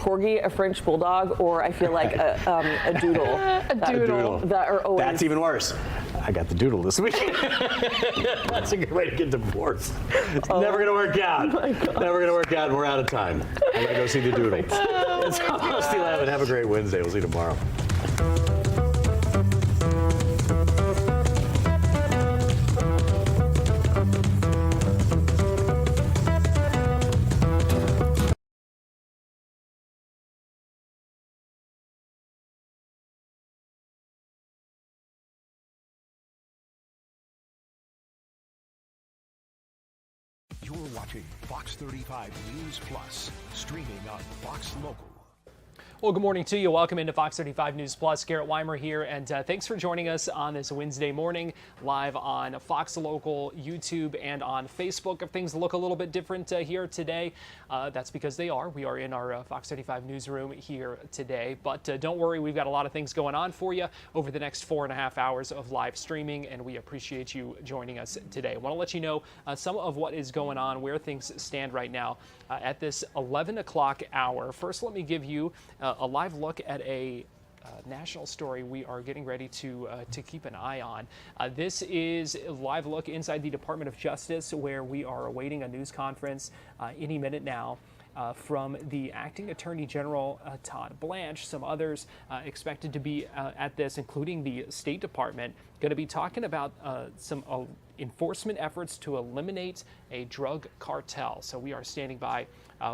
corgi, a French bulldog, or I feel like a doodle. A doodle. That are always. That's even worse. I got the doodle this week. That's a good way to get divorced. It's never going to work out. Never going to work out, and we're out of time. I got to go see the doodle. It's almost 11. Have a great Wednesday. We'll see you tomorrow. You're watching Fox 35 News Plus, streaming on Fox Local. Well, good morning to you. Welcome into Fox 35 News Plus. Garrett Weimer here, and thanks for joining us on this Wednesday morning, live on Fox Local, YouTube, and on Facebook. If things look a little bit different here today, that's because they are. We are in our Fox 35 newsroom here today, but don't worry, we've got a lot of things going on for you over the next 4.5 hours of live streaming, and we appreciate you joining us today. I want to let you know some of what is going on, where things stand right now at this 11 o'clock hour. First, let me give you a live look at a national story we are getting ready to keep an eye on. This is a live look inside the Department of Justice, where we are awaiting a news conference any minute now from the Acting Attorney General, Todd Blanche. Some others expected to be at this, including the State Department, going to be talking about some enforcement efforts to eliminate a drug cartel. So we are standing by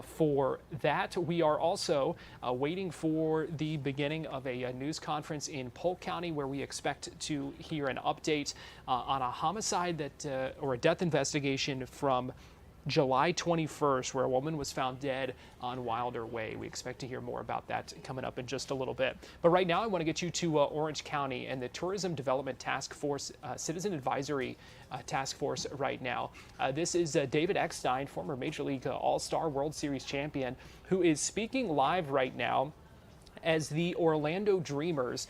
for that. We are also waiting for the beginning of a news conference in Polk County, where we expect to hear an update on a homicide that or a death investigation from July 21st, where a woman was found dead on Wilder Way. We expect to hear more about that coming up in just a little bit. But right now, I want to get you to Orange County and the Tourism Development Task Force, Citizen Advisory Task Force right now. This is David Eckstein, former Major League All-Star World Series champion, who is speaking live right now as the Orlando Dreamers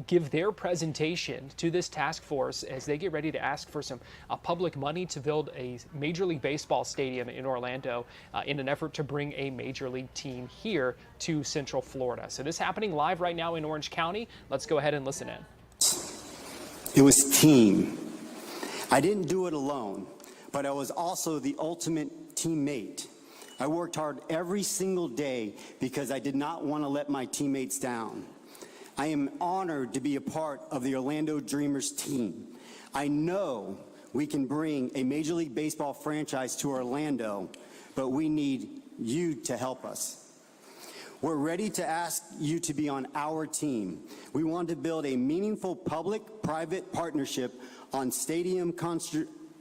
give their presentation to this task force as they get ready to ask for some public money to build a Major League Baseball stadium in Orlando in an effort to bring a Major League team here to Central Florida. So this is happening live right now in Orange County. Let's go ahead and listen in. It was team. I didn't do it alone, but I was also the ultimate teammate. I worked hard every single day because I did not want to let my teammates down. I am honored to be a part of the Orlando Dreamers team. I know we can bring a Major League Baseball franchise to Orlando, but we need you to help us. We're ready to ask you to be on our team. We want to build a meaningful public-private partnership on stadium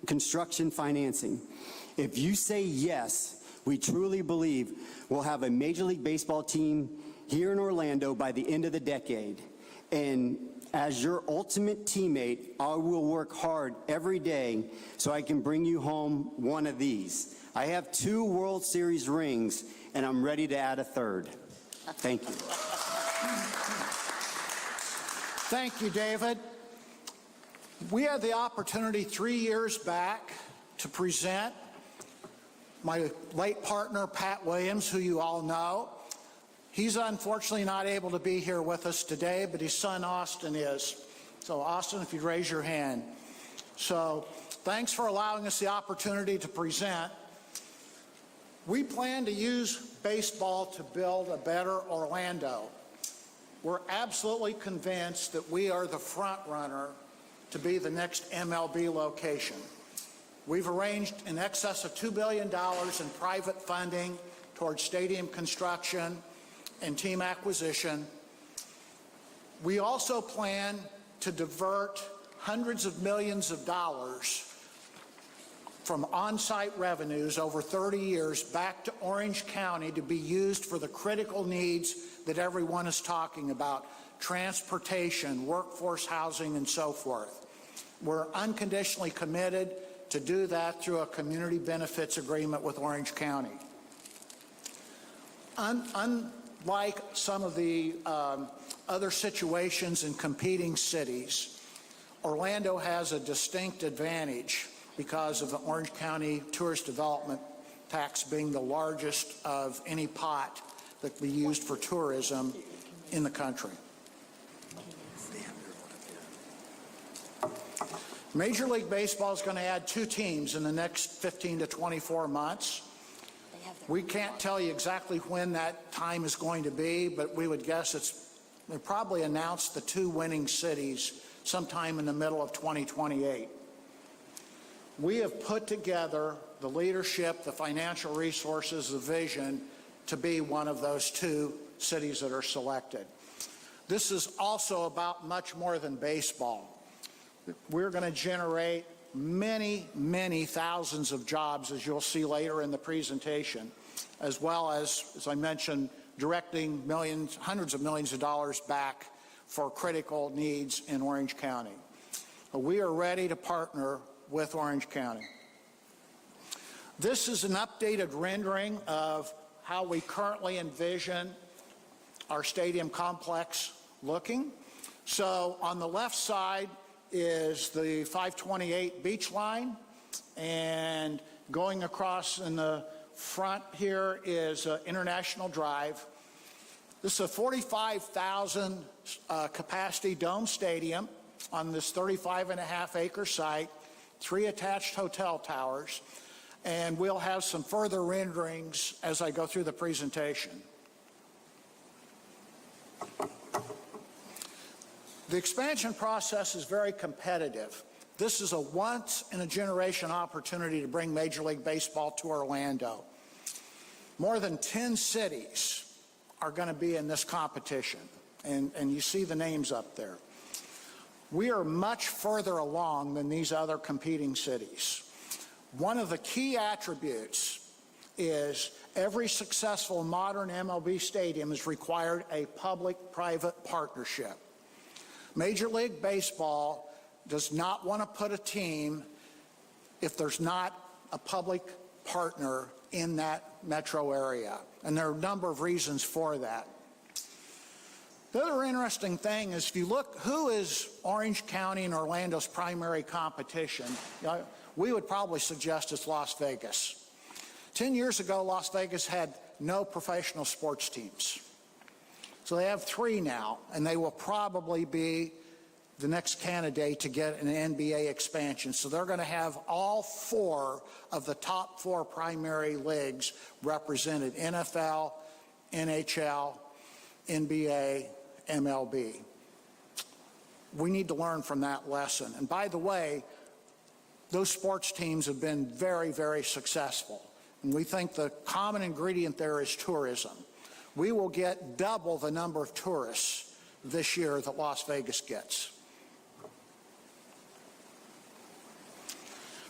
construction financing. If you say yes, we truly believe we'll have a Major League Baseball team here in Orlando by the end of the decade. And as your ultimate teammate, I will work hard every day so I can bring you home one of these. I have 2 World Series rings, and I'm ready to add a 3rd. Thank you. Thank you, David. We had the opportunity 3 years back to present my late partner, Pat Williams, who you all know. He's unfortunately not able to be here with us today, but his son Austin is. So Austin, if you'd raise your hand. So thanks for allowing us the opportunity to present. We plan to use baseball to build a better Orlando. We're absolutely convinced that we are the front runner to be the next MLB location. We've arranged in excess of $2 billion in private funding towards stadium construction and team acquisition. We also plan to divert hundreds of millions of dollars from on-site revenues over 30 years back to Orange County to be used for the critical needs that everyone is talking about: transportation, workforce housing, and so forth. We're unconditionally committed to do that through a community benefits agreement with Orange County. Unlike some of the other situations in competing cities, Orlando has a distinct advantage because of the Orange County tourist development tax being the largest of any pot that will be used for tourism in the country. Major League Baseball is going to add 2 teams in the next 15 to 24 months. We can't tell you exactly when that time is going to be, but we would guess they'll probably announce the 2 winning cities sometime in the middle of 2028. We have put together the leadership, the financial resources, the vision to be one of those 2 cities that are selected. This is also about much more than baseball. We're going to generate many, many thousands of jobs, as you'll see later in the presentation, as well as I mentioned, directing millions, hundreds of millions of dollars back for critical needs in Orange County. We are ready to partner with Orange County. This is an updated rendering of how we currently envision our stadium complex looking. So on the left side is the 528 beach line, and going across in the front here is International Drive. This is a 45,000 capacity dome stadium on this 35.5-acre site, 3 attached hotel towers, and we'll have some further renderings as I go through the presentation. The expansion process is very competitive. This is a once-in-a-generation opportunity to bring Major League Baseball to Orlando. More than 10 cities are going to be in this competition, and you see the names up there. We are much further along than these other competing cities. One of the key attributes is every successful modern MLB stadium has required a public-private partnership. Major League Baseball does not want to put a team if there's not a public partner in that metro area, and there are a number of reasons for that. The other interesting thing is if you look, who is Orange County and Orlando's primary competition? We would probably suggest it's Las Vegas. 10 years ago, Las Vegas had no professional sports teams. So they have 3 now, and they will probably be the next candidate to get an NBA expansion. So they're going to have all 4 of the top 4 primary leagues represented: NFL, NHL, NBA, MLB. We need to learn from that lesson. And by the way, those sports teams have been very, very successful. And we think the common ingredient there is tourism. We will get double the number of tourists this year that Las Vegas gets.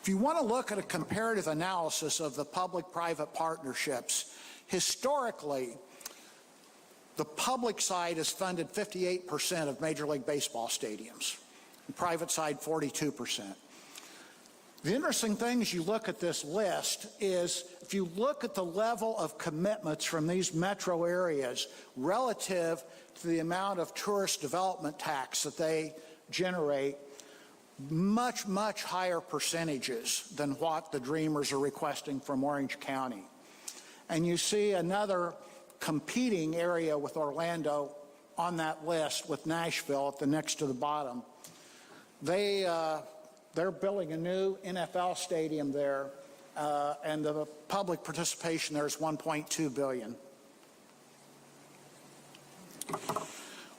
If you want to look at a comparative analysis of the public-private partnerships, historically, the public side has funded 58% of Major League Baseball stadiums, the private side 42%. The interesting thing as you look at this list is if you look at the level of commitments from these metro areas relative to the amount of tourist development tax that they generate, much, much higher percentages than what the Dreamers are requesting from Orange County. And you see another competing area with Orlando on that list with Nashville at the next to the bottom. They're building a new NFL stadium there, and the public participation there is $1.2 billion.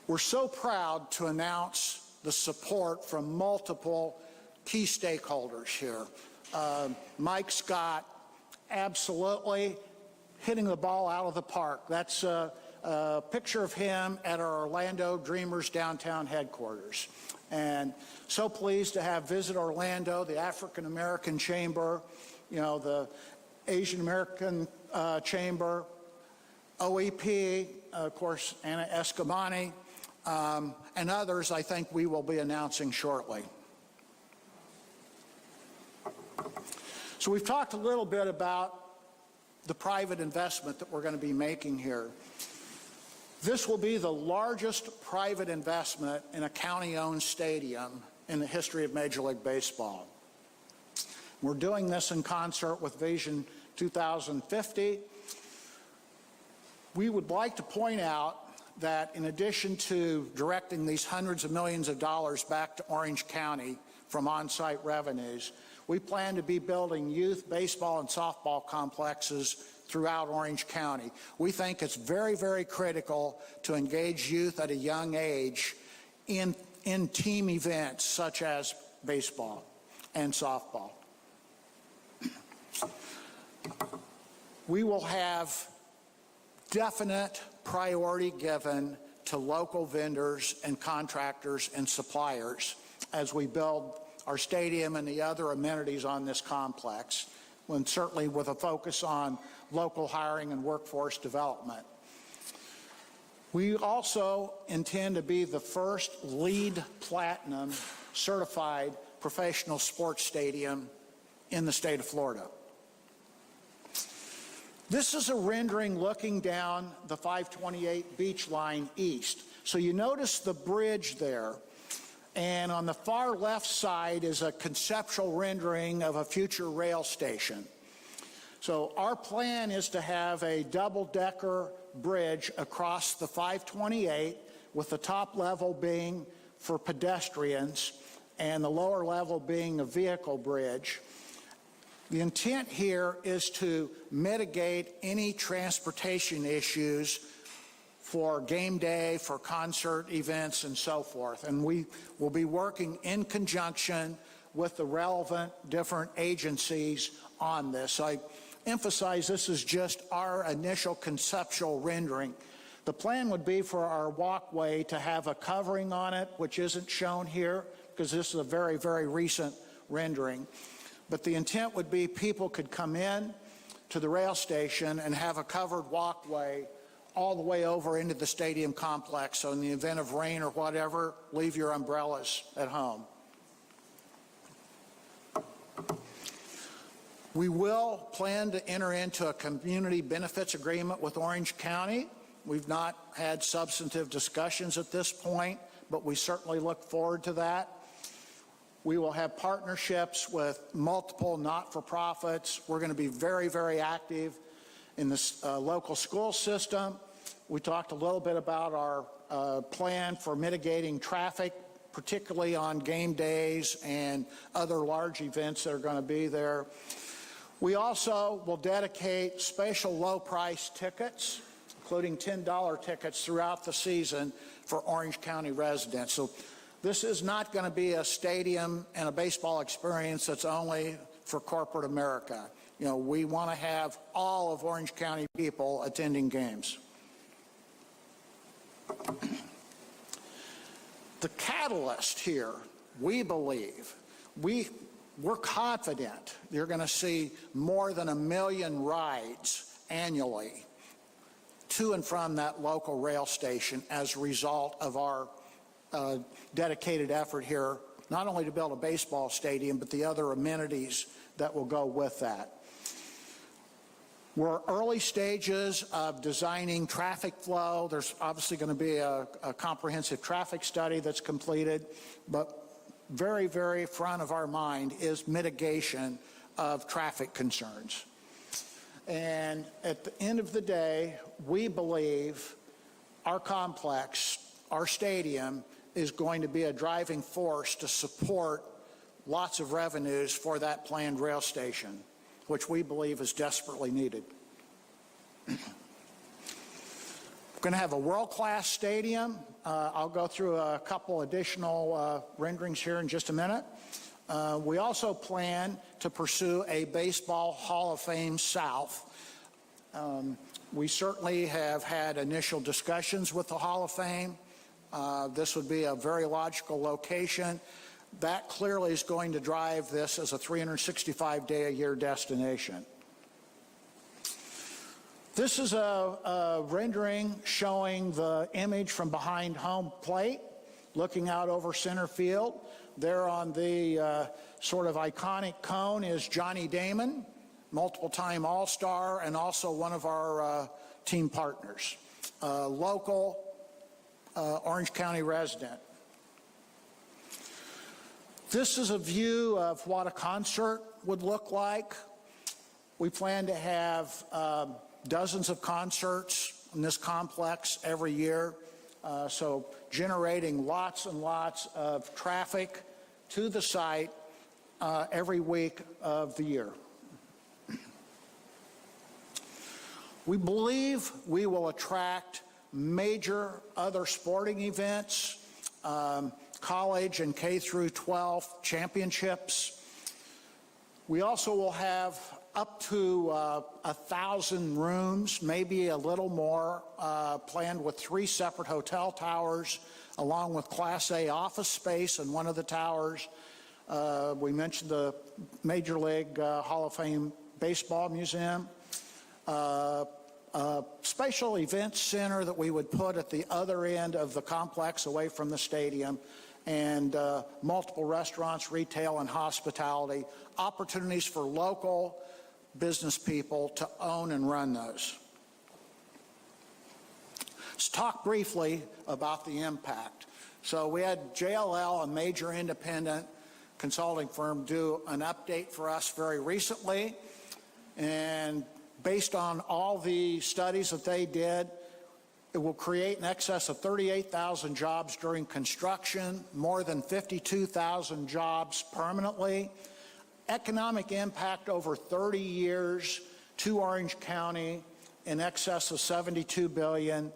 We're so proud to announce the support from multiple key stakeholders here. Mike Scott, absolutely hitting the ball out of the park. That's a picture of him at our Orlando Dreamers downtown headquarters. And so pleased to have Visit Orlando, the African American Chamber, the Asian American Chamber, OEP, of course, Anna Escamani, and others I think we will be announcing shortly. So we've talked a little bit about the private investment that we're going to be making here. This will be the largest private investment in a county-owned stadium in the history of Major League Baseball. We're doing this in concert with Vision 2050. We would like to point out that in addition to directing these hundreds of millions of dollars back to Orange County from on-site revenues, we plan to be building youth baseball and softball complexes throughout Orange County. We think it's very, very critical to engage youth at a young age in team events such as baseball and softball. We will have definite priority given to local vendors and contractors and suppliers as we build our stadium and the other amenities on this complex, and certainly with a focus on local hiring and workforce development. We also intend to be the first LEED Platinum certified professional sports stadium in the state of Florida. This is a rendering looking down the 528 beach line east. So you notice the bridge there, and on the far left side is a conceptual rendering of a future rail station. So our plan is to have a double-decker bridge across the 528 with the top level being for pedestrians and the lower level being a vehicle bridge. The intent here is to mitigate any transportation issues for game day, for concert events, and so forth. And we will be working in conjunction with the relevant different agencies on this. I emphasize this is just our initial conceptual rendering. The plan would be for our walkway to have a covering on it, which isn't shown here because this is a very, very recent rendering. But the intent would be people could come in to the rail station and have a covered walkway all the way over into the stadium complex. So in the event of rain or whatever, leave your umbrellas at home. We will plan to enter into a community benefits agreement with Orange County. We've not had substantive discussions at this point, but we certainly look forward to that. We will have partnerships with multiple not-for-profits. We're going to be very, very active in the local school system. We talked a little bit about our plan for mitigating traffic, particularly on game days and other large events that are going to be there. We also will dedicate special low-price tickets, including $10 tickets throughout the season for Orange County residents. So this is not going to be a stadium and a baseball experience that's only for corporate America. You know, we want to have all of Orange County people attending games. The catalyst here, we believe, we're confident you're going to see more than 1 million rides annually to and from that local rail station as a result of our dedicated effort here, not only to build a baseball stadium, but the other amenities that will go with that. We're early stages of designing traffic flow. There's obviously going to be a comprehensive traffic study that's completed, but very, very front of our mind is mitigation of traffic concerns. And at the end of the day, we believe our complex, our stadium, is going to be a driving force to support lots of revenues for that planned rail station, which we believe is desperately needed. We're going to have a world-class stadium. I'll go through a couple additional renderings here in just a minute. We also plan to pursue a Baseball Hall of Fame South. We certainly have had initial discussions with the Hall of Fame. This would be a very logical location. That clearly is going to drive this as a 365-day-a-year destination. This is a rendering showing the image from behind home plate, looking out over center field. There on the sort of iconic cone is Johnny Damon, multiple-time All-Star, and also one of our team partners, local Orange County resident. This is a view of what a concert would look like. We plan to have dozens of concerts in this complex every year, so generating lots and lots of traffic to the site every week of the year. We believe we will attract major other sporting events, college and K through 12 championships. We also will have up to 1,000 rooms, maybe a little more, planned with 3 separate hotel towers, along with Class A office space in one of the towers. We mentioned the Major League Hall of Fame Baseball Museum. A special events center that we would put at the other end of the complex away from the stadium, and multiple restaurants, retail, and hospitality, opportunities for local business people to own and run those. Let's talk briefly about the impact. So we had JLL, a major independent consulting firm, do an update for us very recently, and based on all the studies that they did, it will create in excess of 38,000 jobs during construction, more than 52,000 jobs permanently. Economic impact over 30 years to Orange County in excess of $72 billion,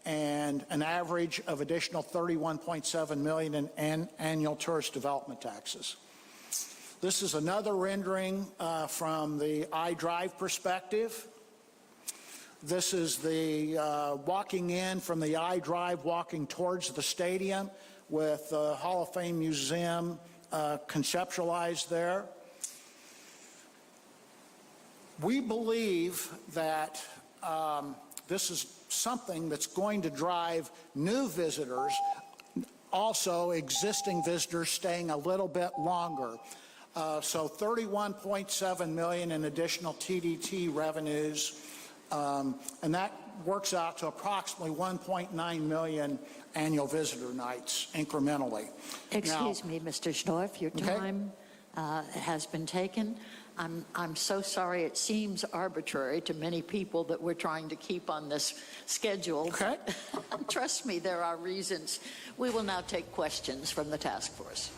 and an average of additional $31.7 million in annual tourist development taxes. This is another rendering from the iDrive perspective. This is the walking in from the iDrive, walking towards the stadium with the Hall of Fame Museum conceptualized there. We believe that this is something that's going to drive new visitors, also existing visitors staying a little bit longer. So $31.7 million in additional TDT revenues, and that works out to approximately 1.9 million annual visitor nights incrementally. Excuse me, Mr. Schnorf, your time has been taken. I'm so sorry. It seems arbitrary to many people that we're trying to keep on this schedule. Okay. Trust me, there are reasons. We will now take questions from the task force.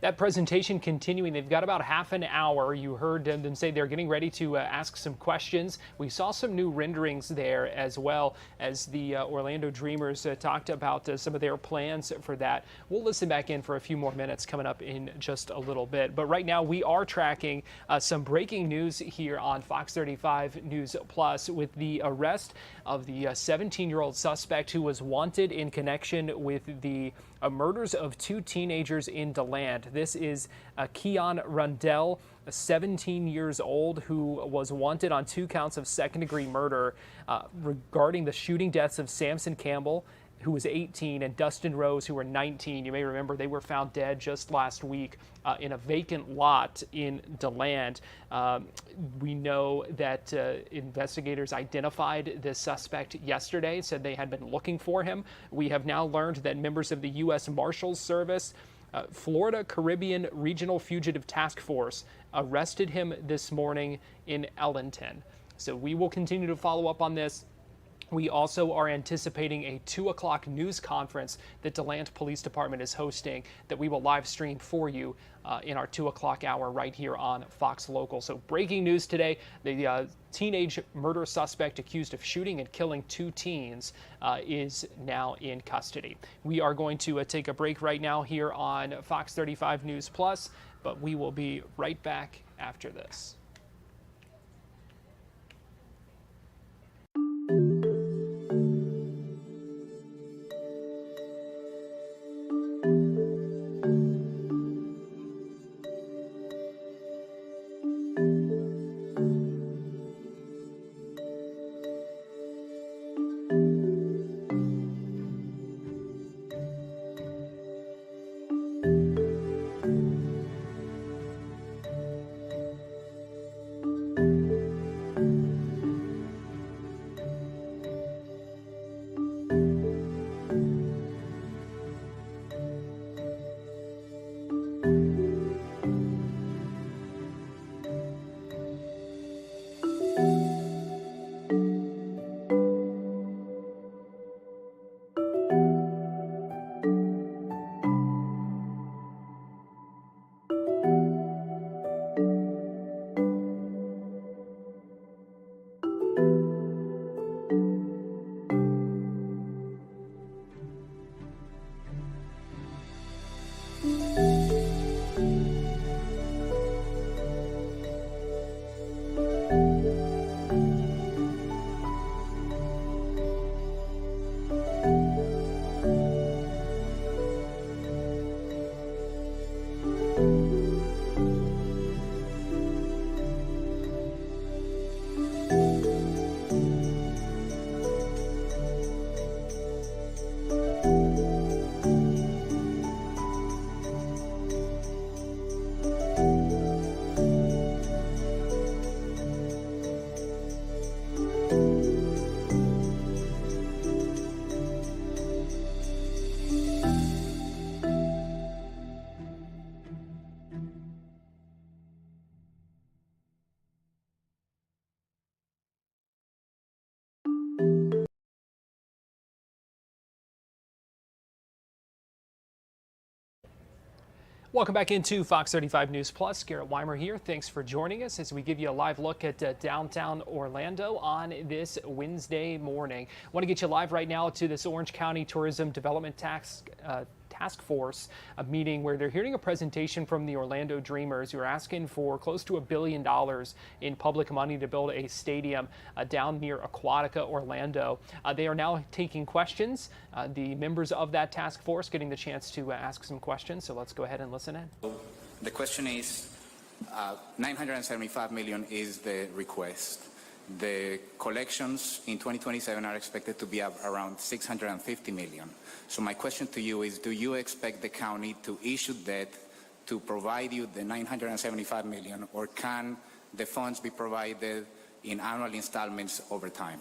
That presentation continuing. They've got about half an hour. You heard them say they're getting ready to ask some questions. We saw some new renderings there, as well as the Orlando Dreamers talked about some of their plans for that. We'll listen back in for a few more minutes coming up in just a little bit. But right now we are tracking some breaking news here on Fox 35 News Plus with the arrest of the 17-year-old suspect who was wanted in connection with the murders of 2 teenagers in DeLand. This is Keon Rundell, 17 years old, who was wanted on 2 counts of second-degree murder regarding the shooting deaths of Samson Campbell, who was 18, and Dustin Rose, who were 19. You may remember they were found dead just last week in a vacant lot in DeLand. We know that investigators identified this suspect yesterday, said they had been looking for him. We have now learned that members of the U.S. Marshals Service, Florida Caribbean Regional Fugitive Task Force, arrested him this morning in Ellenton. So we will continue to follow up on this. We also are anticipating a 2 o'clock news conference that DeLand Police Department is hosting that we will live stream for you in our 2 o'clock hour right here on Fox Local. So breaking news today, the teenage murder suspect accused of shooting and killing 2 teens is now in custody. We are going to take a break right now here on Fox 35 News Plus, but we will be right back after this. Welcome back into Fox 35 News Plus. Garrett Weimer here. Thanks for joining us as we give you a live look at downtown Orlando on this Wednesday morning. I want to get you live right now to this Orange County Tourism Development Task Force, a meeting where they're hearing a presentation from the Orlando Dreamers, who are asking for close to $1 billion in public money to build a stadium down near Aquatica, Orlando. They are now taking questions. The members of that task force getting the chance to ask some questions. So let's go ahead and listen in. The question is, 975 million is the request. The collections in 2027 are expected to be up around 650 million. So my question to you is, do you expect the county to issue debt to provide you the 975 million, or can the funds be provided in annual installments over time?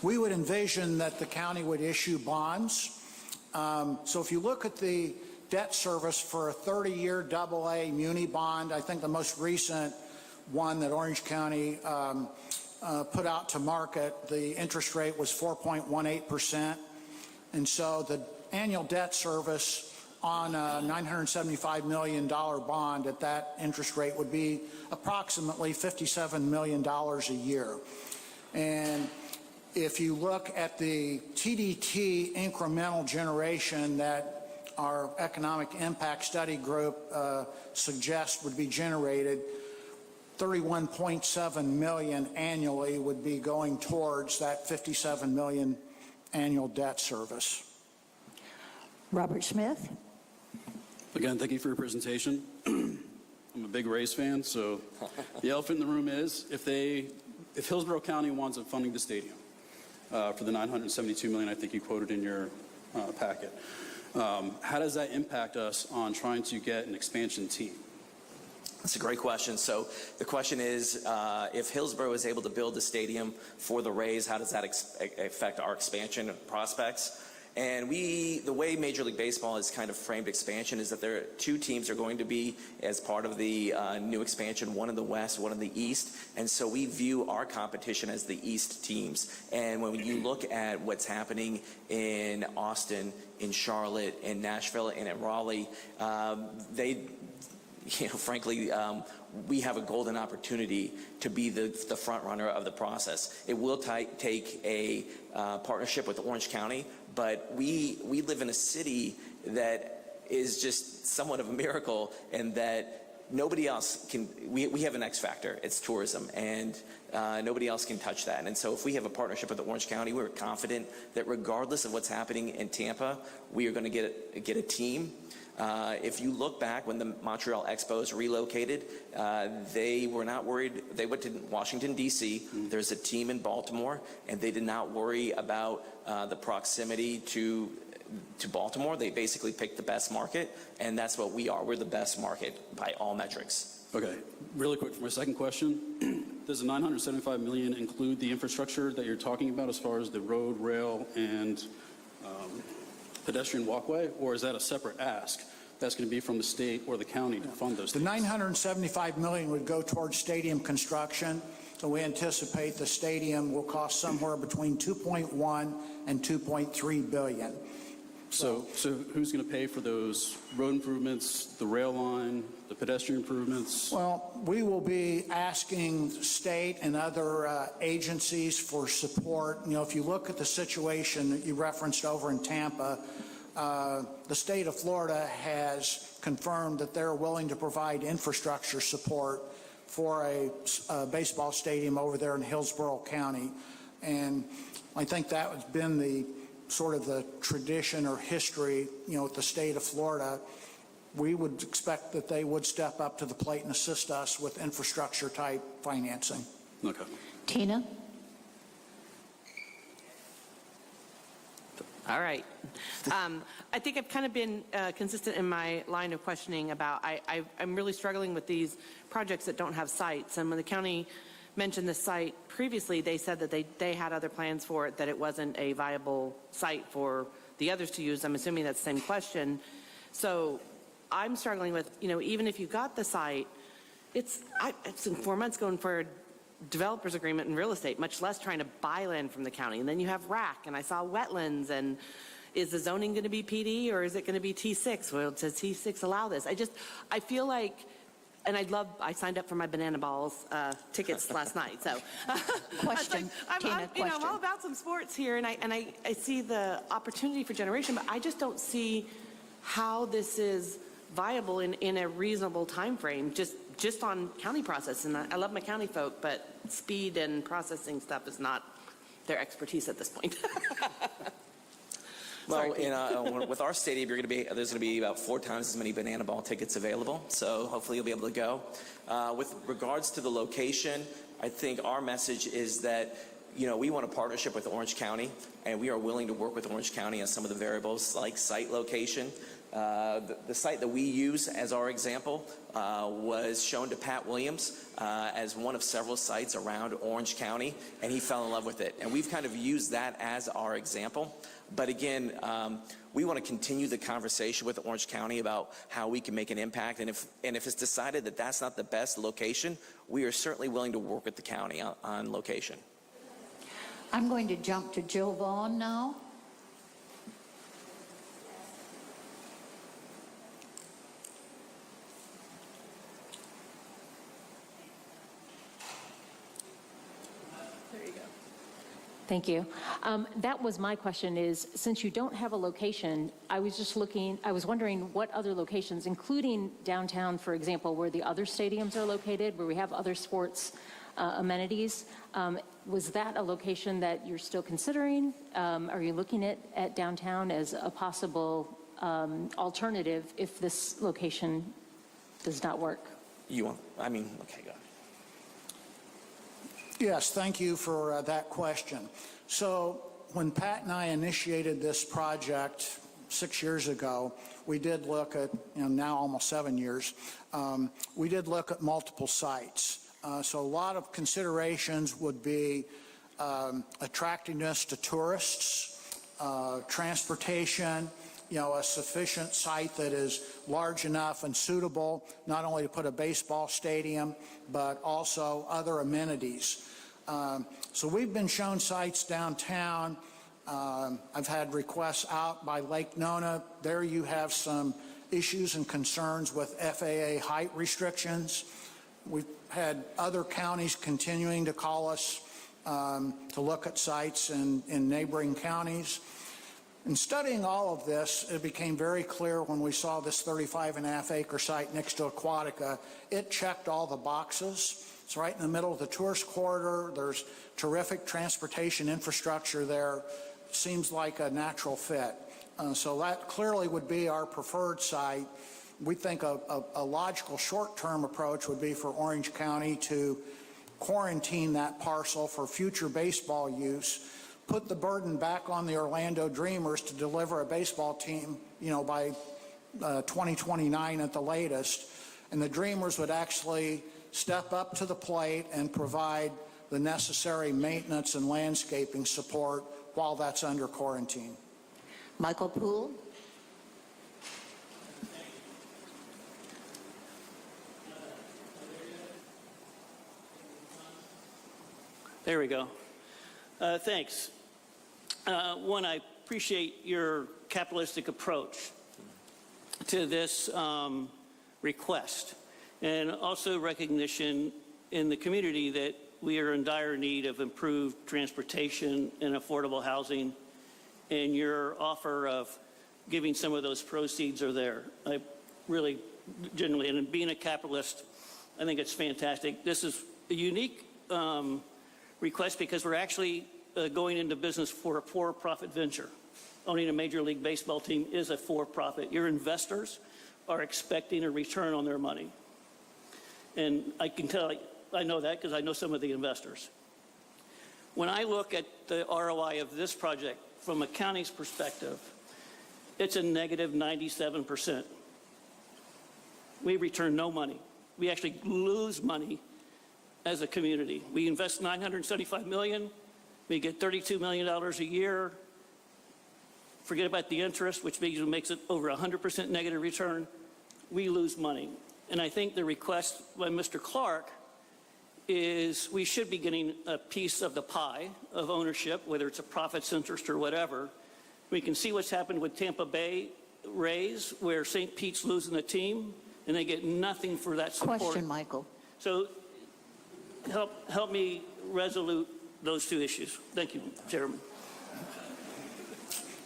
We would envision that the county would issue bonds. So if you look at the debt service for a 30-year AA muni bond, I think the most recent one that Orange County put out to market, the interest rate was 4.18%. And so the annual debt service on a $975 million bond at that interest rate would be approximately $57 million a year. And if you look at the TDT incremental generation that our economic impact study group suggests would be generated, 31.7 million annually would be going towards that 57 million annual debt service. Robert Smith? Again, thank you for your presentation. I'm a big Rays fan, so the elephant in the room is if Hillsborough County winds up funding the stadium for the $972 million I think you quoted in your packet, how does that impact us on trying to get an expansion team? That's a great question. So the question is, if Hillsborough is able to build the stadium for the Rays, how does that affect our expansion prospects? And the way Major League Baseball has kind of framed expansion is that there are two teams are going to be as part of the new expansion, one in the West, one in the East. And so we view our competition as the East teams. And when you look at what's happening in Austin, in Charlotte, in Nashville, and in Raleigh, frankly, we have a golden opportunity to be the front runner of the process. It will take a partnership with Orange County, but we live in a city that is just somewhat of a miracle, and that nobody else can. We have an X factor. It's tourism, and nobody else can touch that. And so if we have a partnership with Orange County, we're confident that regardless of what's happening in Tampa, we are going to get a team. If you look back when the Montreal Expos relocated, they were not worried. They went to Washington, D.C. There's a team in Baltimore, and they did not worry about the proximity to Baltimore. They basically picked the best market, and that's what we are. We're the best market by all metrics. Okay, really quick for my second question. Does the $975 million include the infrastructure that you're talking about as far as the road, rail, and pedestrian walkway, or is that a separate ask that's going to be from the state or the county to fund those The things? $975 million would go towards stadium construction. So we anticipate the stadium will cost somewhere between 2.1 and 2.3 billion. So who's going to pay for those road improvements, the rail line, the pedestrian improvements? Well, we will be asking state and other agencies for support. You know, if you look at the situation that you referenced over in Tampa, the state of Florida has confirmed that they're willing to provide infrastructure support for a baseball stadium over there in Hillsborough County. And I think that has been the sort of the tradition or history, you know, with the state of Florida. We would expect that they would step up to the plate and assist us with infrastructure type financing. Okay. Tina? All right. I think I've kind of been consistent in my line of questioning about I'm really struggling with these projects that don't have sites. And when the county mentioned the site previously, they said that they had other plans for it, that it wasn't a viable site for the others to use. I'm assuming that's the same question. So I'm struggling with, you know, even if you got the site, it's in 4 months going for a developer's agreement in real estate, much less trying to buy land from the county. And then you have RAC, and I saw wetlands, and is the zoning going to be PD or is it going to be T6? Well, does T6 allow this? I feel like, and I signed up for my Banana Balls tickets last night, so. Question, Tina, I'm all question. about some sports here, and I see the opportunity for generation, but I just don't see how this is viable in a reasonable time frame, just on county process. And I love my county folk, but speed and processing stuff is not their expertise at this point. Well, with our stadium, there's going to be about 4 times as many banana ball tickets available. So hopefully you'll be able to go. With regards to the location, I think our message is that we want a partnership with Orange County, and we are willing to work with Orange County on some of the variables like site location. The site that we use as our example was shown to Pat Williams as one of several sites around Orange County, and he fell in love with it. And we've kind of used that as our example. But again, we want to continue the conversation with Orange County about how we can make an impact. And if it's decided that that's not the best location, we are certainly willing to work with the county on location. I'm going to jump to Jill Vaughn now. Thank you. That was my question is, since you don't have a location, I was wondering what other locations, including downtown, for example, where the other stadiums are located, where we have other sports amenities, was that a location that you're still considering? Are you looking at downtown as a possible alternative if this location does not work? Okay, go ahead. Yes, thank you for that question. So when Pat and I initiated this project 6 years ago, we did look at, now almost 7 years, we did look at multiple sites. So a lot of considerations would be attractiveness to tourists, transportation, a sufficient site that is large enough and suitable not only to put a baseball stadium, but also other amenities. So we've been shown sites downtown. I've had requests out by Lake Nona. There you have some issues and concerns with FAA height restrictions. We've had other counties continuing to call us to look at sites in neighboring counties. In studying all of this, it became very clear when we saw this 35.5-acre site next to Aquatica, it checked all the boxes. It's right in the middle of the tourist corridor. There's terrific transportation infrastructure there. Seems like a natural fit. So that clearly would be our preferred site. We think a logical short-term approach would be for Orange County to quarantine that parcel for future baseball use, put the burden back on the Orlando Dreamers to deliver a baseball team, by 2029 at the latest. And the Dreamers would actually step up to the plate and provide the necessary maintenance and landscaping support while that's under quarantine. Michael Poole. There we go. Thanks. One, I appreciate your capitalistic approach to this request, and also recognition in the community that we are in dire need of improved transportation and affordable housing, and your offer of giving some of those proceeds are there. I really, genuinely, and being a capitalist, I think it's fantastic. This is a unique request because we're actually going into business for a for-profit venture. Owning a Major League Baseball team is a for-profit. Your investors are expecting a return on their money. And I can tell, I know that because I know some of the investors. When I look at the ROI of this project from a county's perspective, it's a negative 97%. We return no money. We actually lose money as a community. We invest $975 million. We get $32 million a year. Forget about the interest, which makes it over 100% negative return. We lose money. And I think the request by Mr. Clark is we should be getting a piece of the pie of ownership, whether it's a profits interest or whatever, We can see what's happened with Tampa Bay Rays, where St. Pete's losing the team, and they get nothing for that support. Question, Michael. So help me resolute those two issues. Thank you, Chairman.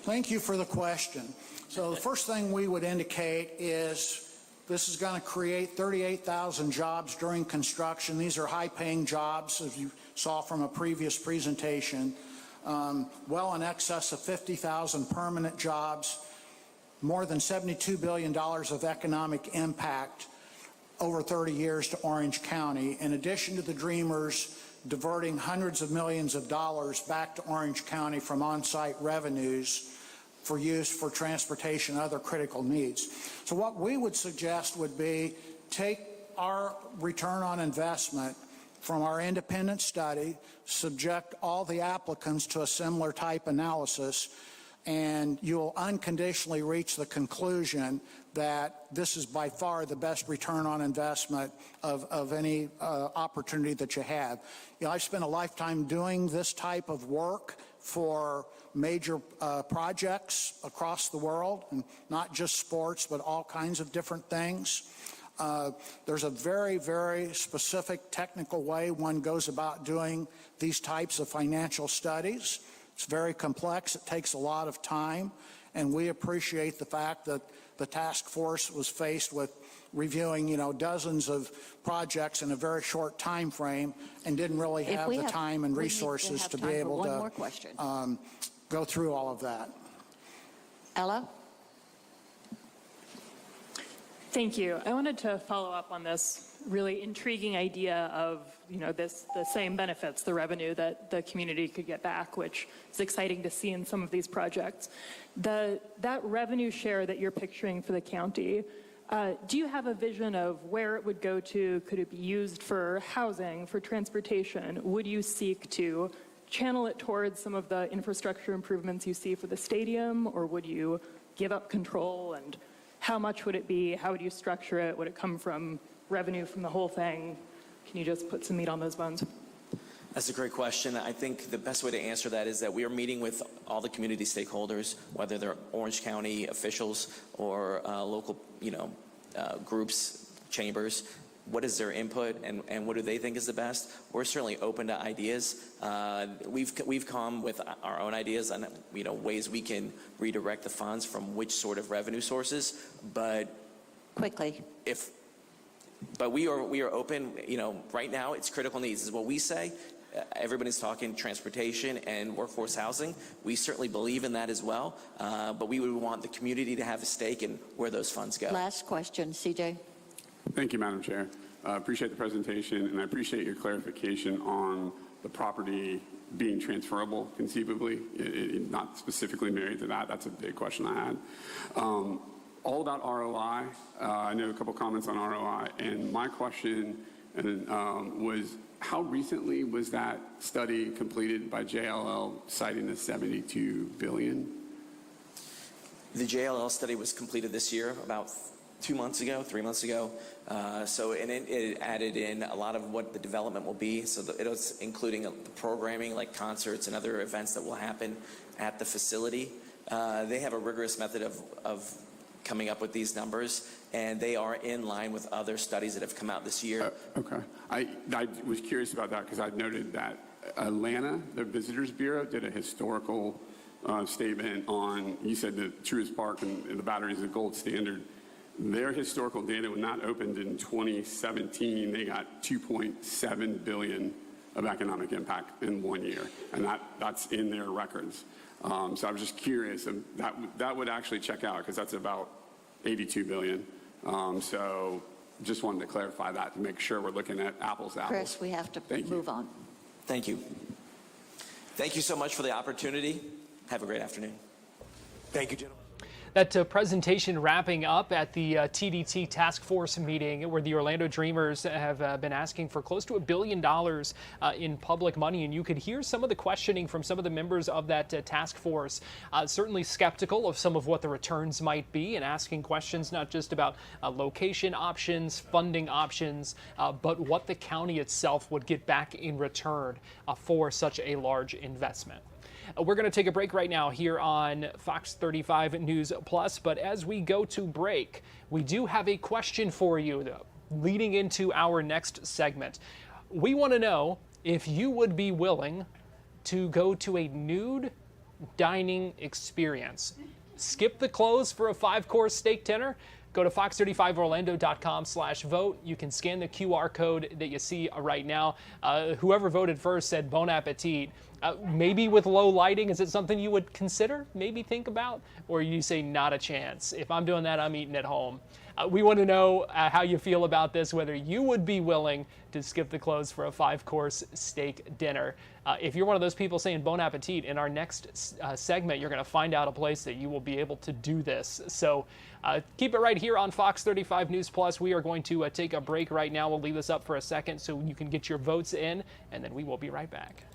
Thank you for the question. So the first thing we would indicate is this is going to create 38,000 jobs during construction. These are high-paying jobs, as you saw from a previous presentation. Well in excess of 50,000 permanent jobs, more than $72 billion of economic impact over 30 years to Orange County. In addition to the Dreamers diverting hundreds of millions of dollars back to Orange County from on-site revenues for use for transportation and other critical needs. So what we would suggest would be take our return on investment from our independent study, subject all the applicants to a similar type analysis, and you'll unconditionally reach the conclusion that this is by far the best return on investment of any opportunity that you have. You know, I've spent a lifetime doing this type of work for major projects across the world, and not just sports, but all kinds of different things. There's a very, very specific technical way one goes about doing these types of financial studies. It's very complex. It takes a lot of time, and we appreciate the fact that the task force was faced with reviewing, you know, dozens of projects in a very short time frame and didn't really have the time and resources to be able to go through all of that. Ella? Thank you. I wanted to follow up on this really intriguing idea of, you know, the same benefits, the revenue that the community could get back, which is exciting to see in some of these projects. That revenue share that you're picturing for the county, do you have a vision of where it would go to? Could it be used for housing, for transportation? Would you seek to channel it towards some of the infrastructure improvements you see for the stadium, or would you give up control? And how much would it be? How would you structure it? Would it come from revenue from the whole thing? Can you just put some meat on those bones? That's a great question. I think the best way to answer that is that we are meeting with all the community stakeholders, whether they're Orange County officials or local, groups, chambers. What is their input and what do they think is the best? We're certainly open to ideas. We've come with our own ideas on ways we can redirect the funds from which sort of revenue sources. But quickly, but we are open. Right now it's critical needs is what we say. Everybody's talking transportation and workforce housing. We certainly believe in that as well. But we would want the community to have a stake in where those funds go. Last question, CJ. Thank you, Madam Chair. I appreciate the presentation, and I appreciate your clarification on the property being transferable conceivably, not specifically married to that. That's a big question I had. All about ROI. I know a couple comments on ROI, and my question was, how recently was that study completed by JLL citing the $72 billion? The JLL study was completed this year, about 3 months ago. And it added in a lot of what the development will be. So it was including the programming like concerts and other events that will happen at the facility. They have a rigorous method of coming up with these numbers, and they are in line with other studies that have come out this year. Okay. I was curious about that because I noted that Atlanta, the Visitors Bureau, did a historical statement on, you said the Truist Park and the Battery is the gold standard. Their historical data, when that opened in 2017, they got $2.7 billion of economic impact in 1 year, and that's in their records. So I was just curious, and that would actually check out because that's about $82 billion. So just wanted to clarify that to make sure we're looking at apples to apples. Chris, we have to move on. Thank you. Thank you so much for the opportunity. Have a great afternoon. Thank you, gentlemen. That presentation wrapping up at the TDT task force meeting where the Orlando Dreamers have been asking for close to $1 billion in public money. And you could hear some of the questioning from some of the members of that task force, certainly skeptical of some of what the returns might be and asking questions not just about location options, funding options, but what the county itself would get back in return for such a large investment. We're going to take a break right now here on Fox 35 News Plus. But as we go to break, we do have a question for you leading into our next segment. We want to know if you would be willing to go to a nude dining experience. Skip the clothes for a 5-course steak dinner. Go to fox35orlando.com/vote. You can scan the QR code that you see right now. Whoever voted first said bon appetit. Maybe with low lighting, is it something you would consider, maybe think about? Or you say not a chance? If I'm doing that, I'm eating at home. We want to know how you feel about this, whether you would be willing to skip the clothes for a 5-course steak dinner. If you're one of those people saying bon appetit, in our next segment, you're going to find out a place that you will be able to do this. So keep it right here on Fox 35 News Plus. We are going to take a break right now. We'll leave this up for a second so you can get your votes in, and then we will be right back.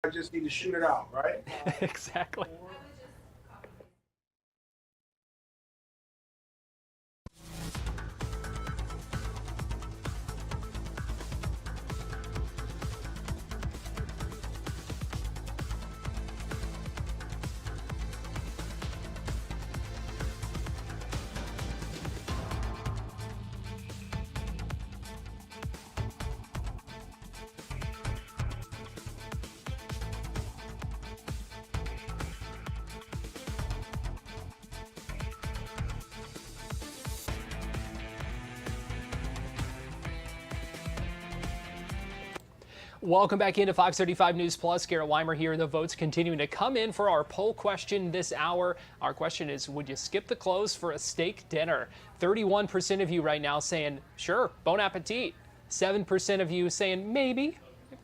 I just need to shoot it out, right? Exactly. Welcome back into Fox 35 News Plus. Garrett Weimer here. The votes continuing to come in for our poll question this hour. Our question is, would you skip the clothes for a steak dinner? 31% of you right now saying, sure, bon appetit. 7% of you saying, maybe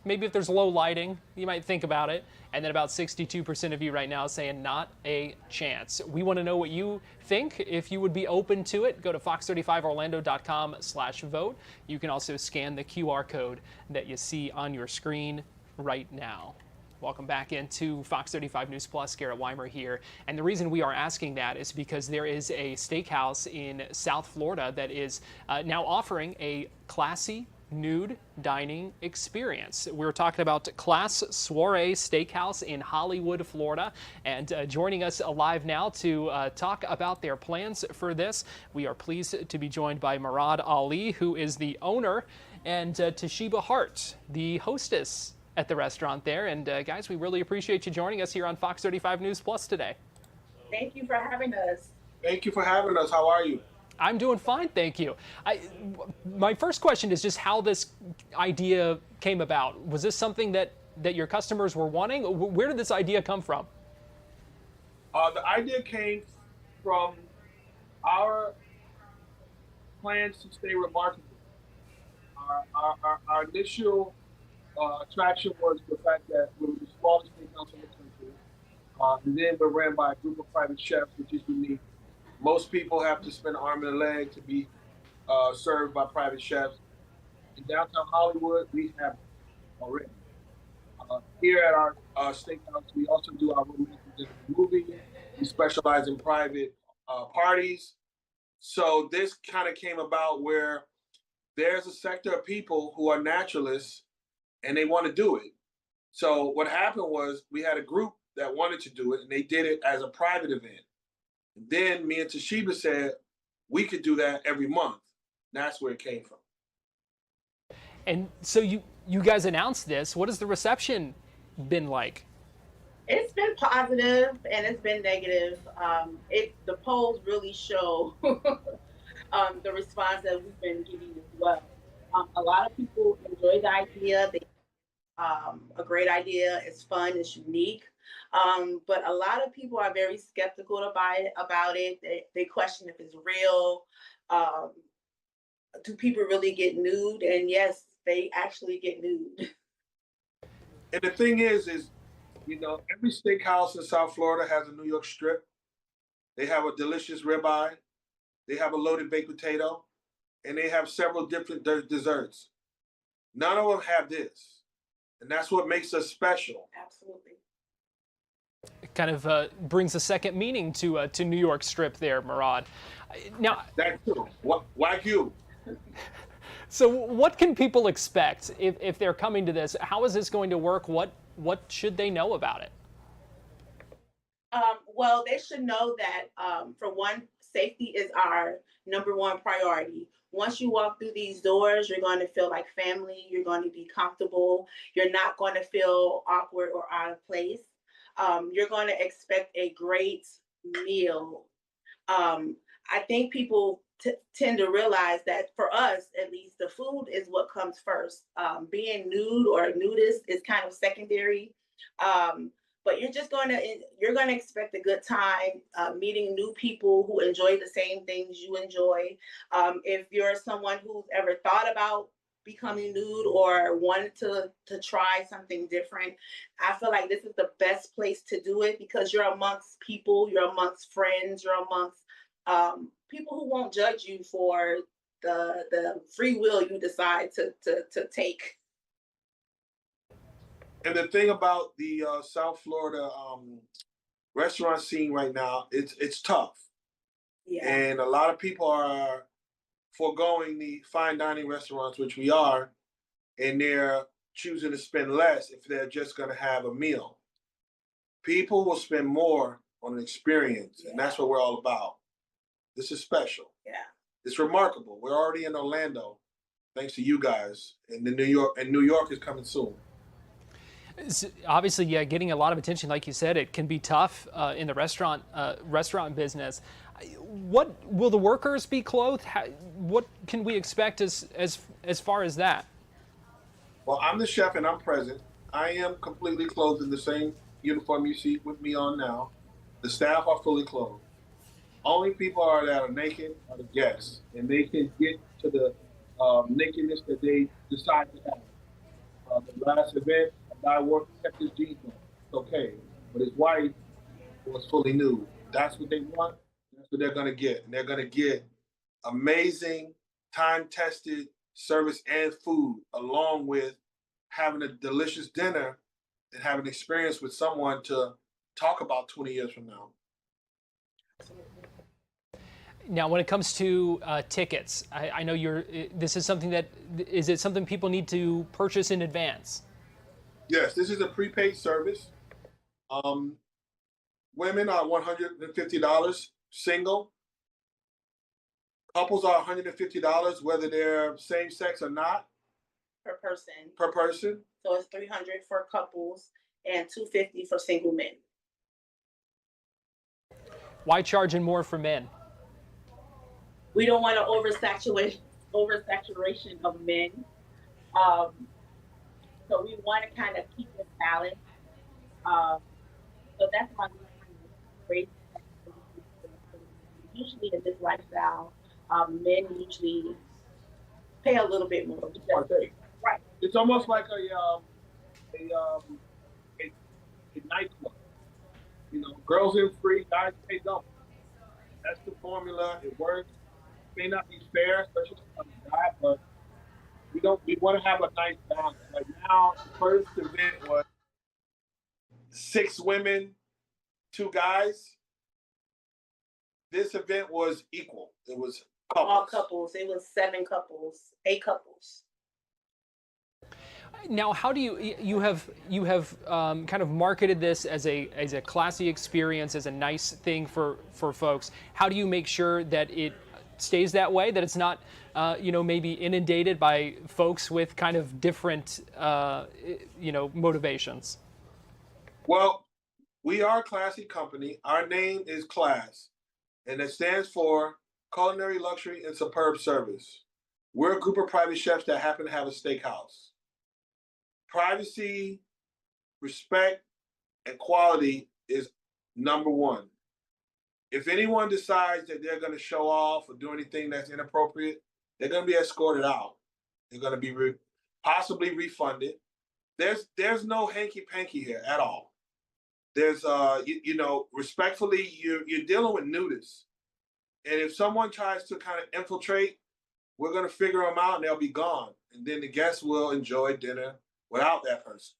if there's low lighting, you might think about it. And then about 62% of you right now saying not a chance. We want to know what you think. If you would be open to it, go to fox35orlando.com/vote. You can also scan the QR code that you see on your screen right now. Welcome back into Fox 35 News Plus. Garrett Weimer here. And the reason we are asking that is because there is a steakhouse in South Florida that is now offering a classy nude dining experience. We're talking about Class Soiree Steakhouse in Hollywood, Florida. And joining us live now to talk about their plans for this, we are pleased to be joined by Murad Ali, who is the owner, and Toshiba Hart, the hostess at the restaurant there. And guys, we really appreciate you joining us here on Fox 35 News Plus today. Thank you for having us. Thank you for having us. How are you? I'm doing fine, thank you. My first question is just how this idea came about. Was this something that your customers were wanting? Where did this idea come from? The idea came from our plans to stay remarkable. Our initial attraction was the fact that we were the smallest steakhouse in the country. And then we're ran by a group of private chefs, which is unique. Most people have to spend an arm and a leg to be served by private chefs. In downtown Hollywood, we have it already. Here at our steakhouse, we also do our romantic movie. We specialize in private parties. So this kind of came about where there's a sector of people who are naturalists and they want to do it. So what happened was we had a group that wanted to do it, and they did it as a private event. And then me and Toshiba said we could do that every month. And that's where it came from. And so you guys announced this. What has the reception been like? It's been positive and it's been negative. The polls really show the response that we've been getting as well. A lot of people enjoy the idea. A great idea. It's fun. It's unique. But a lot of people are very skeptical about it. They question if it's real. Do people really get nude? And yes, they actually get nude. And the thing is, every steakhouse in South Florida has a New York strip. They have a delicious ribeye. They have a loaded baked potato. And they have several different desserts. None of them have this. And that's what makes us special. Absolutely. It kind of brings a second meaning to New York strip there, Murad. Now, that's true. Wagyu. So what can people expect if they're coming to this? How is this going to work? What should they know about it? Well, they should know that, for one, safety is our number one priority. Once you walk through these doors, you're going to feel like family. You're going to be comfortable. You're not going to feel awkward or out of place. You're going to expect a great meal. I think people tend to realize that for us, at least, the food is what comes first. Being nude or a nudist is kind of secondary. But you're going to expect a good time meeting new people who enjoy the same things you enjoy. If you're someone who's ever thought about becoming nude or wanted to try something different, I feel like this is the best place to do it because you're amongst people, you're amongst friends, you're amongst people who won't judge you for the free will you decide to take. And the thing about the South Florida restaurant scene right now, it's tough. Yeah. And a lot of people are foregoing the fine dining restaurants, which we are, and they're choosing to spend less if they're just going to have a meal. People will spend more on an experience, and that's what we're all about. This is special. Yeah. It's remarkable. We're already in Orlando, thanks to you guys, and New York is coming soon. Obviously, yeah, getting a lot of attention, like you said, it can be tough in the restaurant business. What will the workers be clothed? What can we expect as far as that? Well, I'm the chef and I'm present. I am completely clothed in the same uniform you see with me on now. The staff are fully clothed. Only people that are naked are the guests, and they can get to the nakedness that they decide to have. The last event, a guy kept his jeans on. It's okay, but his wife was fully nude. That's what they want. That's what they're going to get. And they're going to get amazing, time-tested service and food, along with having a delicious dinner and have an experience with someone to talk about 20 years from now. Now, when it comes to tickets, I know this is something is it something people need to purchase in advance? Yes, this is a prepaid service. Women are $150 single. Couples are $150, whether they're same sex or not. Per person. Per person. So it's $300 for couples and $250 for single men. Why charging more for men? We don't want to oversaturation of men. So we want to kind of keep it balanced. So that's why we raise. Usually in this lifestyle, men usually pay a little bit more. Right. It's almost like a nightclub. You know, girls in free, guys pay double. That's the formula. It works. It may not be fair, especially for the guy, but we want to have a nice balance. Like now, the first event was 6 women, 2 guys. This event was equal. It was couples. All couples. It was 7 couples, 8 couples. Now, how do you have kind of marketed this as a classy experience, as a nice thing for folks? How do you make sure that it stays that way, that it's not maybe inundated by folks with kind of different motivations? Well, we are a classy company. Our name is Class, and it stands for Culinary Luxury and Superb Service. We're a group of private chefs that happen to have a steakhouse. Privacy, respect, and quality is number one. If anyone decides that they're going to show off or do anything that's inappropriate, they're going to be escorted out. They're going to be possibly refunded. There's no hanky-panky here at all. There's, respectfully, you're dealing with nudists. And if someone tries to kind of infiltrate, we're going to figure them out and they'll be gone. And then the guests will enjoy dinner without that person.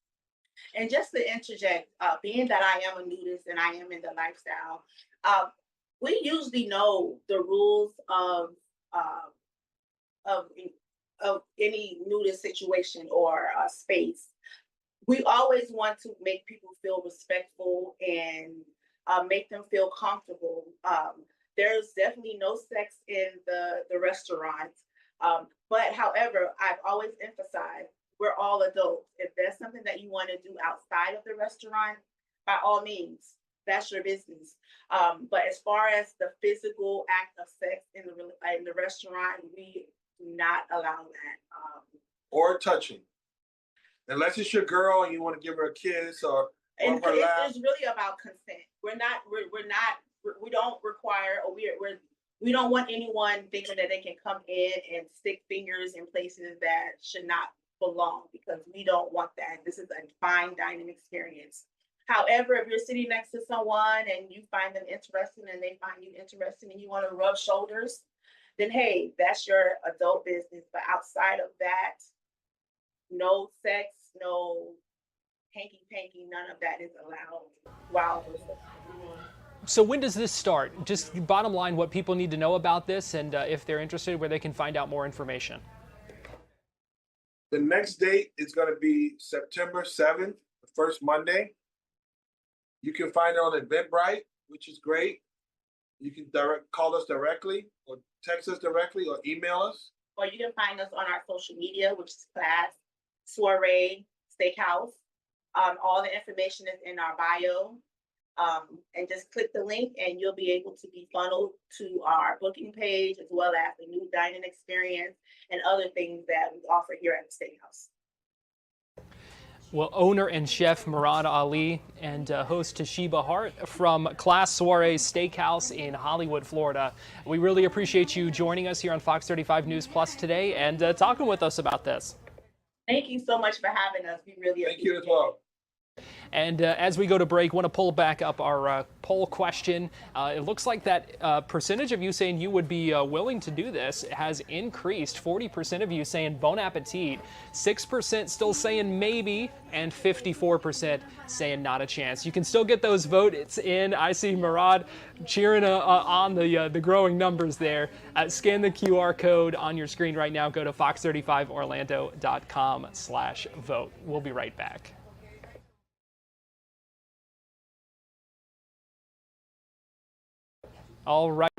And just to interject, being that I am a nudist and I am in the lifestyle, we usually know the rules of any nudist situation or space. We always want to make people feel respectful and make them feel comfortable. There's definitely no sex in the restaurant. But however, I've always emphasized, we're all adults. If there's something that you want to do outside of the restaurant, by all means, that's your business. But as far as the physical act of sex in the restaurant, we do not allow that. Or touching. Unless it's your girl and you want to give her a kiss or and her laugh. It's really about consent. We don't require, or we don't want anyone thinking that they can come in and stick fingers in places that should not belong, because we don't want that. This is a fine dining experience. However, if you're sitting next to someone and you find them interesting and they find you interesting and you want to rub shoulders, then hey, that's your adult business. But outside of that, no sex, no hanky-panky, none of that is allowed. Wow. So when does this start? Just bottom line, what people need to know about this, and if they're interested, where they can find out more information. The next date is going to be September 7th, the first Monday. You can find it on Eventbrite, which is great. You can call us directly or text us directly or email us. Or you can find us on our social media, which is Class Soiree Steakhouse. All the information is in our bio. And just click the link and you'll be able to be funneled to our booking page, as well as the new dining experience and other things that we offer here at the steakhouse. Well, owner and chef Murad Ali and host Toshiba Hart from Class Soiree Steakhouse in Hollywood, Florida. We really appreciate you joining us here on Fox 35 News Plus today and talking with us about this. Thank you so much for having us. We really appreciate it. Thank you as well. And as we go to break, want to pull back up our poll question. It looks like that percentage of you saying you would be willing to do this has increased. 40% of you saying bon appetit, 6% still saying maybe, and 54% saying not a chance. You can still get those votes in. I see Murad cheering on the growing numbers there. Scan the QR code on your screen right now. Go to fox35orlando.com/vote. We'll be right back. All right.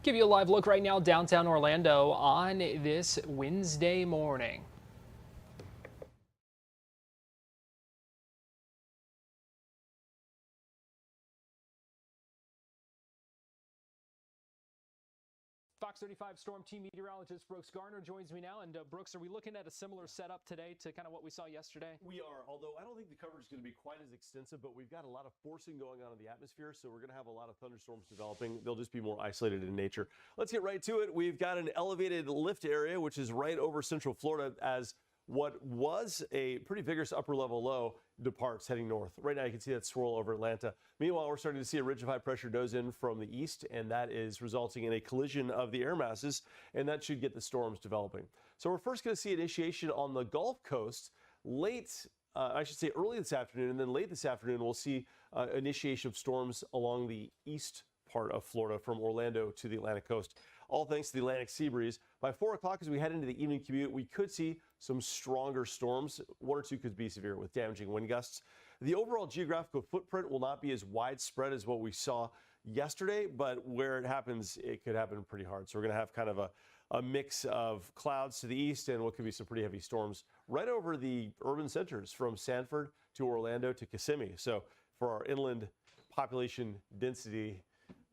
Give you a live look right now downtown Orlando on this Wednesday morning. Fox 35 Storm Team meteorologist Brooks Garner joins me now. And Brooks, are we looking at a similar setup today to kind of what we saw yesterday? We are, although I don't think the coverage is going to be quite as extensive, but we've got a lot of forcing going on in the atmosphere, so we're going to have a lot of thunderstorms developing. They'll just be more isolated in nature. Let's get right to it. We've got an elevated lift area, which is right over Central Florida, as what was a pretty vigorous upper level low departs heading north. Right now you can see that swirl over Atlanta. Meanwhile, we're starting to see a ridge of high pressure nose in from the east, and that is resulting in a collision of the air masses, and that should get the storms developing. So we're first going to see initiation on the Gulf Coast early this afternoon, and then late this afternoon we'll see initiation of storms along the east part of Florida from Orlando to the Atlantic coast, all thanks to the Atlantic sea breeze. By 4 o'clock, as we head into the evening commute, we could see some stronger storms. 1 or 2 could be severe with damaging wind gusts. The overall geographical footprint will not be as widespread as what we saw yesterday, but where it happens, it could happen pretty hard. So we're going to have kind of a mix of clouds to the east and what could be some pretty heavy storms right over the urban centers from Sanford to Orlando to Kissimmee. So for our inland population density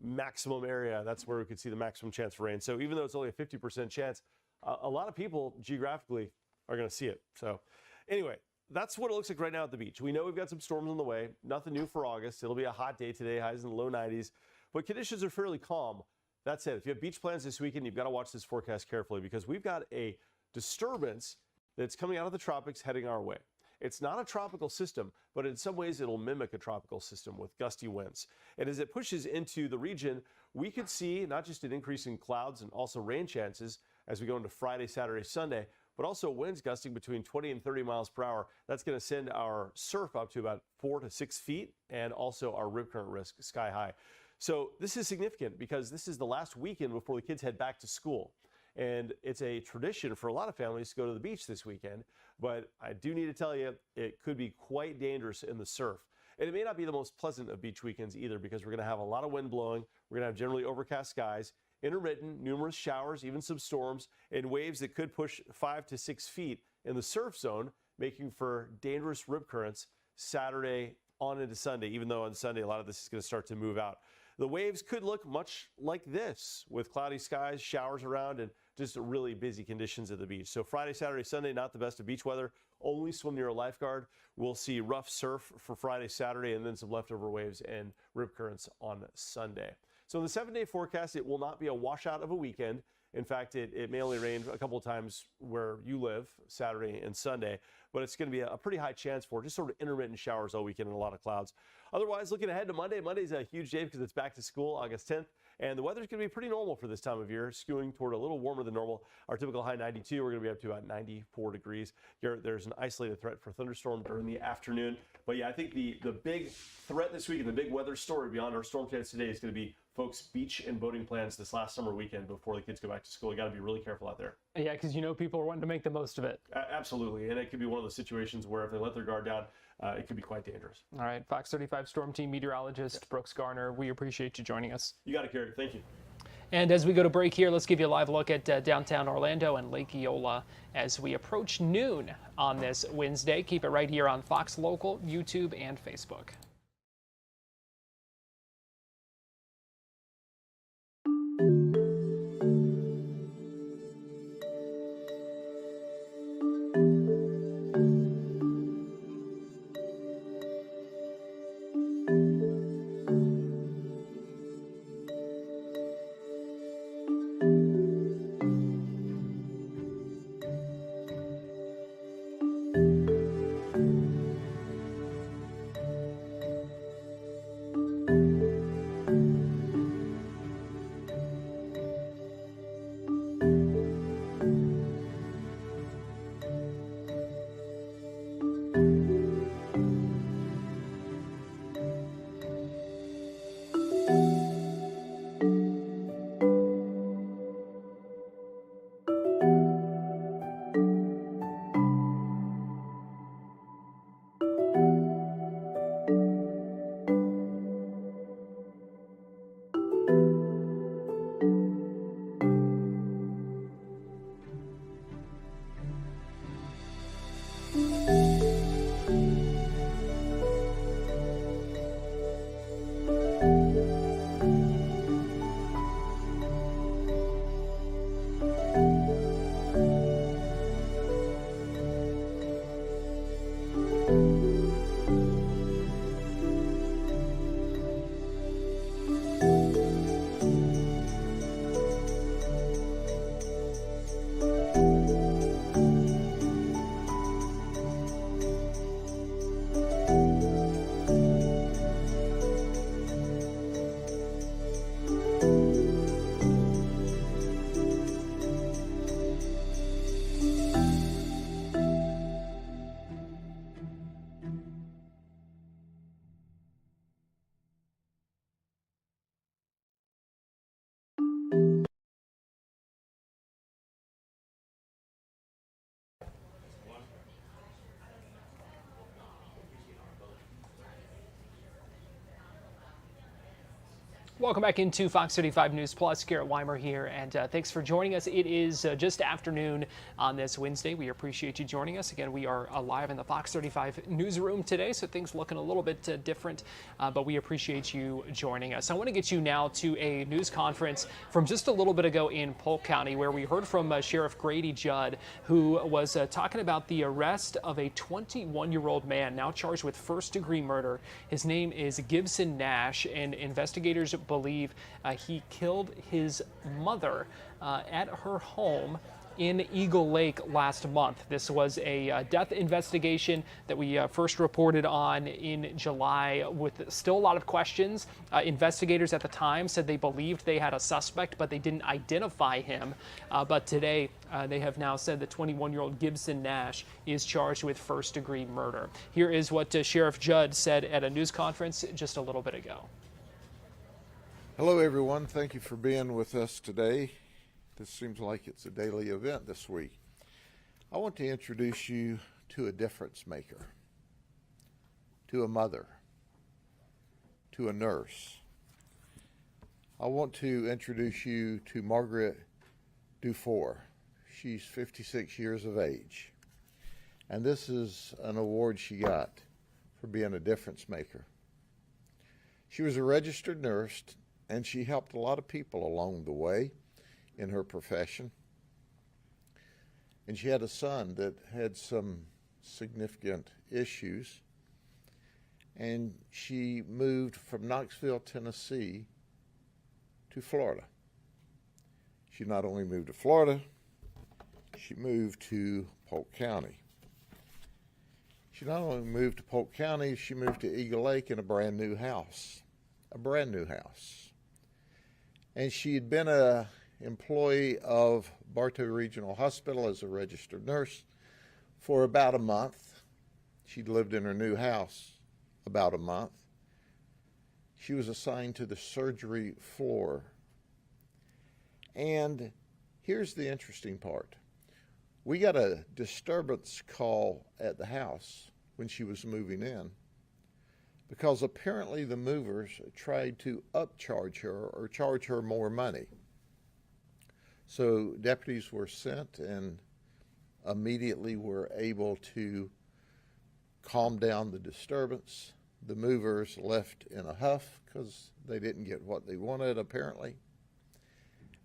maximum area, that's where we could see the maximum chance for rain. So even though it's only a 50% chance, a lot of people geographically are going to see it. So anyway, that's what it looks like right now at the beach. We know we've got some storms on the way. Nothing new for August. It'll be a hot day today, highs in the low 90s, but conditions are fairly calm. That said, if you have beach plans this weekend, you've got to watch this forecast carefully because we've got a disturbance that's coming out of the tropics heading our way. It's not a tropical system, but in some ways it'll mimic a tropical system with gusty winds. And as it pushes into the region, we could see not just an increase in clouds and also rain chances as we go into Friday, Saturday, Sunday, but also winds gusting between 20 and 30 miles per hour. That's going to send our surf up to about 4 to 6 feet and also our rip current risk sky high. So this is significant because this is the last weekend before the kids head back to school. And it's a tradition for a lot of families to go to the beach this weekend. But I do need to tell you, it could be quite dangerous in the surf. And it may not be the most pleasant of beach weekends either because we're going to have a lot of wind blowing. We're going to have generally overcast skies, intermittent, numerous showers, even some storms, and waves that could push 5 to 6 feet in the surf zone, making for dangerous rip currents Saturday on into Sunday, even though on Sunday a lot of this is going to start to move out. The waves could look much like this with cloudy skies, showers around, and just really busy conditions at the beach. So Friday, Saturday, Sunday, not the best of beach weather. Only swim near a lifeguard. We'll see rough surf for Friday, Saturday, and then some leftover waves and rip currents on Sunday. So in the 7-day forecast, it will not be a washout of a weekend. In fact, it may only rain a couple of times where you live, Saturday and Sunday, but it's going to be a pretty high chance for just sort of intermittent showers all weekend and a lot of clouds. Otherwise, looking ahead to Monday, Monday's a huge day because it's back to school, August 10th, and the weather's going to be pretty normal for this time of year, skewing toward a little warmer than normal. Our typical high 92, we're going to be up to about 94 degrees. There's an isolated threat for thunderstorm during the afternoon. But yeah, I think the big threat this week and the big weather story beyond our storm chance today is going to be folks' beach and boating plans this last summer weekend before the kids go back to school. You got to be really careful out there. Yeah, because people are wanting to make the most of it. Absolutely, and it could be one of those situations where if they let their guard down, it could be quite dangerous. All right, Fox 35 Storm Team meteorologist Brooks Garner, we appreciate you joining us. You got it, Gary. Thank you. And as we go to break here, let's give you a live look at downtown Orlando and Lake Eola as we approach noon on this Wednesday. Keep it right here on Fox Local, YouTube, and Facebook. Welcome back into Fox 35 News Plus. Garrett Weimer here, and thanks for joining us. It is just afternoon on this Wednesday. We appreciate you joining us. Again, we are live in the Fox 35 newsroom today, so things looking a little bit different, but we appreciate you joining us. I want to get you now to a news conference from just a little bit ago in Polk County, where we heard from Sheriff Grady Judd, who was talking about the arrest of a 21-year-old man now charged with first-degree murder. His name is Gibson Nash, and investigators believe he killed his mother at her home in Eagle Lake last month. This was a death investigation that we first reported on in July with still a lot of questions. Investigators at the time said they believed they had a suspect, but they didn't identify him. But today, they have now said that 21-year-old Gibson Nash is charged with first-degree murder. Here is what Sheriff Judd said at a news conference just a little bit ago. Hello, everyone. Thank you for being with us today. This seems like it's a daily event this week. I want to introduce you to a difference maker, to a mother, to a nurse. I want to introduce you to Margaret Dufour. She's 56 years of age, and this is an award she got for being a difference maker. She was a registered nurse, and she helped a lot of people along the way in her profession. And she had a son that had some significant issues, and she moved from Knoxville, Tennessee to Florida. She not only moved to Florida, she moved to Polk County. She not only moved to Polk County, she moved to Eagle Lake in a brand new house. And she had been an employee of Bartow Regional Hospital as a registered nurse for about a month. She'd lived in her new house about a month. She was assigned to the surgery floor. And here's the interesting part. We got a disturbance call at the house when she was moving in, because apparently the movers tried to upcharge her or charge her more money. So deputies were sent and immediately were able to calm down the disturbance. The movers left in a huff because they didn't get what they wanted, apparently.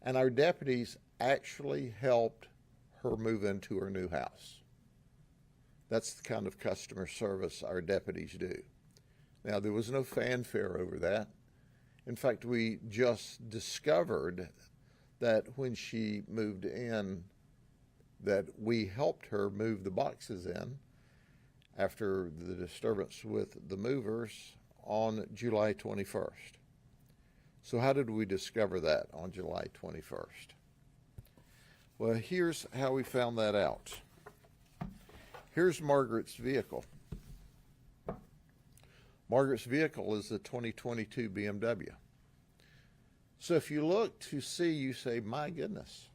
And our deputies actually helped her move into her new house. That's the kind of customer service our deputies do. Now, there was no fanfare over that. In fact, we just discovered that when she moved in, that we helped her move the boxes in after the disturbance with the movers on July 21st. So how did we discover that on July 21st? Well, here's how we found that out. Here's Margaret's vehicle. Margaret's vehicle is the 2022 BMW. So if you look to see, you say, my goodness,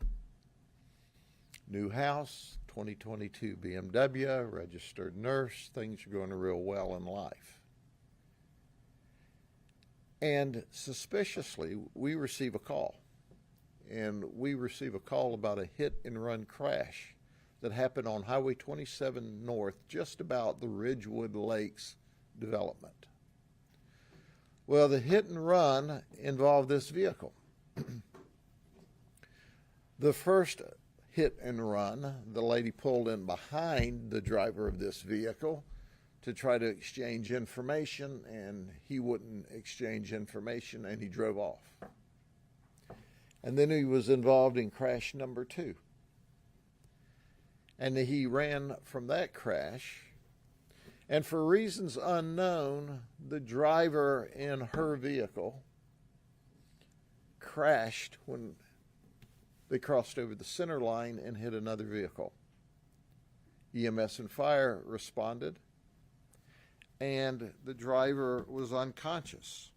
new house, 2022 BMW, registered nurse, things are going real well in life. And suspiciously, we receive a call. And we receive a call about a hit-and-run crash that happened on Highway 27 North, just about the Ridgewood Lakes development. Well, the hit and run involved this vehicle. The first hit and run, the lady pulled in behind the driver of this vehicle to try to exchange information, and he wouldn't exchange information, and he drove off. And then he was involved in crash number 2. And he ran from that crash. And for reasons unknown, the driver in her vehicle crashed when they crossed over the center line and hit another vehicle. EMS and fire responded, and the driver was unconscious.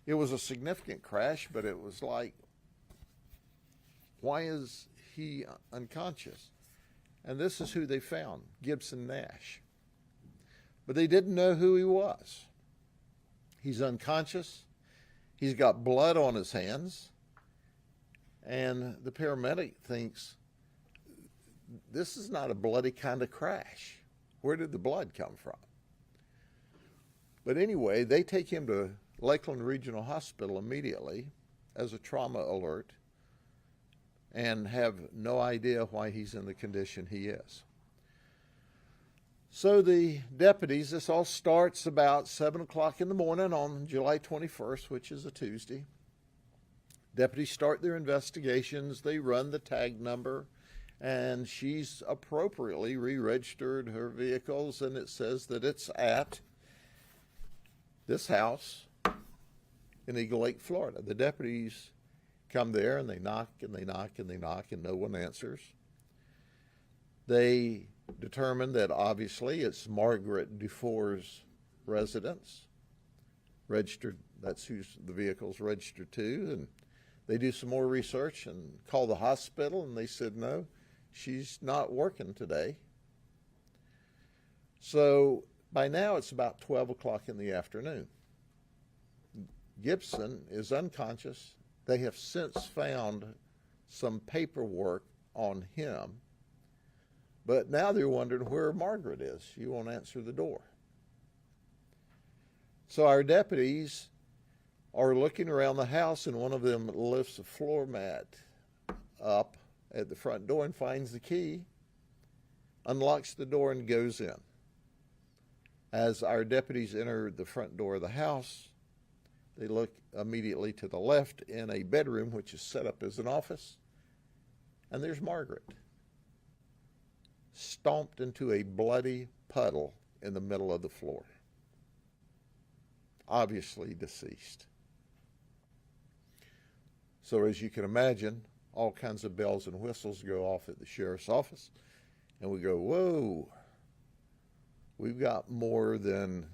It was a significant crash, but it was like, why is he unconscious? And this is who they found, Gibson Nash. But they didn't know who he was. He's unconscious. He's got blood on his hands, and the paramedic thinks, this is not a bloody kind of crash. Where did the blood come from? But anyway, they take him to Lakeland Regional Hospital immediately as a trauma alert and have no idea why he's in the condition he is. So the deputies, this all starts about 7 o'clock in the morning on July 21st, which is a Tuesday. Deputies start their investigations. They run the tag number, and she's appropriately re-registered her vehicles, and it says that it's at this house in Eagle Lake, Florida. The deputies come there, and they knock, and they knock, and they knock, and no one answers. They determine that obviously it's Margaret Dufour's residence, registered, that's who the vehicle's registered to, and they do some more research and call the hospital, and they said, no, she's not working today. So by now it's about 12 o'clock in the afternoon. Gibson is unconscious. They have since found some paperwork on him, but now they're wondering where Margaret is. She won't answer the door. So our deputies are looking around the house, and one of them lifts a floor mat up at the front door and finds the key, unlocks the door, and goes in. As our deputies enter the front door of the house, they look immediately to the left in a bedroom which is set up as an office, and there's Margaret, stomped into a bloody puddle in the middle of the floor, obviously deceased. So as you can imagine, all kinds of bells and whistles go off at the sheriff's office, and we go, whoa, we've got more than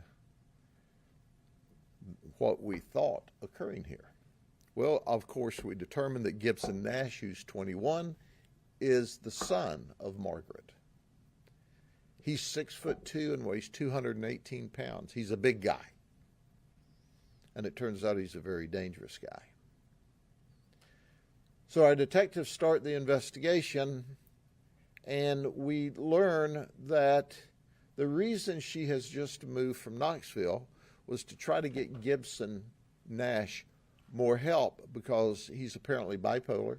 what we thought occurring here. Well, of course, we determined that Gibson Nash, who's 21, is the son of Margaret. He's 6'2" and weighs 218 pounds. He's a big guy. And it turns out he's a very dangerous guy. So our detectives start the investigation, and we learn that the reason she has just moved from Knoxville was to try to get Gibson Nash more help, because he's apparently bipolar,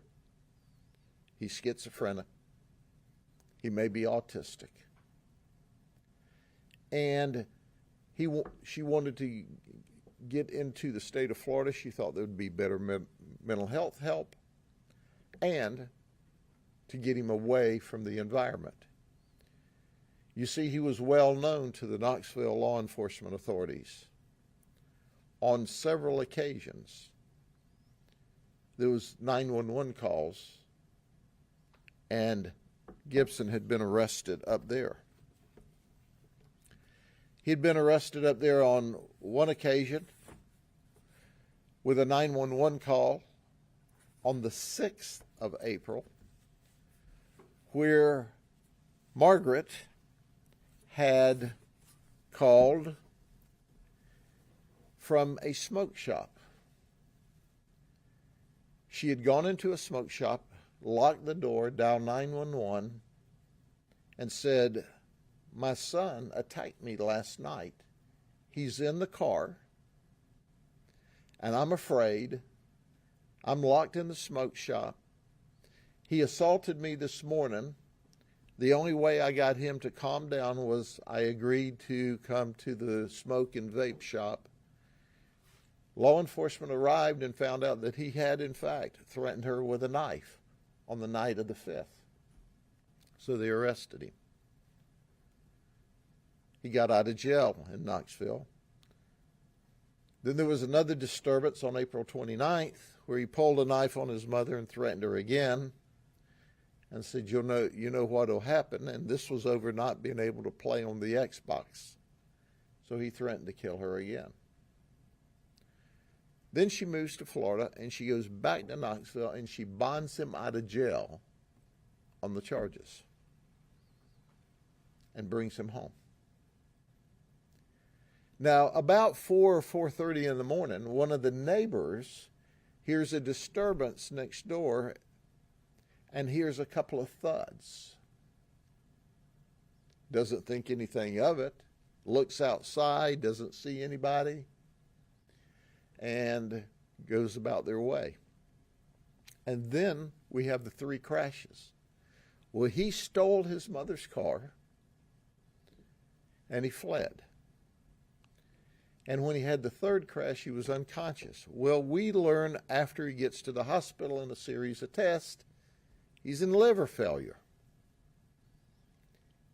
he's schizophrenic, he may be autistic, and she wanted to get into the state of Florida. She thought there would be better mental health help, and to get him away from the environment. You see, he was well known to the Knoxville law enforcement authorities. On several occasions, there was 911 calls, and Gibson had been arrested up there. He'd been arrested up there on one occasion with a 911 call on the 6th of April, where Margaret had called from a smoke shop. She had gone into a smoke shop, locked the door, dialed 911, and said, my son attacked me last night. He's in the car, and I'm afraid. I'm locked in the smoke shop. He assaulted me this morning. The only way I got him to calm down was I agreed to come to the smoke and vape shop. Law enforcement arrived and found out that he had, in fact, threatened her with a knife on the night of the 5th. So they arrested him. He got out of jail in Knoxville. Then there was another disturbance on April 29th where he pulled a knife on his mother and threatened her again and said, you know what will happen. And this was over not being able to play on the Xbox. So he threatened to kill her again. Then she moves to Florida, and she goes back to Knoxville, and she bonds him out of jail on the charges and brings him home. Now, about 4 or 4:30 in the morning, one of the neighbors hears a disturbance next door and hears a couple of thuds. Doesn't think anything of it, looks outside, doesn't see anybody, and goes about their way. And then we have the 3 crashes. Well, he stole his mother's car and he fled. And when he had the 3rd crash, he was unconscious. Well, we learn after he gets to the hospital in a series of tests, he's in liver failure.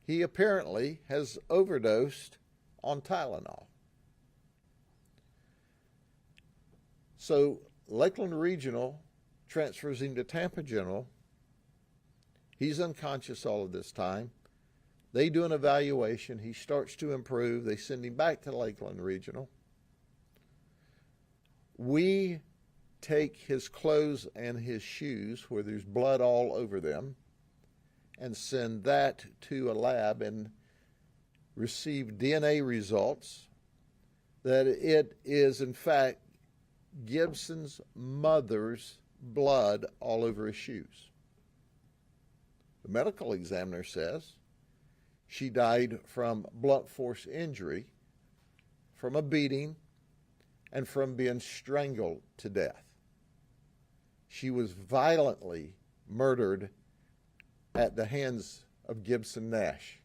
He apparently has overdosed on Tylenol. So Lakeland Regional transfers him to Tampa General. He's unconscious all of this time. They do an evaluation. He starts to improve. They send him back to Lakeland Regional. We take his clothes and his shoes, where there's blood all over them, and send that to a lab and receive DNA results that it is, in fact, Gibson's mother's blood all over his shoes. The medical examiner says she died from blunt force injury, from a beating, and from being strangled to death. She was violently murdered at the hands of Gibson Nash.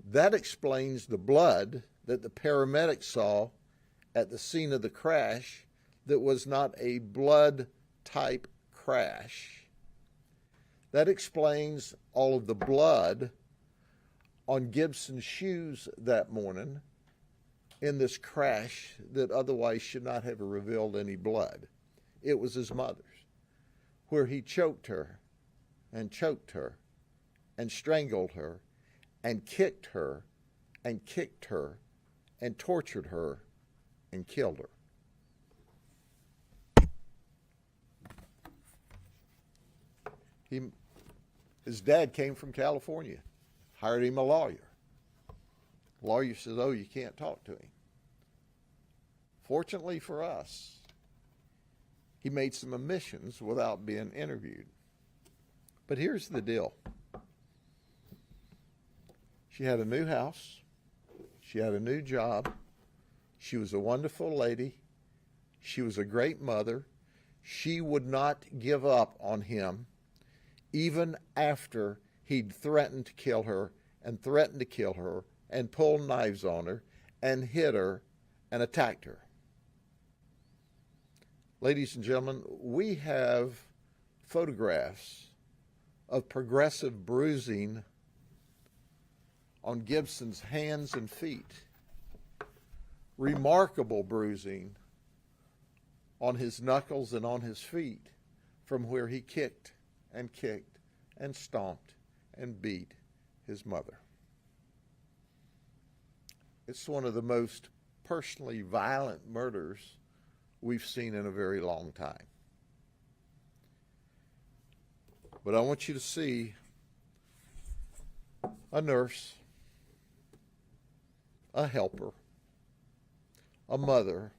That explains the blood that the paramedics saw at the scene of the crash that was not a blood type crash. That explains all of the blood on Gibson's shoes that morning in this crash that otherwise should not have revealed any blood. It was his mother's, where he choked her and strangled her and kicked her and tortured her and killed her. His dad came from California, hired him a lawyer. Lawyer says, oh, you can't talk to him. Fortunately for us, he made some admissions without being interviewed. But here's the deal. She had a new house. She had a new job. She was a wonderful lady. She was a great mother. She would not give up on him even after he'd threatened to kill her and pulled knives on her and hit her and attacked her. Ladies and gentlemen, we have photographs of progressive bruising on Gibson's hands and feet. Remarkable bruising on his knuckles and on his feet from where he kicked and stomped and beat his mother. It's one of the most personally violent murders we've seen in a very long time. But I want you to see a nurse, a helper, a mother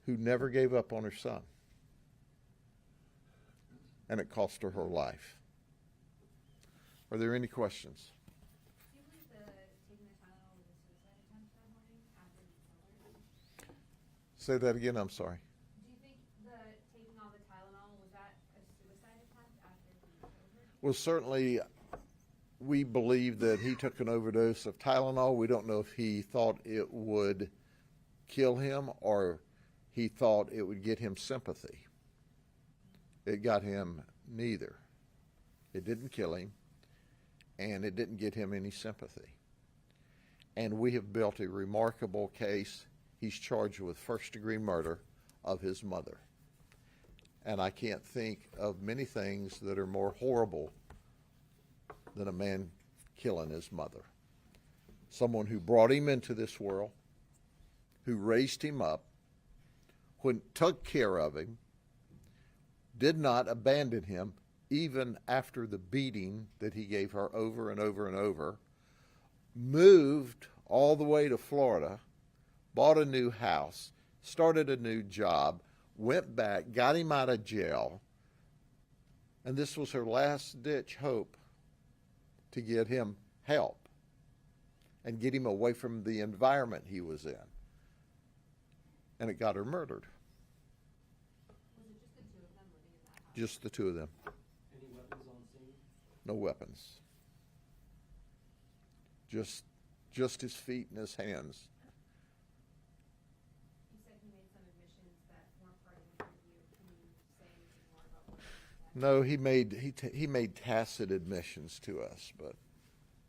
who never gave up on her son. And it cost her her life. Are there any questions? Do you believe taking the Tylenol was a suicide attempt that morning after you killed her? Say that again, I'm sorry. Do you think taking all the Tylenol, was that a suicide attempt after you killed her? Well, certainly we believe that he took an overdose of Tylenol. We don't know if he thought it would kill him or he thought it would get him sympathy. It got him neither. It didn't kill him, and it didn't get him any sympathy. And we have built a remarkable case. He's charged with first-degree murder of his mother. And I can't think of many things that are more horrible than a man killing his mother. Someone who brought him into this world, who raised him up, who took care of him, did not abandon him even after the beating that he gave her over and over and over, moved all the way to Florida, bought a new house, started a new job, went back, got him out of jail, and this was her last-ditch hope to get him help and get him away from the environment he was in. And it got her murdered. Was it just the two of them living in that house? Just the two of them. Any weapons on scene? No weapons. Just his feet and his hands. You said he made some admissions that weren't part of the interview. Can you say anything more about what he said? No, he made tacit admissions to us, but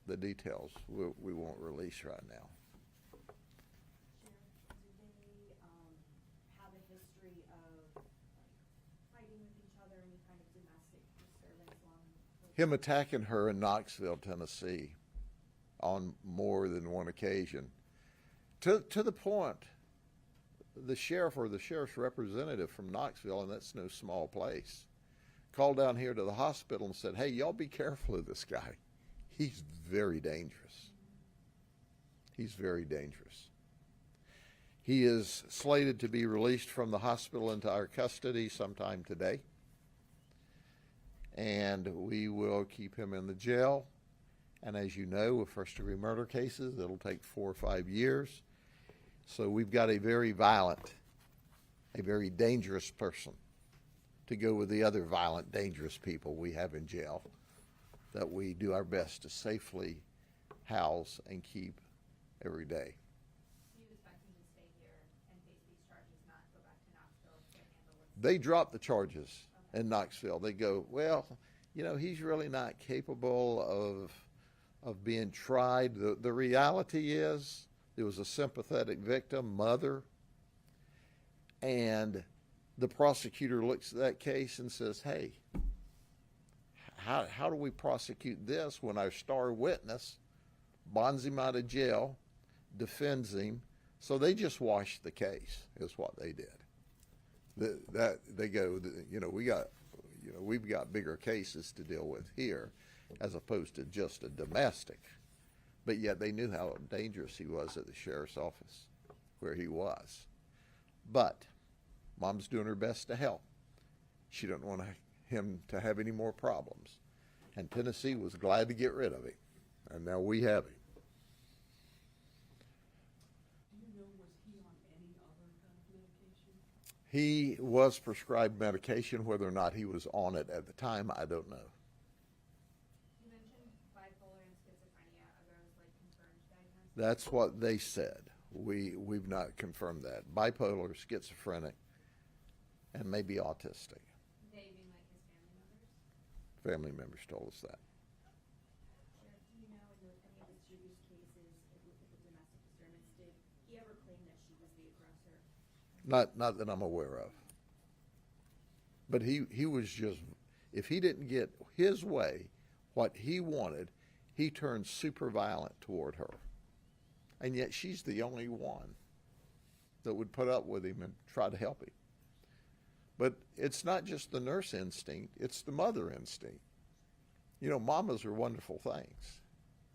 the details we won't release right now. Did they have a history of fighting with each other, any kind of domestic disturbance along the Him attacking her in Knoxville, Tennessee, on more than one occasion, to the point the sheriff or the sheriff's representative from Knoxville, and that's no small place, called down here to the hospital and said, "Hey, y'all be careful of this guy. He's very dangerous. He's very dangerous." He is slated to be released from the hospital into our custody sometime today, and we will keep him in the jail. And as you know, with first-degree murder cases, it'll take 4 or 5 years. So we've got a very violent, a very dangerous person to go with the other violent, dangerous people we have in jail that we do our best to safely house and keep every day. Do you expect him to stay here and face these charges, not go back to Knoxville to handle what's... They drop the charges in Knoxville. They go, well, you know, he's really not capable of being tried. The reality is there was a sympathetic victim, mother, and the prosecutor looks at that case and says, hey, how do we prosecute this when our star witness bonds him out of jail, defends him? So they just washed the case, is what they did. They go, we've got bigger cases to deal with here, as opposed to just a domestic. But yet they knew how dangerous he was at the sheriff's office, where he was. But Mom's doing her best to help. She didn't want him to have any more problems. And Tennessee was glad to get rid of him. And now we have him. Do you know, was he on any other kind of medication? He was prescribed medication. Whether or not he was on it at the time, I don't know. You mentioned bipolar and schizophrenia. Are those like confirmed diagnoses? That's what they said. We've not confirmed that. Bipolar, schizophrenic, and maybe autistic. They being like his family members? Family members told us that. Sheriff, do you know in any of his previous cases with the domestic disturbance, did he ever claim that she was the aggressor? Not that I'm aware of. But he was just, if he didn't get his way, what he wanted, he turned super violent toward her. And yet she's the only one that would put up with him and try to help him. But it's not just the nurse instinct, it's the mother instinct. You know, mamas are wonderful things.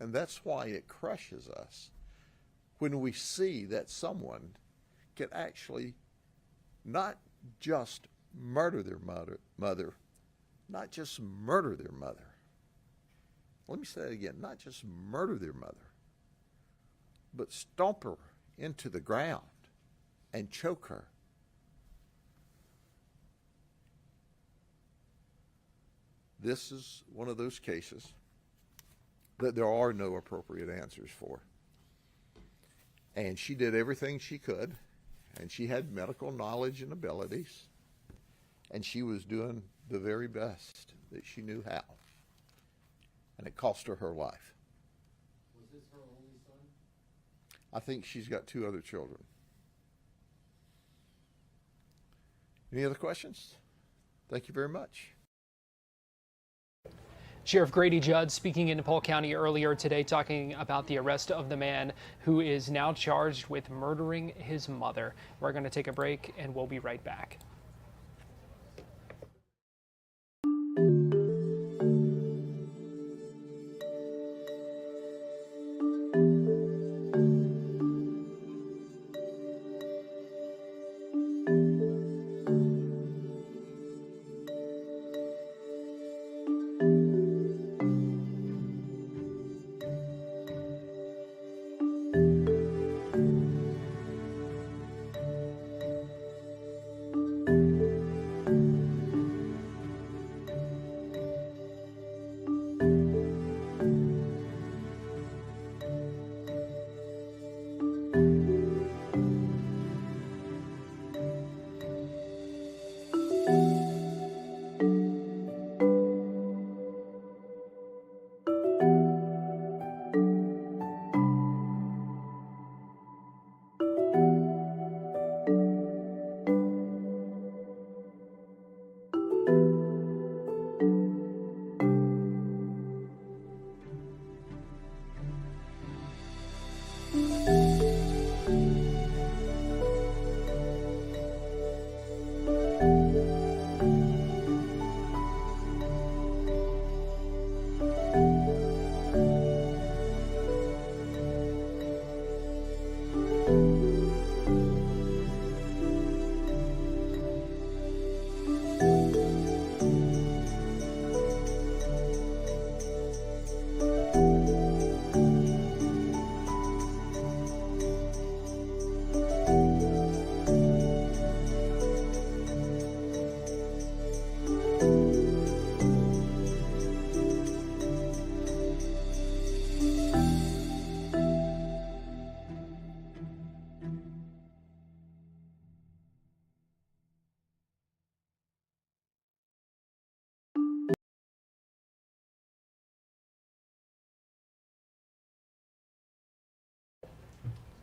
And that's why it crushes us when we see that someone can actually not just murder their mother, not just murder their mother. Let me say that again, not just murder their mother, but stomp her into the ground and choke her. This is one of those cases that there are no appropriate answers for. And she did everything she could, and she had medical knowledge and abilities, and she was doing the very best that she knew how. And it cost her her life. Was this her only son? I think she's got 2 other children. Any other questions? Thank you very much. Sheriff Grady Judd speaking in Polk County earlier today, talking about the arrest of the man who is now charged with murdering his mother. We're going to take a break and we'll be right back.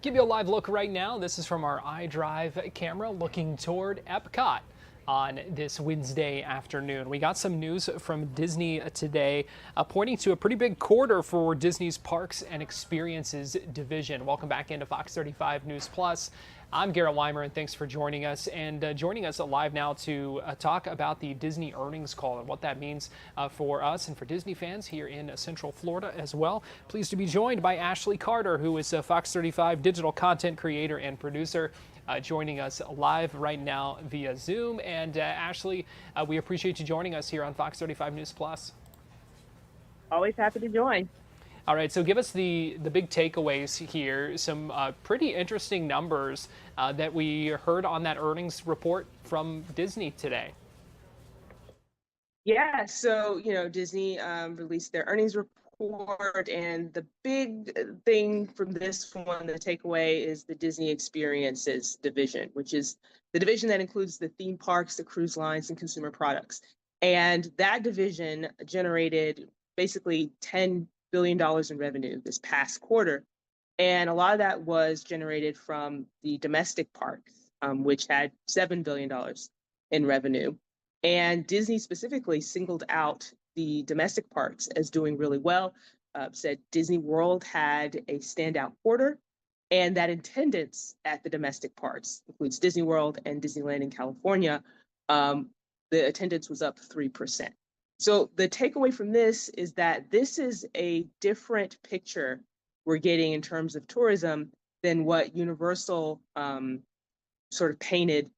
Give you a live look right now. This is from our iDrive camera looking toward Epcot on this Wednesday afternoon. We got some news from Disney today pointing to a pretty big quarter for Disney's Parks and Experiences division. Welcome back into Fox 35 News Plus. I'm Garrett Weimer, and thanks for joining us. And joining us live now to talk about the Disney earnings call and what that means for us and for Disney fans here in Central Florida as well. Pleased to be joined by Ashley Carter, who is a Fox 35 digital content creator and producer, joining us live right now via Zoom. And Ashley, we appreciate you joining us here on Fox 35 News Plus. Always happy to join. All right, so give us the big takeaways here, some pretty interesting numbers that we heard on that earnings report from Disney today. Yeah, so, Disney released their earnings report, and the big thing from this one, the takeaway, is the Disney Experiences division, which is the division that includes the theme parks, the cruise lines, and consumer products. And that division generated basically $10 billion in revenue this past quarter. And a lot of that was generated from the domestic parks, which had $7 billion in revenue. And Disney specifically singled out the domestic parks as doing really well, said Disney World had a standout quarter, and that attendance at the domestic parks, includes Disney World and Disneyland in California, the attendance was up 3%. So the takeaway from this is that this is a different picture we're getting in terms of tourism than what Universal sort of painted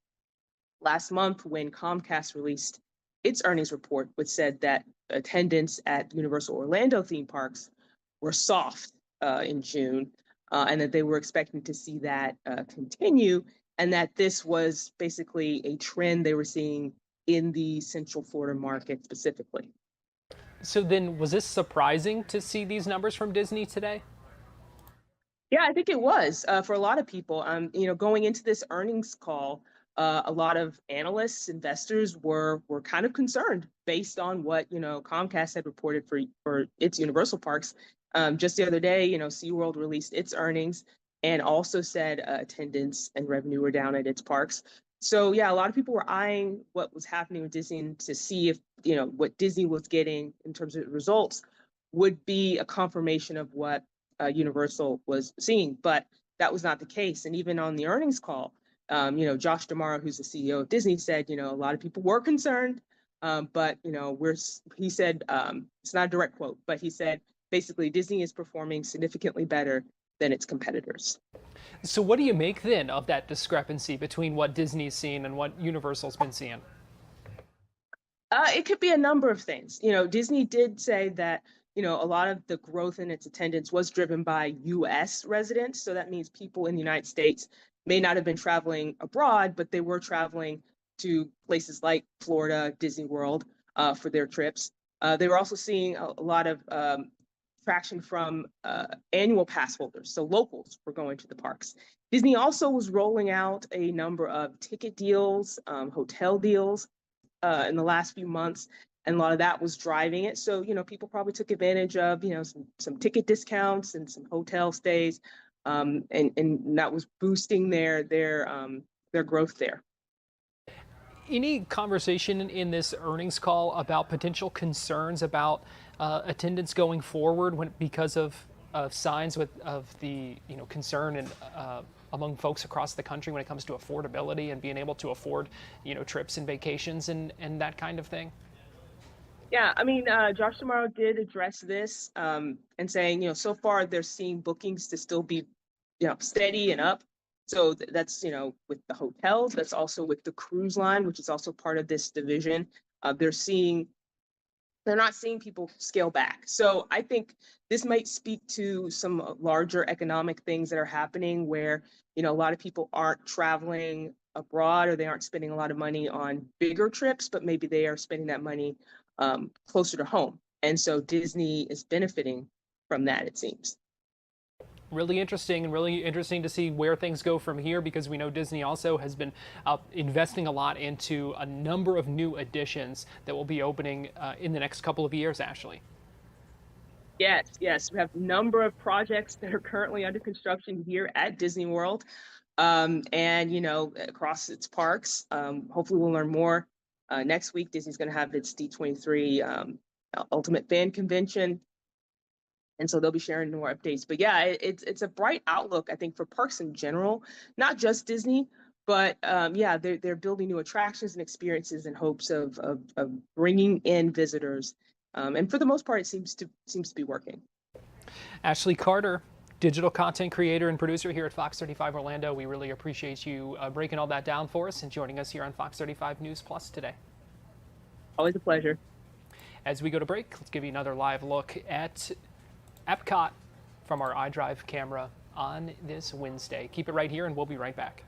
last month when Comcast released its earnings report, which said that attendance at Universal Orlando theme parks were soft in June, and that they were expecting to see that continue, and that this was basically a trend they were seeing in the Central Florida market specifically. So then, was this surprising to see these numbers from Disney today? Yeah, I think it was for a lot of people. Going into this earnings call, a lot of analysts, investors were kind of concerned based on what Comcast had reported for its Universal parks. Just the other day, SeaWorld released its earnings and also said attendance and revenue were down at its parks. So yeah, a lot of people were eyeing what was happening with Disney to see if, what Disney was getting in terms of results would be a confirmation of what Universal was seeing, but that was not the case. And even on the earnings call, Josh D'Amaro, who's the CEO of Disney, said, a lot of people were concerned, but, he said, it's not a direct quote, but he said, basically, Disney is performing significantly better than its competitors. So what do you make then of that discrepancy between what Disney's seen and what Universal's been seeing? It could be a number of things. Disney did say that, a lot of the growth in its attendance was driven by U.S. residents. So that means people in the United States may not have been traveling abroad, but they were traveling to places like Florida, Disney World for their trips. They were also seeing a lot of traction from annual pass holders. So locals were going to the parks. Disney also was rolling out a number of ticket deals, hotel deals in the last few months. And a lot of that was driving it. So, people probably took advantage of, some ticket discounts and some hotel stays. And that was boosting their growth there. Any conversation in this earnings call about potential concerns about attendance going forward because of signs of the concern and among folks across the country when it comes to affordability and being able to afford trips and vacations and that kind of thing? Yeah, I mean, Josh Tomorrow did address this and saying, so far they're seeing bookings to still be, steady and up. So that's, with the hotels, that's also with the cruise line, which is also part of this division. They're not seeing people scale back. So I think this might speak to some larger economic things that are happening where, a lot of people aren't traveling abroad or they aren't spending a lot of money on bigger trips, but maybe they are spending that money closer to home. And so Disney is benefiting from that, it seems. Really interesting to see where things go from here, because we know Disney also has been investing a lot into a number of new additions that will be opening in the next couple of years, Ashley. Yes. We have a number of projects that are currently under construction here at Disney World and, across its parks. Hopefully we'll learn more. Next week, Disney's going to have its D23 Ultimate Fan Convention. And so they'll be sharing more updates. But yeah, it's a bright outlook, I think, for parks in general, not just Disney, but they're building new attractions and experiences in hopes of bringing in visitors. And for the most part, it seems to be working. Ashley Carter, digital content creator and producer here at Fox 35 Orlando. We really appreciate you breaking all that down for us and joining us here on Fox 35 News Plus today. Always a pleasure. As we go to break, let's give you another live look at Epcot from our iDrive camera on this Wednesday. Keep it right here and we'll be right back.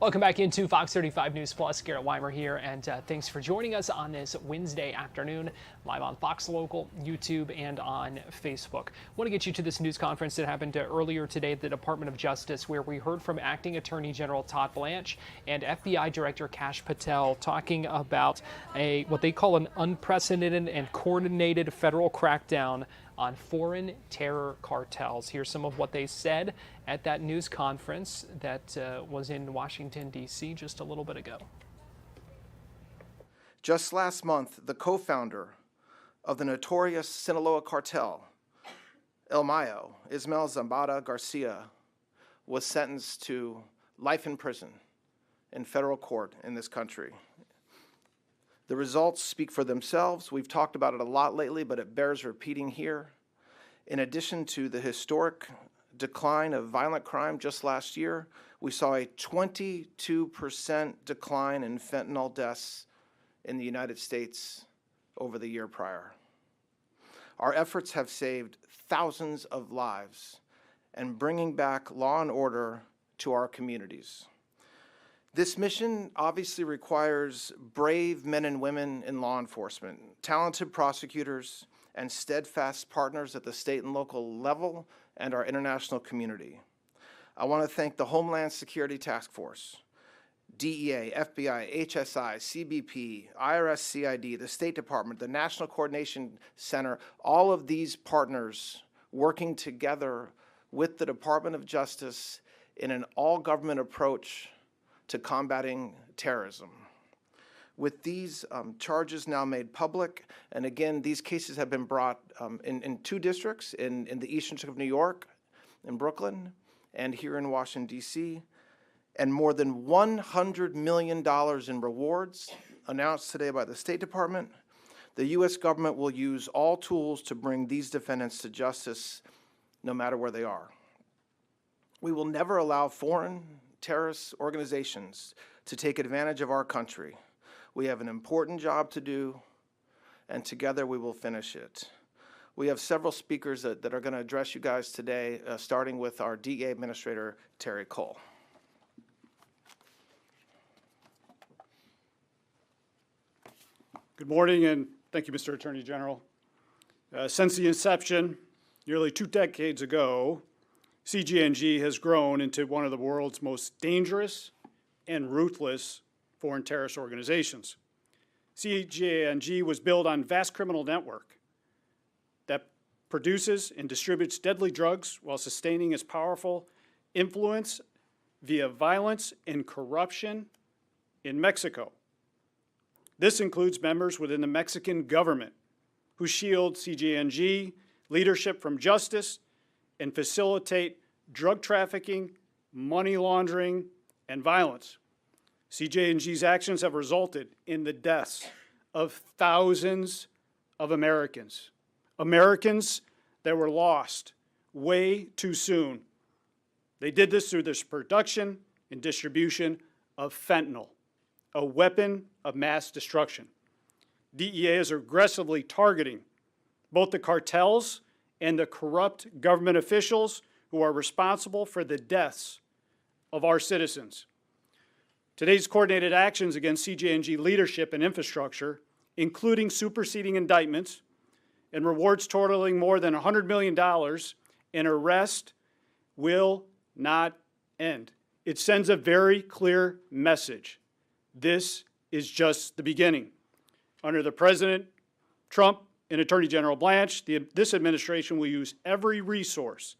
Welcome back into Fox 35 News Plus. Garrett Weimer here, and thanks for joining us on this Wednesday afternoon, live on Fox Local, YouTube, and on Facebook. I want to get you to this news conference that happened earlier today at the Department of Justice, where we heard from Acting Attorney General Todd Blanche and FBI Director Kash Patel talking about what they call an unprecedented and coordinated federal crackdown on foreign terror cartels. Here's some of what they said at that news conference that was in Washington, D.C. just a little bit ago. Just last month, the co-founder of the notorious Sinaloa cartel, El Mayo, Ismael Zambada Garcia, was sentenced to life in prison in federal court in this country. The results speak for themselves. We've talked about it a lot lately, but it bears repeating here. In addition to the historic decline of violent crime just last year, we saw a 22% decline in fentanyl deaths in the United States over the year prior. Our efforts have saved thousands of lives and bringing back law and order to our communities. This mission obviously requires brave men and women in law enforcement, talented prosecutors, and steadfast partners at the state and local level and our international community. I want to thank the Homeland Security Task Force, DEA, FBI, HSI, CBP, IRS, CID, the State Department, the National Coordination Center, all of these partners working together with the Department of Justice in an all-government approach to combating terrorism. With these charges now made public, and again, these cases have been brought in two districts, in the Eastern District of New York, in Brooklyn, and here in Washington, D.C., and more than $100 million in rewards announced today by the State Department, the U.S. government will use all tools to bring these defendants to justice, no matter where they are. We will never allow foreign terrorist organizations to take advantage of our country. We have an important job to do, and together we will finish it. We have several speakers that are going to address you guys today, starting with our DEA Administrator, Terry Cole. Good morning, and thank you, Mr. Attorney General. Since the inception, nearly 2 decades ago, CGNG has grown into one of the world's most dangerous and ruthless foreign terrorist organizations. CGNG was built on a vast criminal network that produces and distributes deadly drugs while sustaining its powerful influence via violence and corruption in Mexico. This includes members within the Mexican government who shield CGNG leadership from justice and facilitate drug trafficking, money laundering, and violence. CGNG's actions have resulted in the deaths of thousands of Americans. Americans that were lost way too soon. They did this through this production and distribution of fentanyl, a weapon of mass destruction. DEA is aggressively targeting both the cartels and the corrupt government officials who are responsible for the deaths of our citizens. Today's coordinated actions against CGNG leadership and infrastructure, including superseding indictments and rewards totaling more than $100 million in arrest, will not end. It sends a very clear message. This is just the beginning. Under the President Trump and Attorney General Blanche, this administration will use every resource,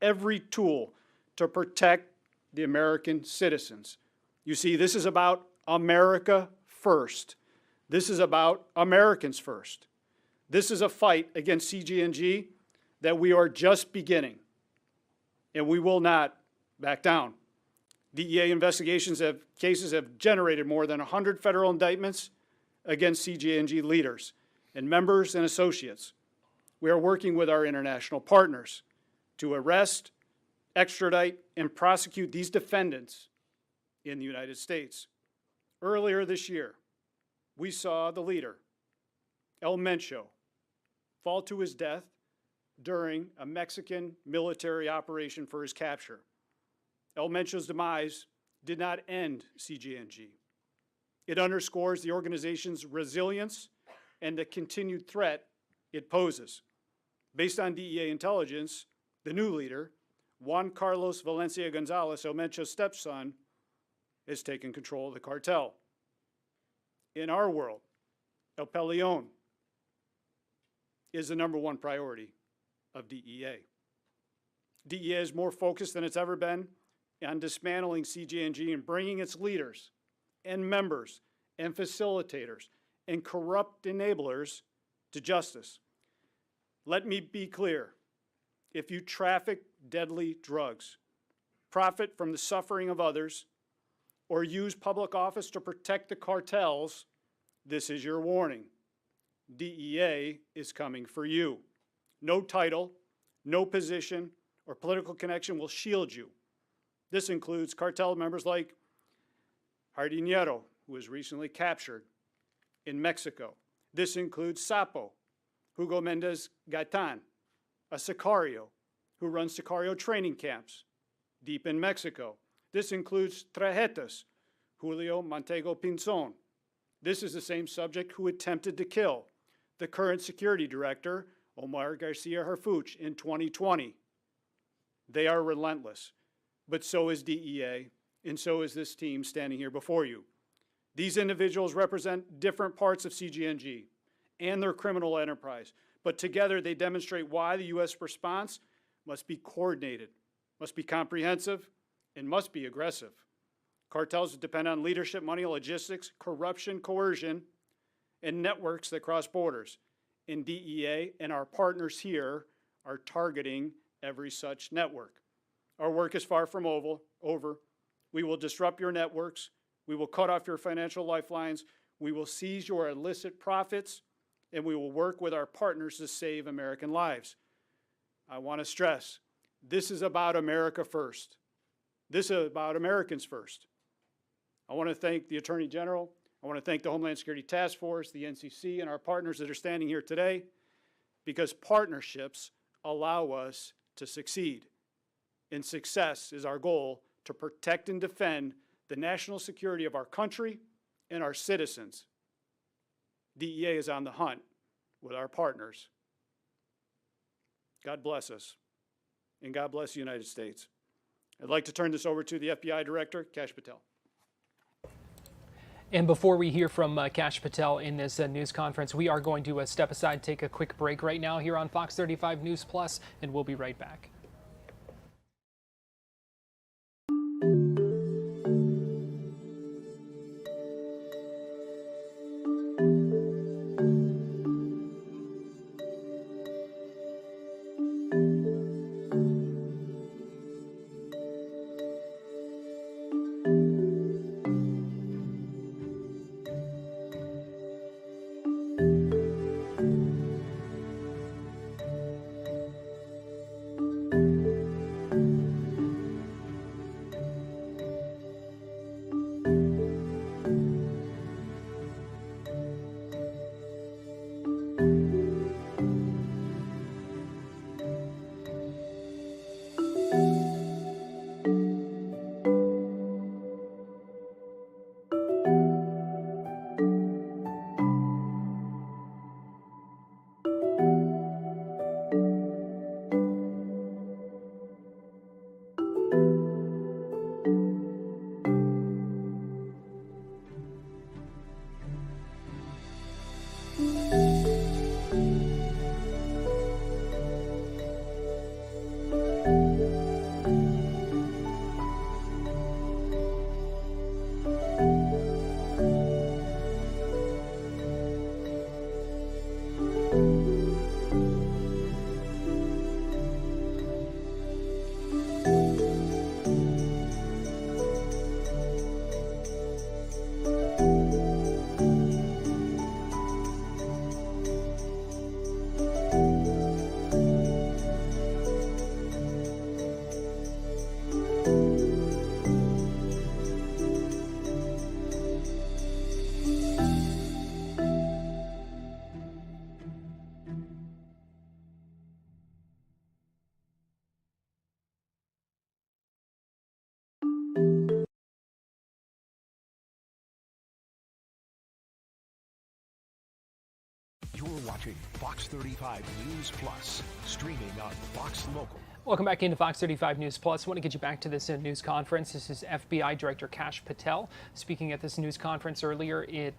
every tool to protect the American citizens. You see, this is about America first. This is about Americans first. This is a fight against CGNG that we are just beginning, and we will not back down. DEA cases have generated more than 100 federal indictments against CGNG leaders and members and associates. We are working with our international partners to arrest, extradite, and prosecute these defendants in the United States. Earlier this year, we saw the leader, El Mencho, fall to his death during a Mexican military operation for his capture. El Mencho's demise did not end CGNG. It underscores the organization's resilience and the continued threat it poses. Based on DEA intelligence, the new leader, Juan Carlos Valencia Gonzalez, El Mencho's stepson, has taken control of the cartel. In our world, El Peleon is the #1 priority of DEA. DEA is more focused than it's ever been on dismantling CGNG and bringing its leaders and members and facilitators and corrupt enablers to justice. Let me be clear. If you traffic deadly drugs, profit from the suffering of others, or use public office to protect the cartels, this is your warning. DEA is coming for you. No title, no position, or political connection will shield you. This includes cartel members like Jardinero, who was recently captured in Mexico. This includes Sapo, Hugo Mendez Gaitan, a Sicario, who runs Sicario training camps deep in Mexico. This includes Trajetas, Julio Montego Pinzon. This is the same subject who attempted to kill the current security director, Omar Garcia Harfuch, in 2020. They are relentless, but so is DEA, and so is this team standing here before you. These individuals represent different parts of CGNG and their criminal enterprise, but together they demonstrate why the U.S. response must be coordinated, must be comprehensive, and must be aggressive. Cartels depend on leadership, money, logistics, corruption, coercion, and networks that cross borders. And DEA and our partners here are targeting every such network. Our work is far from over. We will disrupt your networks. We will cut off your financial lifelines. We will seize your illicit profits, and we will work with our partners to save American lives. I want to stress, this is about America first. This is about Americans first. I want to thank the Attorney General. I want to thank the Homeland Security Task Force, the NCC, and our partners that are standing here today, because partnerships allow us to succeed. And success is our goal to protect and defend the national security of our country and our citizens. DEA is on the hunt with our partners. God bless us, and God bless the United States. I'd like to turn this over to the FBI Director, Kash Patel. And before we hear from Kash Patel in this news conference, we are going to step aside, take a quick break right now here on Fox 35 News Plus, and we'll be right back. watching Fox 35 News Plus, streaming on Fox Local. Welcome back into Fox 35 News Plus. I want to get you back to this news conference. This is FBI Director Kash Patel speaking at this news conference earlier in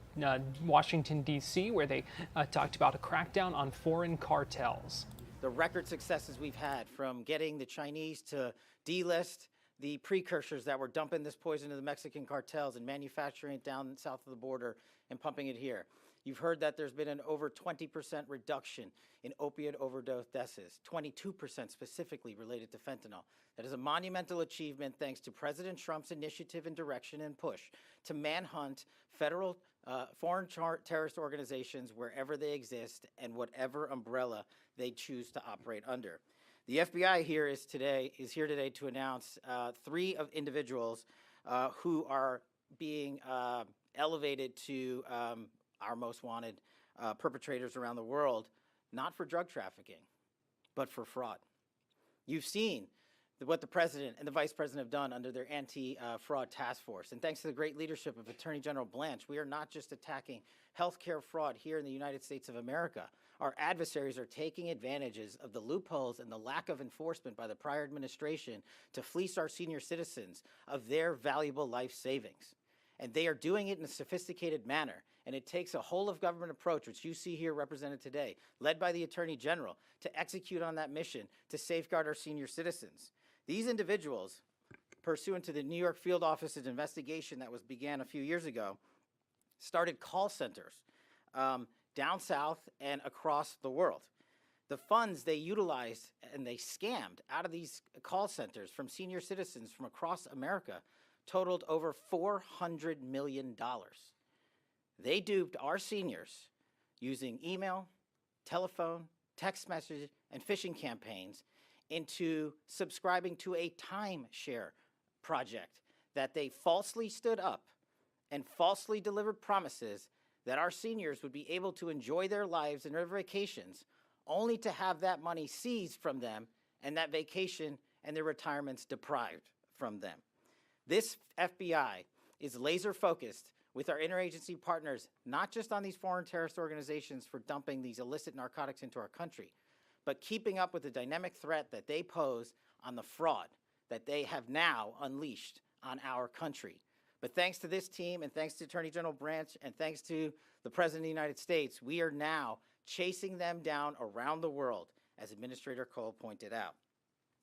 Washington, D.C., where they talked about a crackdown on foreign cartels. The record successes we've had, from getting the Chinese to delist the precursors that were dumping this poison to the Mexican cartels and manufacturing it down south of the border and pumping it here. You've heard that there's been an over 20% reduction in opiate overdose deaths, 22% specifically related to fentanyl. That is a monumental achievement thanks to President Trump's initiative and direction and push to manhunt federal foreign terrorist organizations wherever they exist and whatever umbrella they choose to operate under. The FBI here is here today to announce 3 of individuals who are being elevated to our most wanted perpetrators around the world, not for drug trafficking, but for fraud. You've seen what the president and the vice president have done under their anti-fraud task force. And thanks to the great leadership of Attorney General Blanche, we are not just attacking healthcare fraud here in the United States of America. Our adversaries are taking advantages of the loopholes and the lack of enforcement by the prior administration to fleece our senior citizens of their valuable life savings. And they are doing it in a sophisticated manner. And it takes a whole of government approach, which you see here represented today, led by the Attorney General, to execute on that mission to safeguard our senior citizens. These individuals, pursuant to the New York Field Office's investigation that began a few years ago, started call centers down south and across the world. The funds they utilized and they scammed out of these call centers from senior citizens from across America totaled over $400 million. They duped our seniors using email, telephone, text message, and phishing campaigns into subscribing to a timeshare project that they falsely stood up and falsely delivered promises that our seniors would be able to enjoy their lives and their vacations, only to have that money seized from them and that vacation and their retirements deprived from them. This FBI is laser focused with our interagency partners, not just on these foreign terrorist organizations for dumping these illicit narcotics into our country, but keeping up with the dynamic threat that they pose on the fraud that they have now unleashed on our country. But thanks to this team and thanks to Attorney General Branch and thanks to the President of the United States, we are now chasing them down around the world, as Administrator Cole pointed out.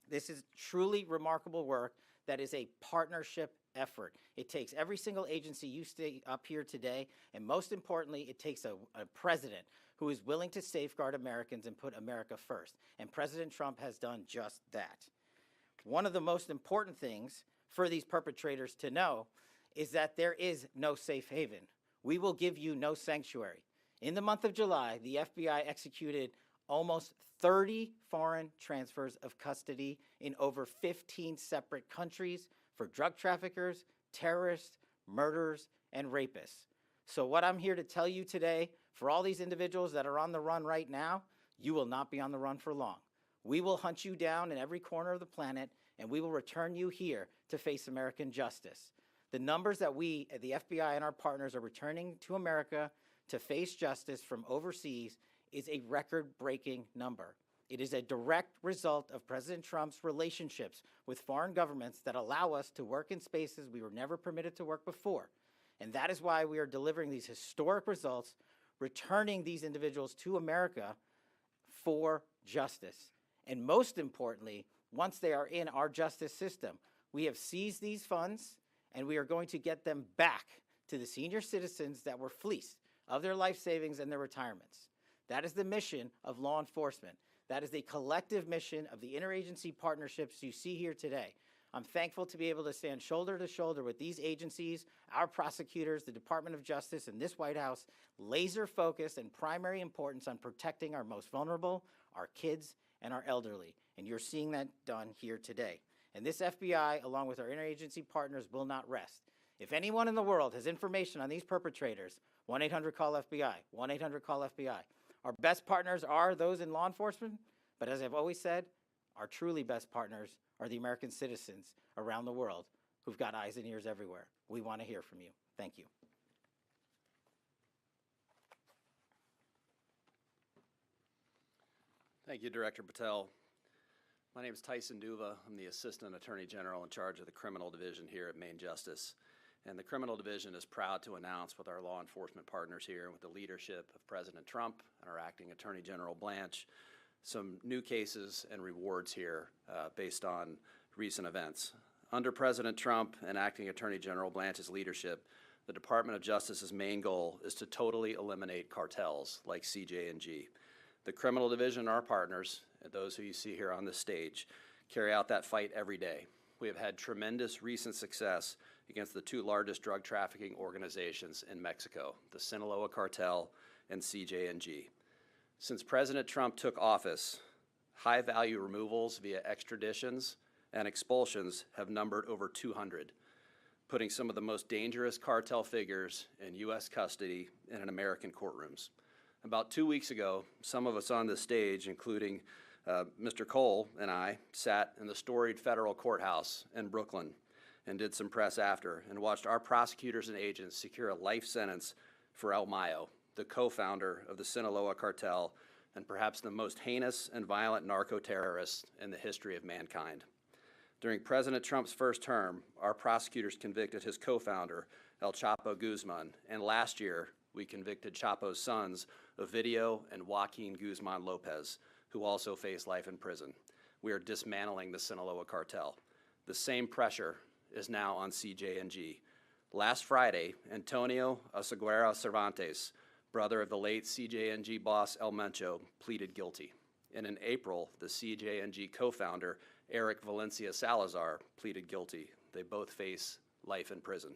This is truly remarkable work that is a partnership effort. It takes every single agency you see up here today, and most importantly, it takes a president who is willing to safeguard Americans and put America first. And President Trump has done just that. One of the most important things for these perpetrators to know is that there is no safe haven. We will give you no sanctuary. In the month of July, the FBI executed almost 30 foreign transfers of custody in over 15 separate countries for drug traffickers, terrorists, murderers, and rapists. So what I'm here to tell you today, for all these individuals that are on the run right now, you will not be on the run for long. We will hunt you down in every corner of the planet, and we will return you here to face American justice. The numbers that we, the FBI and our partners, are returning to America to face justice from overseas is a record-breaking number. It is a direct result of President Trump's relationships with foreign governments that allow us to work in spaces we were never permitted to work before. And that is why we are delivering these historic results, returning these individuals to America for justice. And most importantly, once they are in our justice system, we have seized these funds and we are going to get them back to the senior citizens that were fleeced of their life savings and their retirements. That is the mission of law enforcement. That is the collective mission of the interagency partnerships you see here today. I'm thankful to be able to stand shoulder to shoulder with these agencies, our prosecutors, the Department of Justice, and this White House, laser focused and primary importance on protecting our most vulnerable, our kids, and our elderly. And you're seeing that done here today. And this FBI, along with our interagency partners, will not rest. If anyone in the world has information on these perpetrators, 1-800-CALL-FBI, 1-800-CALL-FBI. Our best partners are those in law enforcement, but as I've always said, our truly best partners are the American citizens around the world who've got eyes and ears everywhere. We want to hear from you. Thank you. Thank you, Director Patel. My name is Tyson Duva. I'm the Assistant Attorney General in charge of the Criminal Division here at Maine Justice. And the Criminal Division is proud to announce with our law enforcement partners here and with the leadership of President Trump and our Acting Attorney General Blanche, some new cases and rewards here based on recent events. Under President Trump and Acting Attorney General Blanche's leadership, the Department of Justice's main goal is to totally eliminate cartels like CJ&G. The Criminal Division, our partners, and those who you see here on this stage, carry out that fight every day. We have had tremendous recent success against the two largest drug trafficking organizations in Mexico, the Sinaloa cartel and CJ&G. Since President Trump took office, high-value removals via extraditions and expulsions have numbered over 200, putting some of the most dangerous cartel figures in U.S. custody and in American courtrooms. About 2 weeks ago, some of us on this stage, including Mr. Cole and I, sat in the storied federal courthouse in Brooklyn and did some press after and watched our prosecutors and agents secure a life sentence for El Mayo, the co-founder of the Sinaloa cartel and perhaps the most heinous and violent narco-terrorist in the history of mankind. During President Trump's first term, our prosecutors convicted his co-founder, El Chapo Guzman, and last year we convicted Chapo's sons, Ovidio and Joaquin Guzman Lopez, who also face life in prison. We are dismantling the Sinaloa cartel. The same pressure is now on CJ&G. Last Friday, Antonio Oseguera Cervantes, brother of the late CJ&G boss El Mencho, pleaded guilty. And in April, the CJ&G co-founder, Eric Valencia Salazar, pleaded guilty. They both face life in prison.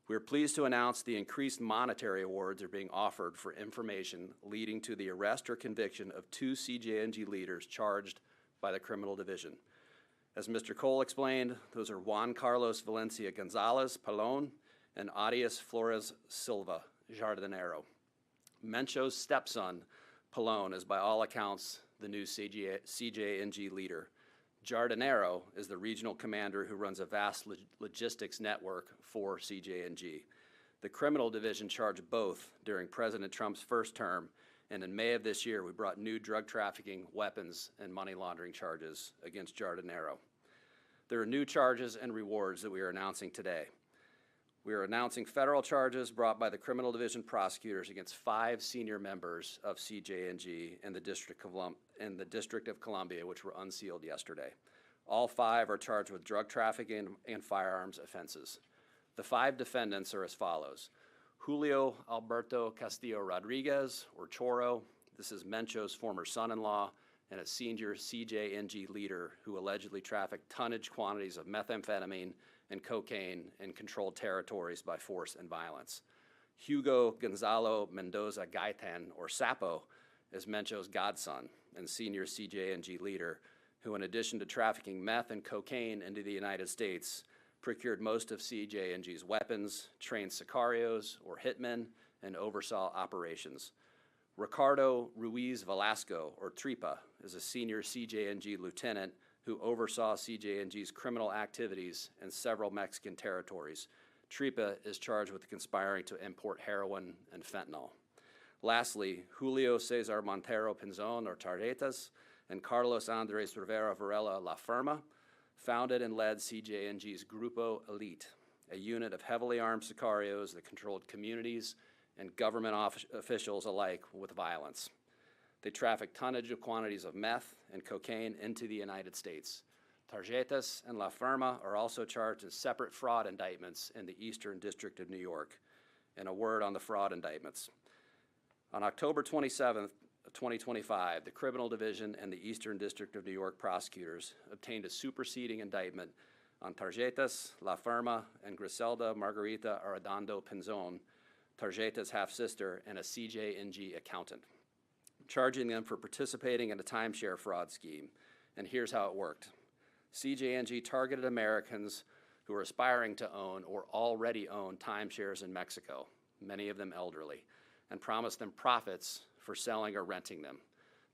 We are pleased to announce the increased monetary awards are being offered for information leading to the arrest or conviction of two CJ&G leaders charged by the Criminal Division. As Mr. Cole explained, those are Juan Carlos Valencia Gonzalez Palon and Arias Flores Silva Jardinero. Mencho's stepson, Palon, is by all accounts the new CJ&G leader. Jardinero is the regional commander who runs a vast logistics network for CJ&G. The Criminal Division charged both during President Trump's first term, and in May of this year, we brought new drug trafficking, weapons, and money laundering charges against Jardinero. There are new charges and rewards that we are announcing today. We are announcing federal charges brought by the Criminal Division prosecutors against 5 senior members of CJ&G in the District of Columbia, which were unsealed yesterday. All 5 are charged with drug trafficking and firearms offenses. The 5 defendants are as follows. Julio Alberto Castillo Rodriguez, or Choro. This is Mencho's former son-in-law and a senior CJ&G leader who allegedly trafficked tonnage quantities of methamphetamine and cocaine in controlled territories by force and violence. Hugo Gonzalo Mendoza Gaitan, or Sapo, is Mencho's godson and senior CJ&G leader who, in addition to trafficking meth and cocaine into the United States, procured most of CJ&G's weapons, trained sicarios or hitmen, and oversaw operations. Ricardo Ruiz Velasco, or Tripa, is a senior CJ&G lieutenant who oversaw CJ&G's criminal activities in several Mexican territories. Tripa is charged with conspiring to import heroin and fentanyl. Lastly, Julio Cesar Montero Pinzon, or Tarjetas, and Carlos Andres Rivera Varela La Firma founded and led CJ&G's Grupo Elite, a unit of heavily armed sicarios that controlled communities and government officials alike with violence. They trafficked tonnage of quantities of meth and cocaine into the United States. Tarjetas and La Firma are also charged in separate fraud indictments in the Eastern District of New York. And a word on the fraud indictments. On October 27th of 2025, the Criminal Division and the Eastern District of New York prosecutors obtained a superseding indictment on Tarjetas, La Firma, and Griselda Margarita Arredondo Pinzon, Tarjetas' half-sister and a CJ&G accountant, charging them for participating in a timeshare fraud scheme. And here's how it worked. CJ&G targeted Americans who were aspiring to own or already own timeshares in Mexico, many of them elderly, and promised them profits for selling or renting them.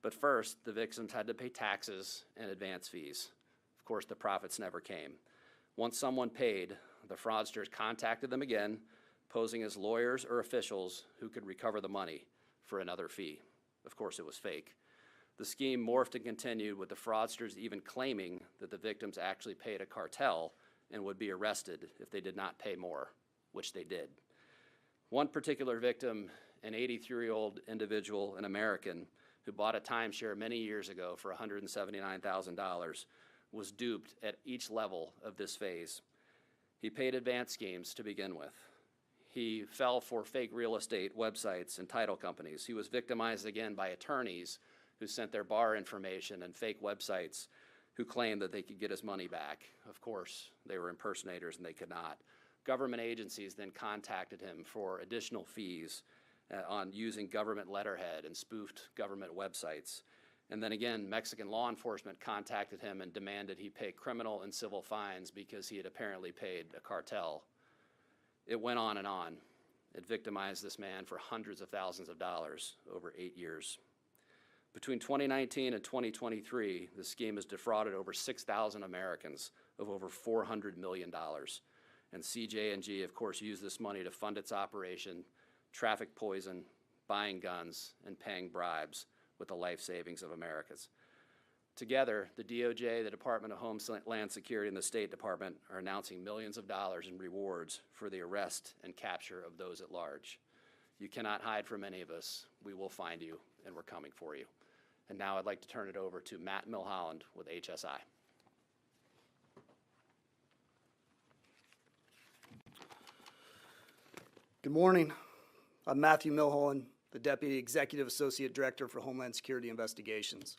But first, the victims had to pay taxes and advance fees. Of course, the profits never came. Once someone paid, the fraudsters contacted them again, posing as lawyers or officials who could recover the money for another fee. Of course, it was fake. The scheme morphed and continued, with the fraudsters even claiming that the victims actually paid a cartel and would be arrested if they did not pay more, which they did. One particular victim, an 83-year-old individual, an American, who bought a timeshare many years ago for $179,000, was duped at each level of this phase. He paid advance schemes to begin with. He fell for fake real estate websites and title companies. He was victimized again by attorneys who sent their bar information and fake websites who claimed that they could get his money back. Of course, they were impersonators and they could not. Government agencies then contacted him for additional fees on using government letterhead and spoofed government websites. And then again, Mexican law enforcement contacted him and demanded he pay criminal and civil fines because he had apparently paid a cartel. It went on and on. It victimized this man for hundreds of thousands of dollars over 8 years. Between 2019 and 2023, the scheme has defrauded over 6,000 Americans of over $400 million. And CJNG, of course, used this money to fund its operation, traffic poison, buying guns, and paying bribes with the life savings of Americans. Together, the DOJ, the Department of Homeland Security, and the State Department are announcing millions of dollars in rewards for the arrest and capture of those at large. You cannot hide from any of us. We will find you, and we're coming for you. And now I'd like to turn it over to Matt Milholland with HSI. Good morning. I'm Matthew Milholland, the Deputy Executive Associate Director for Homeland Security Investigations.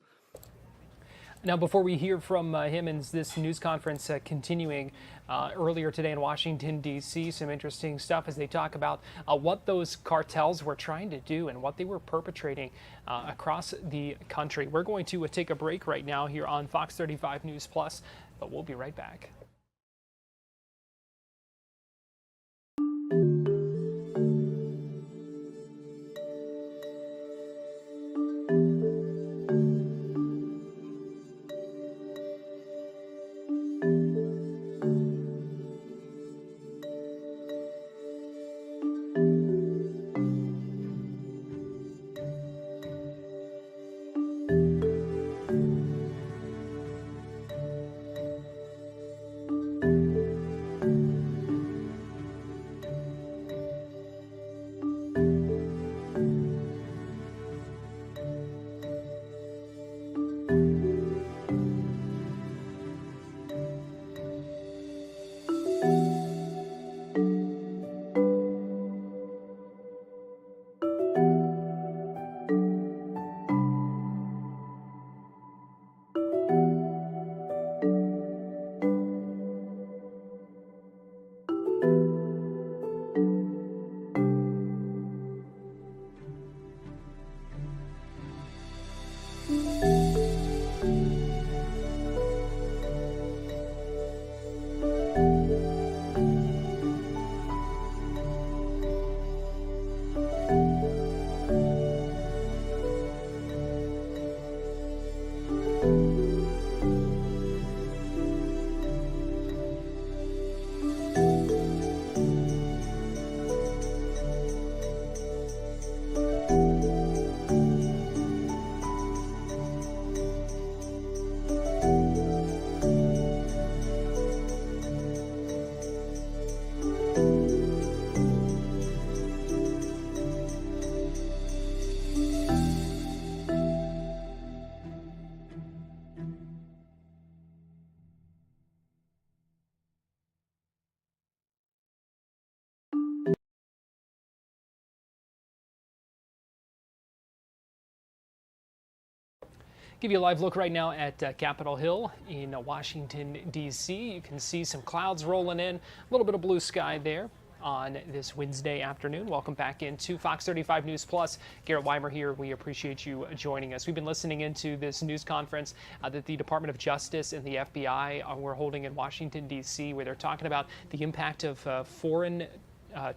Now, before we hear from him in this news conference continuing earlier today in Washington, D.C., some interesting stuff as they talk about what those cartels were trying to do and what they were perpetrating across the country. We're going to take a break right now here on Fox 35 News Plus, but we'll be right back. Give you a live look right now at Capitol Hill in Washington, D.C. You can see some clouds rolling in, a little bit of blue sky there on this Wednesday afternoon. Welcome back into Fox 35 News Plus. Garrett Weimer here. We appreciate you joining us. We've been listening into this news conference that the Department of Justice and the FBI were holding in Washington, D.C., where they're talking about the impact of foreign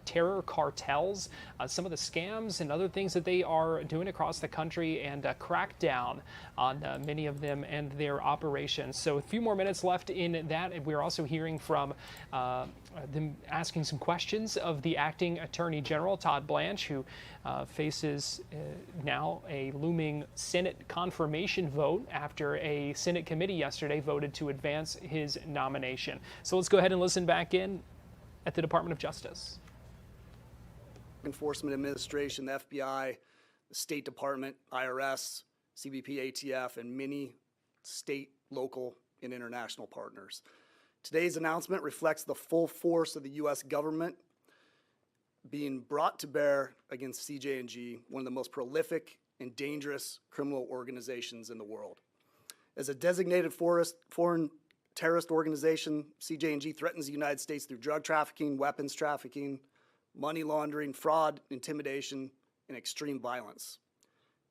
terror cartels, some of the scams and other things that they are doing across the country, and crack down on many of them and their operations. So a few more minutes left in that. We're also hearing from them asking some questions of the acting Attorney General, Todd Blanche, who faces now a looming Senate confirmation vote after a Senate committee yesterday voted to advance his nomination. So let's go ahead and listen back in at the Department of Justice. Enforcement Administration, the FBI, the State Department, IRS, CBP, ATF, and many state, local, and international partners. Today's announcement reflects the full force of the U.S. government being brought to bear against CJ&G, one of the most prolific and dangerous criminal organizations in the world. As a designated foreign terrorist organization, CJ&G threatens the United States through drug trafficking, weapons trafficking, money laundering, fraud, intimidation, and extreme violence.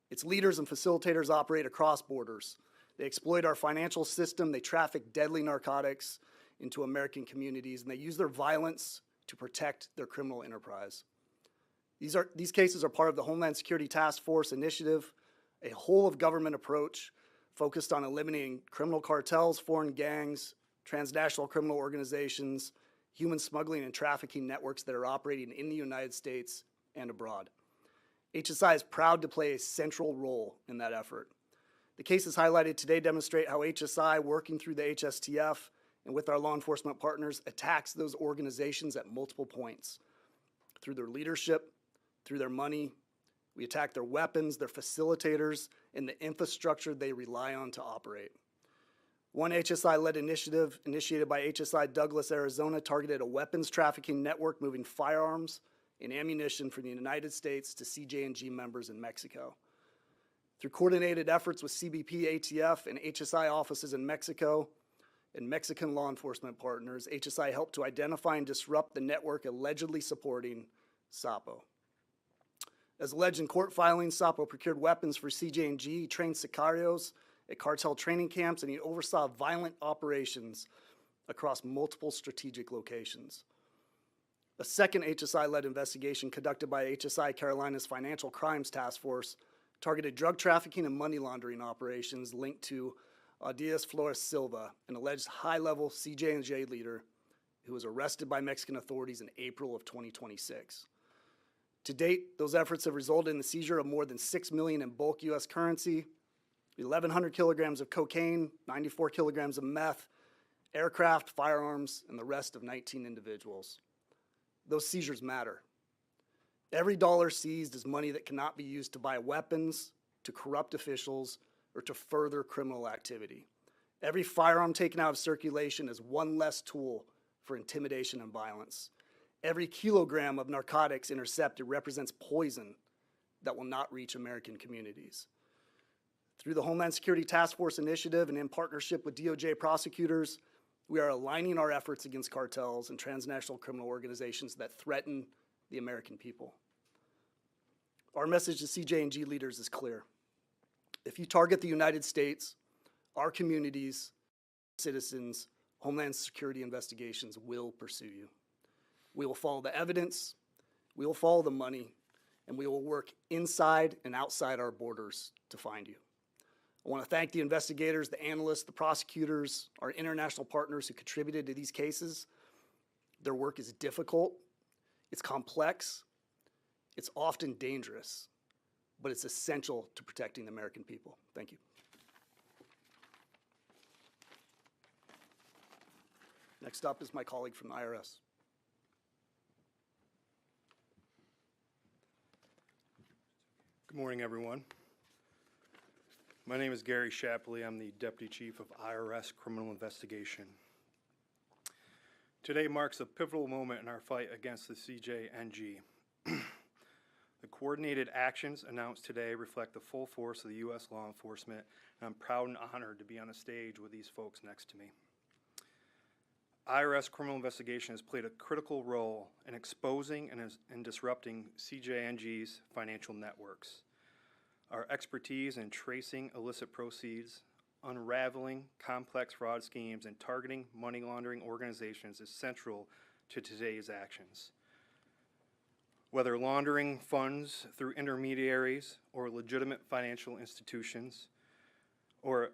Its leaders and facilitators operate across borders. They exploit our financial system, they traffic deadly narcotics into American communities, and they use their violence to protect their criminal enterprise. These cases are part of the Homeland Security Task Force Initiative, a whole-of-government approach focused on eliminating criminal cartels, foreign gangs, transnational criminal organizations, human smuggling and trafficking networks that are operating in the United States and abroad. HSI is proud to play a central role in that effort. The cases highlighted today demonstrate how HSI, working through the HSTF and with our law enforcement partners, attacks those organizations at multiple points. Through their leadership, through their money, we attack their weapons, their facilitators, and the infrastructure they rely on to operate. One HSI-led initiative, initiated by HSI Douglas, Arizona, targeted a weapons trafficking network moving firearms and ammunition from the United States to CJ&G members in Mexico. Through coordinated efforts with CBP, ATF, and HSI offices in Mexico and Mexican law enforcement partners, HSI helped to identify and disrupt the network allegedly supporting SAPO. As alleged in court filings, SAPO procured weapons for CJ&G, he trained sicarios at cartel training camps, and he oversaw violent operations across multiple strategic locations. A second HSI-led investigation conducted by HSI Carolina's Financial Crimes Task Force targeted drug trafficking and money laundering operations linked to Diaz Flores Silva, an alleged high-level CJ&J leader who was arrested by Mexican authorities in April of 2026. To date, those efforts have resulted in the seizure of more than $6 million in bulk U.S. currency, 1,100 kilograms of cocaine, 94 kilograms of meth, aircraft, firearms, and the rest of 19 individuals. Those seizures matter. Every dollar seized is money that cannot be used to buy weapons, to corrupt officials, or to further criminal activity. Every firearm taken out of circulation is one less tool for intimidation and violence. Every kilogram of narcotics intercepted represents poison that will not reach American communities. Through the Homeland Security Task Force Initiative and in partnership with DOJ prosecutors, we are aligning our efforts against cartels and transnational criminal organizations that threaten the American people. Our message to CJ&G leaders is clear. If you target the United States, our communities, citizens, Homeland Security investigations will pursue you. We will follow the evidence, we will follow the money, and we will work inside and outside our borders to find you. I want to thank the investigators, the analysts, the prosecutors, our international partners who contributed to these cases. Their work is difficult, it's complex, it's often dangerous, but it's essential to protecting the American people. Thank you. Next up is my colleague from the IRS. Good morning, everyone. My name is Gary Shapley. I'm the Deputy Chief of IRS Criminal Investigation. Today marks a pivotal moment in our fight against the CJ&G. The coordinated actions announced today reflect the full force of the U.S. law enforcement, and I'm proud and honored to be on the stage with these folks next to me. IRS Criminal Investigation has played a critical role in exposing and disrupting CJ&G's financial networks. Our expertise in tracing illicit proceeds, unraveling complex fraud schemes, and targeting money laundering organizations is central to today's actions. whether laundering funds through intermediaries or legitimate financial institutions, or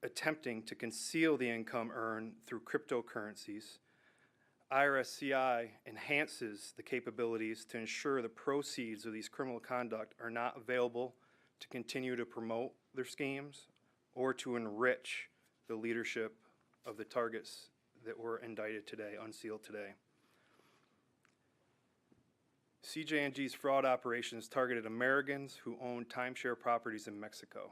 attempting to conceal the income earned through cryptocurrencies, IRSCI enhances the capabilities to ensure the proceeds of these criminal conduct are not available to continue to promote their schemes or to enrich the leadership of the targets that were indicted today, unsealed today. CJNG's fraud operations targeted Americans who owned timeshare properties in Mexico.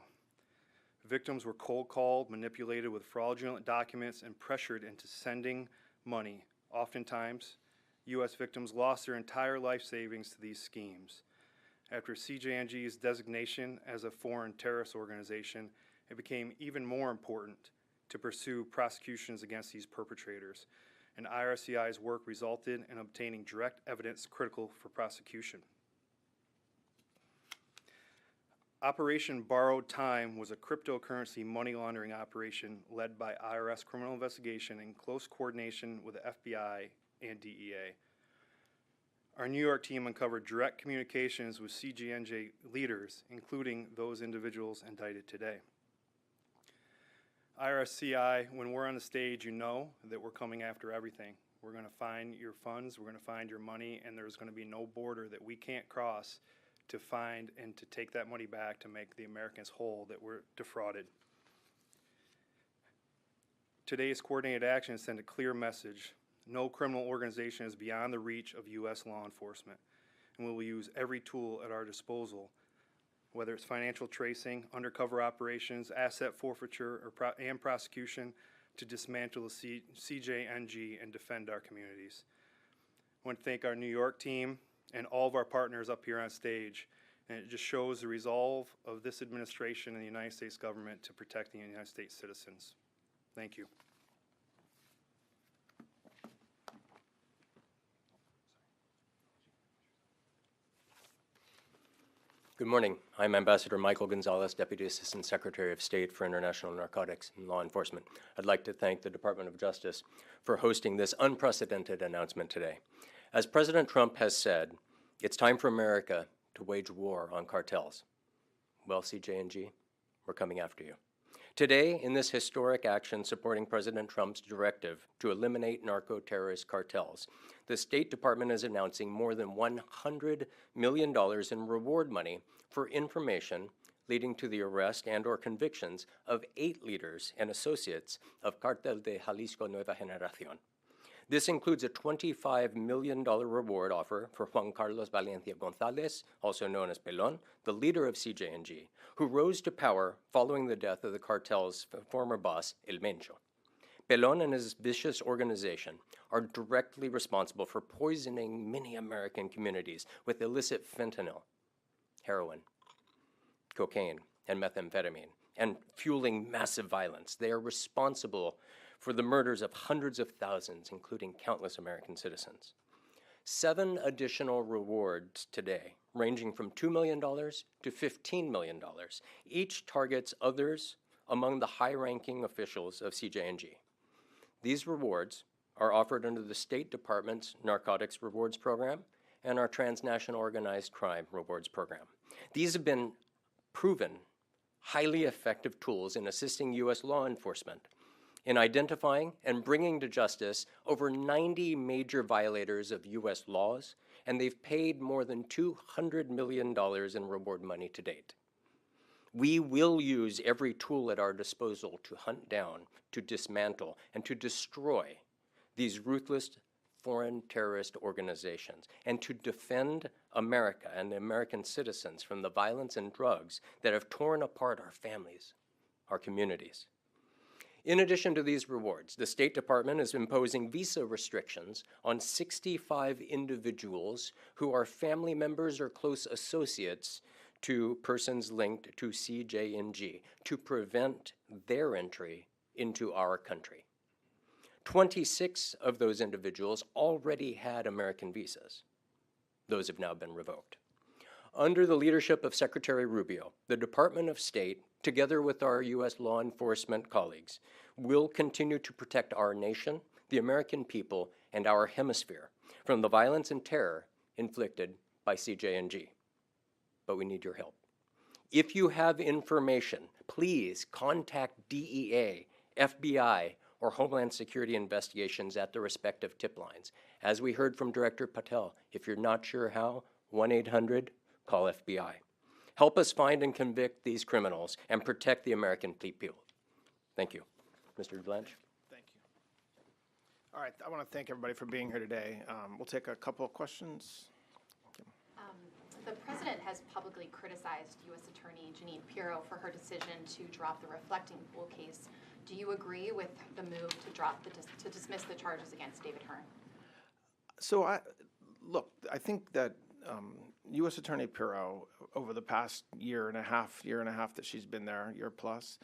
Victims were cold called, manipulated with fraudulent documents, and pressured into sending money. Oftentimes, U.S. victims lost their entire life savings to these schemes. After CJNG's designation as a foreign terrorist organization, it became even more important to pursue prosecutions against these perpetrators, and IRCI's work resulted in obtaining direct evidence critical for prosecution. Operation Borrowed Time was a cryptocurrency money laundering operation led by IRS Criminal Investigation in close coordination with the FBI and DEA. Our New York team uncovered direct communications with CJNG leaders, including those individuals indicted today. IRSCI, when we're on the stage, you know that we're coming after everything. We're going to find your funds, we're going to find your money, and there's going to be no border that we can't cross to find and to take that money back to make the Americans whole that were defrauded. Today's coordinated action sent a clear message. No criminal organization is beyond the reach of U.S. law enforcement, and we will use every tool at our disposal, whether it's financial tracing, undercover operations, asset forfeiture, and prosecution, to dismantle the CJNG and defend our communities. I want to thank our New York team and all of our partners up here on stage, and it just shows the resolve of this administration and the United States government to protect the United States citizens. Thank you. Good morning. I'm Ambassador Michael Gonzalez, Deputy Assistant Secretary of State for International Narcotics and Law Enforcement. I'd like to thank the Department of Justice for hosting this unprecedented announcement today. As President Trump has said, it's time for America to wage war on cartels. Well, CJNG, we're coming after you. Today, in this historic action supporting President Trump's directive to eliminate narco-terrorist cartels, the State Department is announcing more than $100 million in reward money for information leading to the arrest and/or convictions of 8 leaders and associates of Cartel de Jalisco Nueva Generación. This includes a $25 million reward offer for Juan Carlos Valencia Gonzalez, also known as Pelon, the leader of CJNG, who rose to power following the death of the cartel's former boss, El Mencho. Pelon and his vicious organization are directly responsible for poisoning many American communities with illicit fentanyl, heroin, cocaine, and methamphetamine, and fueling massive violence. They are responsible for the murders of hundreds of thousands, including countless American citizens. 7 additional rewards today, ranging from $2 million to $15 million, each targets others among the high-ranking officials of CJNG. These rewards are offered under the State Department's Narcotics Rewards Program and our Transnational Organized Crime Rewards Program. These have been proven highly effective tools in assisting U.S. law enforcement in identifying and bringing to justice over 90 major violators of U.S. laws, and they've paid more than $200 million in reward money to date. We will use every tool at our disposal to hunt down, to dismantle, and to destroy these ruthless foreign terrorist organizations, and to defend America and the American citizens from the violence and drugs that have torn apart our families, our communities. In addition to these rewards, the State Department is imposing visa restrictions on 65 individuals who are family members or close associates to persons linked to CJNG to prevent their entry into our country. 26 of those individuals already had American visas. Those have now been revoked. Under the leadership of Secretary Rubio, the Department of State, together with our U.S. law enforcement colleagues, will continue to protect our nation, the American people, and our hemisphere from the violence and terror inflicted by CJNG, but we need your help. If you have information, please contact DEA, FBI, or Homeland Security Investigations at the respective tip lines. As we heard from Director Patel, if you're not sure how, 1-800-CALL FBI. Help us find and convict these criminals and protect the American people. Thank you. Mr. Blanche? Thank you. All right, I want to thank everybody for being here today. We'll take a couple of questions. The president has publicly criticized U.S. Attorney Jeanine Pirro for her decision to drop the reflecting pool case. Do you agree with the move to dismiss the charges against David Hearn? So I think that U.S. Attorney Pirro, over the past year and a half that she's been there, year plus,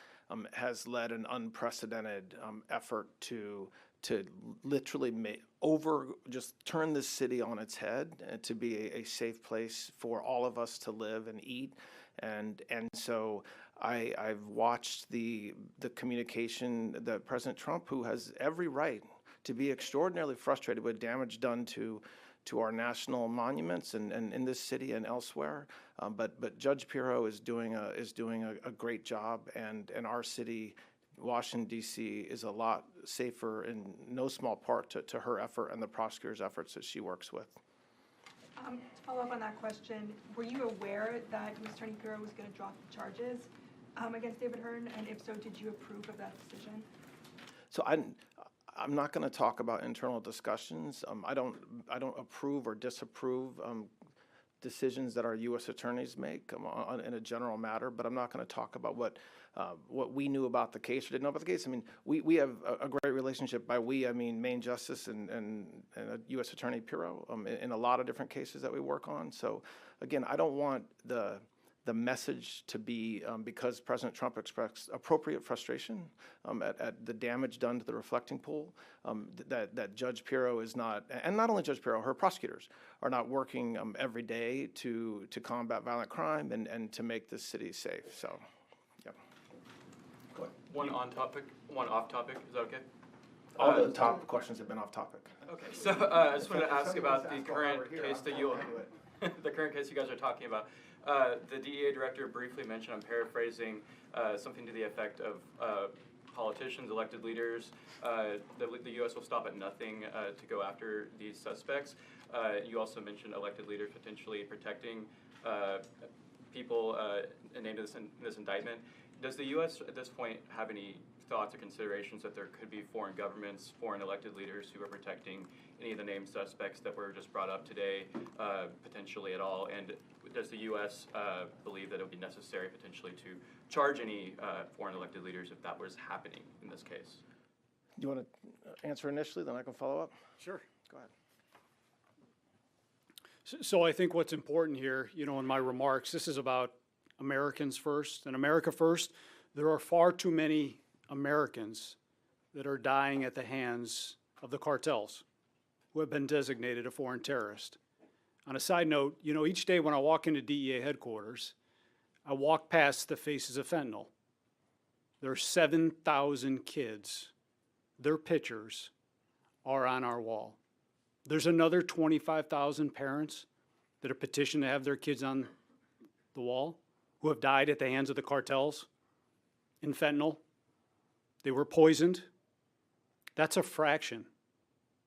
has led an unprecedented effort to literally just turn this city on its head and to be a safe place for all of us to live and eat. And so I've watched the communication that President Trump, who has every right to be extraordinarily frustrated with damage done to our national monuments and in this city and elsewhere, but Judge Pirro is doing a great job, and our city, Washington, D.C., is a lot safer in no small part to her effort and the prosecutor's efforts that she works with. To follow up on that question, were you aware that U.S. Attorney Pirro was going to drop the charges against David Hearn, and if so, did you approve of that decision? So I'm not going to talk about internal discussions. I don't approve or disapprove decisions that our U.S. attorneys make in a general matter, but I'm not going to talk about what we knew about the case or didn't know about the case. I mean, we have a great relationship. By we, I mean Maine Justice and U.S. Attorney Pirro in a lot of different cases that we work on. So again, I don't want the message to be because President Trump expressed appropriate frustration at the damage done to the reflecting pool, that Judge Pirro is not, and not only Judge Pirro, her prosecutors are not working every day to combat violent crime and to make this city safe. So, yeah. Go ahead. One on topic, one off topic. Is that okay? All the top questions have been off topic. Okay, so I just wanted to ask about the current case that the current case you guys are talking about. The DEA director briefly mentioned, I'm paraphrasing, something to the effect of politicians, elected leaders, the U.S. will stop at nothing to go after these suspects. You also mentioned elected leaders potentially protecting people named in this indictment. Does the U.S. at this point have any thoughts or considerations that there could be foreign governments, foreign elected leaders who are protecting any of the named suspects that were just brought up today, potentially at all? And does the U.S. Believe that it would be necessary potentially to charge any foreign elected leaders if that was happening in this case? Do you want to answer initially, then I can follow up? Sure. Go ahead. So I think what's important here, in my remarks, this is about Americans first and America first. There are far too many Americans that are dying at the hands of the cartels who have been designated a foreign terrorist. On a side note, each day when I walk into DEA headquarters, I walk past the faces of fentanyl. There are 7,000 kids. Their pictures are on our wall. There's another 25,000 parents that have petitioned to have their kids on the wall who have died at the hands of the cartels in fentanyl. They were poisoned. That's a fraction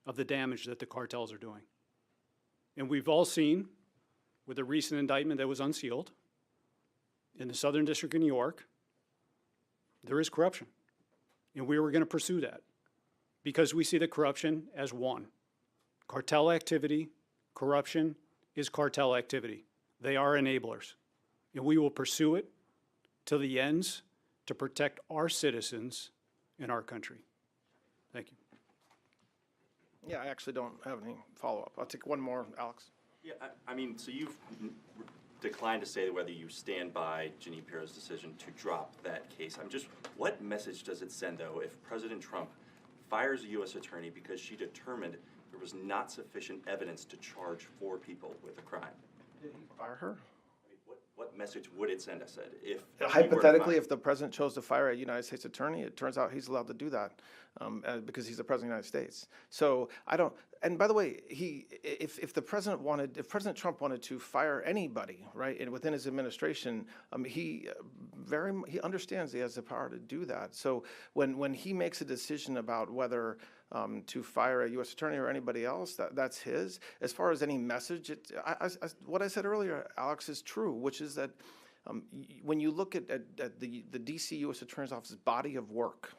of the damage that the cartels are doing. And we've all seen with a recent indictment that was unsealed in the Southern District of New York, there is corruption. And we were going to pursue that because we see the corruption as one. Cartel activity, corruption is cartel activity. They are enablers. And we will pursue it to the ends to protect our citizens in our country. Thank you. Yeah, I actually don't have any follow-up. I'll take one more, Alex. Yeah, I mean, so you've declined to say whether you stand by Jeanine Pirro's decision to drop that case. What message does it send, though, if President Trump fires a U.S. attorney because she determined there was not sufficient evidence to charge 4 people with a crime? Did he fire her? What what message would it send us if Hypothetically, if the president chose to fire a United States attorney, it turns out he's allowed to do that because he's the president of the United States. So I don't. And by the way, if President Trump wanted to fire anybody, right, and within his administration, he understands he has the power to do that. So when he makes a decision about whether to fire a U.S. attorney or anybody else, that's his. As far as any message, what I said earlier, Alex, is true, which is that when you look at the D.C. U.S. Attorney's Office's body of work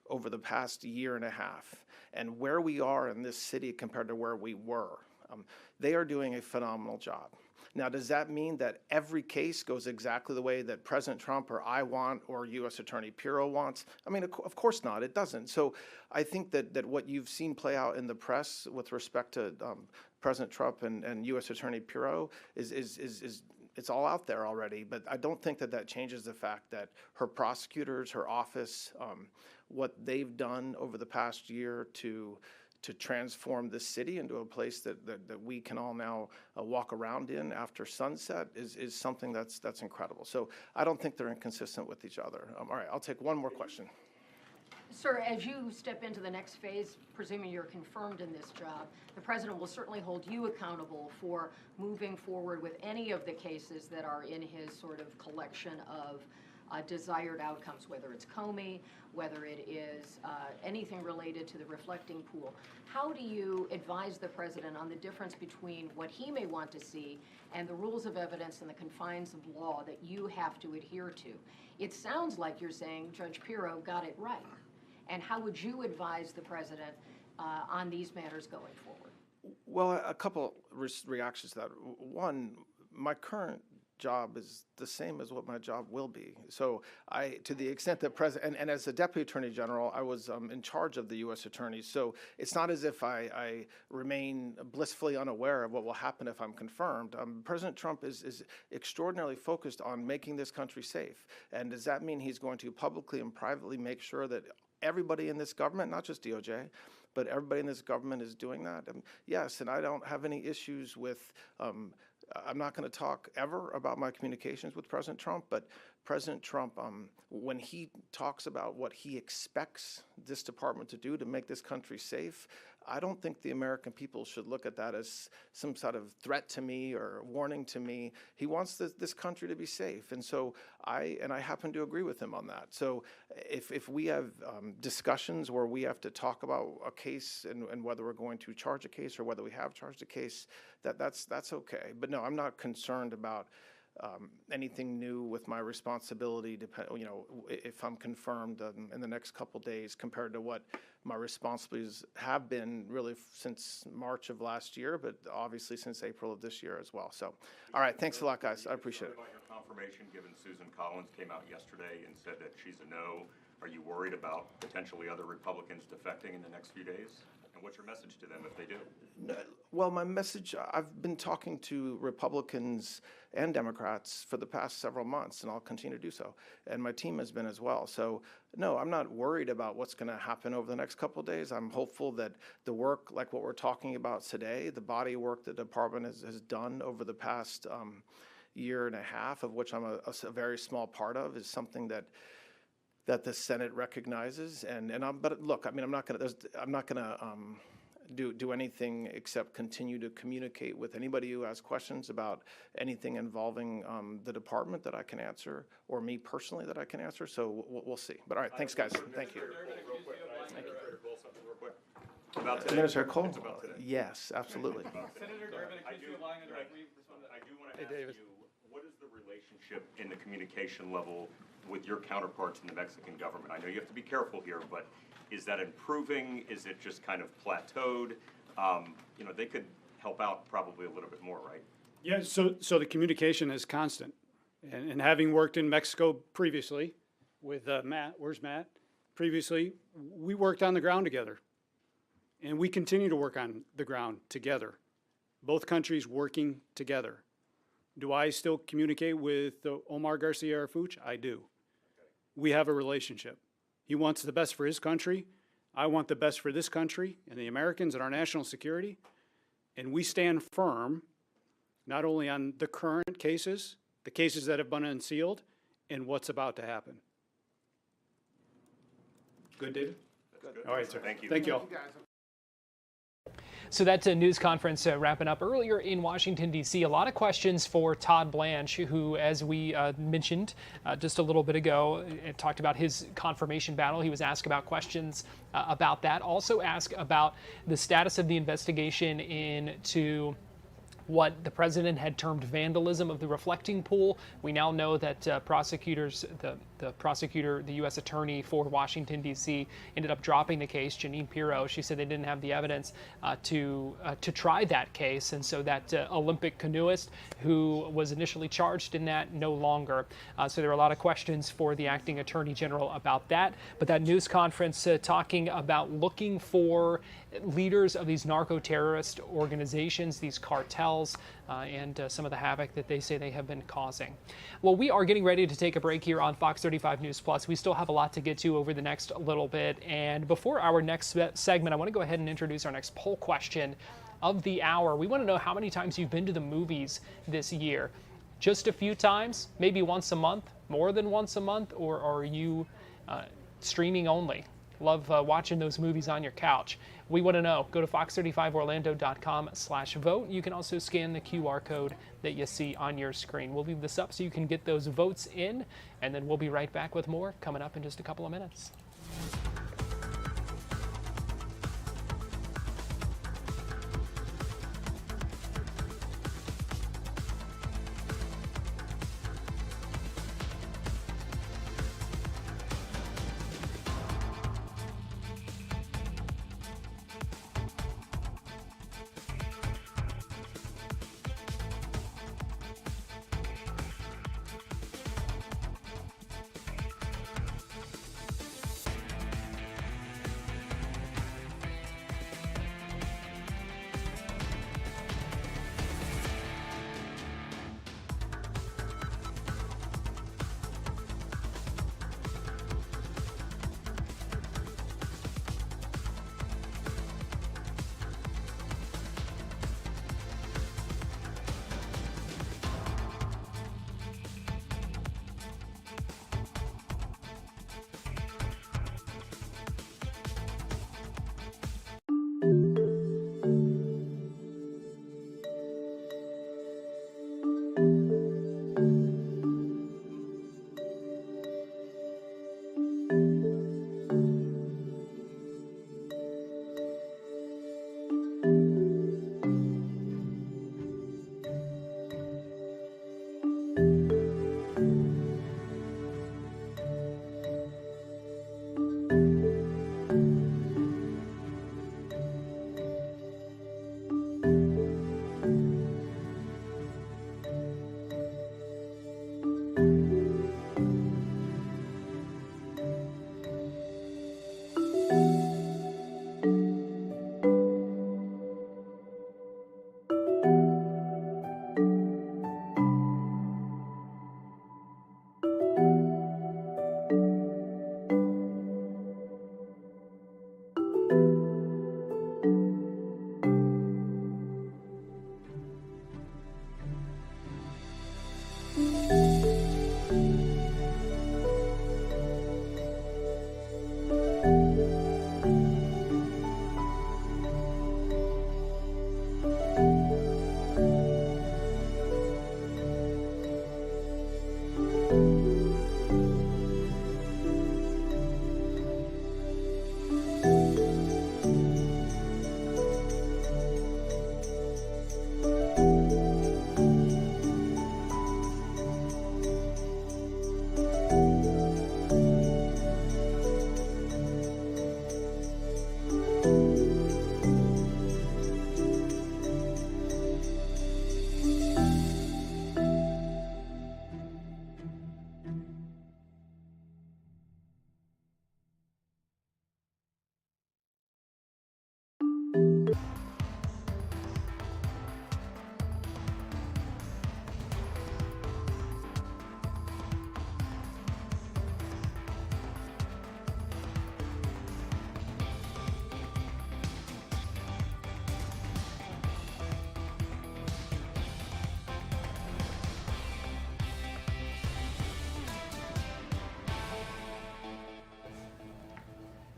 over the past year and a half and where we are in this city compared to where we were, they are doing a phenomenal job. Now, does that mean that every case goes exactly the way that President Trump or I want or U.S. Attorney Pirro wants? I mean, of course not. It doesn't. So I think that what you've seen play out in the press with respect to President Trump and U.S. Attorney Pirro is it's all out there already. But I don't think that changes the fact that her prosecutors, her office, what they've done over the past year to transform this city into a place that we can all now walk around in after sunset is something that's incredible. So I don't think they're inconsistent with each other. All right, I'll take one more question. Sir, as you step into the next phase, presuming you're confirmed in this job, the president will certainly hold you accountable for moving forward with any of the cases that are in his sort of collection of desired outcomes, whether it's Comey, whether it is anything related to the reflecting pool. How do you advise the president on the difference between what he may want to see and the rules of evidence and the confines of law that you have to adhere to? It sounds like you're saying Judge Pirro got it right. And how would you advise the president on these matters going forward? Well, a couple reactions to that. One, my current job is the same as what my job will be. So to the extent that and as the Deputy Attorney General, I was in charge of the U.S. attorneys. So it's not as if I remain blissfully unaware of what will happen if I'm confirmed. President Trump is extraordinarily focused on making this country safe. And does that mean he's going to publicly and privately make sure that everybody in this government, not just DOJ, but everybody in this government is doing that? Yes, and I don't have any issues with I'm not going to talk ever about my communications with President Trump, but President Trump, when he talks about what he expects this department to do to make this country safe, I don't think the American people should look at that as some sort of threat to me or warning to me. He wants this country to be safe, and so I happen to agree with him on that. So if we have discussions where we have to talk about a case and whether we're going to charge a case or whether we have charged a case, that's okay. But no, I'm not concerned about anything new with my responsibility, if I'm confirmed in the next couple days compared to what my responsibilities have been really since March of last year, but obviously since April of this year as well. So, all right, thanks a lot, guys. I appreciate it. About your confirmation, given Susan Collins came out yesterday and said that she's a no, are you worried about potentially other Republicans defecting in the next few days? And what's your message to them if they do? Well, my message, I've been talking to Republicans and Democrats for the past several months, and I'll continue to do so. And my team has been as well. So, no, I'm not worried about what's going to happen over the next couple of days. I'm hopeful that the work, like what we're talking about today, the body work the department has done over the past year and a half, of which I'm a very small part of, is something that the Senate recognizes, but look, I mean, I'm not gonna do anything except continue to communicate with anybody who has questions about anything involving the department that I can answer, or me personally that I can answer. So we'll see. But all right, thanks, guys. Thank you. Thank you. Administrator Cole? Yes, absolutely. Senator Durbin accused you of lying under oath. I do want to ask you, what is the relationship in the communication level with your counterparts in the Mexican government? I know you have to be careful here, but is that improving? Is it just kind of plateaued? They could help out probably a little bit more, right? Yeah, so the communication is constant. And having worked in Mexico previously with Matt, where's Matt? Previously, we worked on the ground together. And we continue to work on the ground together. Both countries working together. Do I still communicate with Omar Garcia Harfuch? I do. We have a relationship. He wants the best for his country. I want the best for this country and the Americans and our national security. And we stand firm, not only on the current cases, the cases that have been unsealed, and what's about to happen. Good, David? All right, sir. Thank you. Thank you all. So that news conference wrapping up earlier in Washington, D.C. A lot of questions for Todd Blanche, who, as we mentioned just a little bit ago, talked about his confirmation battle. He was asked about questions about that. Also asked about the status of the investigation into what the president had termed vandalism of the reflecting pool. We now know that prosecutors, the prosecutor, the U.S. attorney for Washington, D.C., ended up dropping the case, Janine Pirro. She said they didn't have the evidence to try that case, and so that Olympic canoeist who was initially charged in that no longer. So there were a lot of questions for the acting attorney general about that. But that news conference talking about looking for leaders of these narco-terrorist organizations, these cartels, and some of the havoc that they say they have been causing. Well, we are getting ready to take a break here on Fox 35 News Plus. We still have a lot to get to over the next little bit. And before our next segment, I want to go ahead and introduce our next poll question of the hour. We want to know how many times you've been to the movies this year. Just a few times, maybe once a month, more than once a month, or are you streaming only? Love watching those movies on your couch. We want to know. Go to fox35orlando.com/vote. You can also scan the QR code that you see on your screen. We'll leave this up so you can get those votes in, and then we'll be right back with more coming up in just a couple of minutes.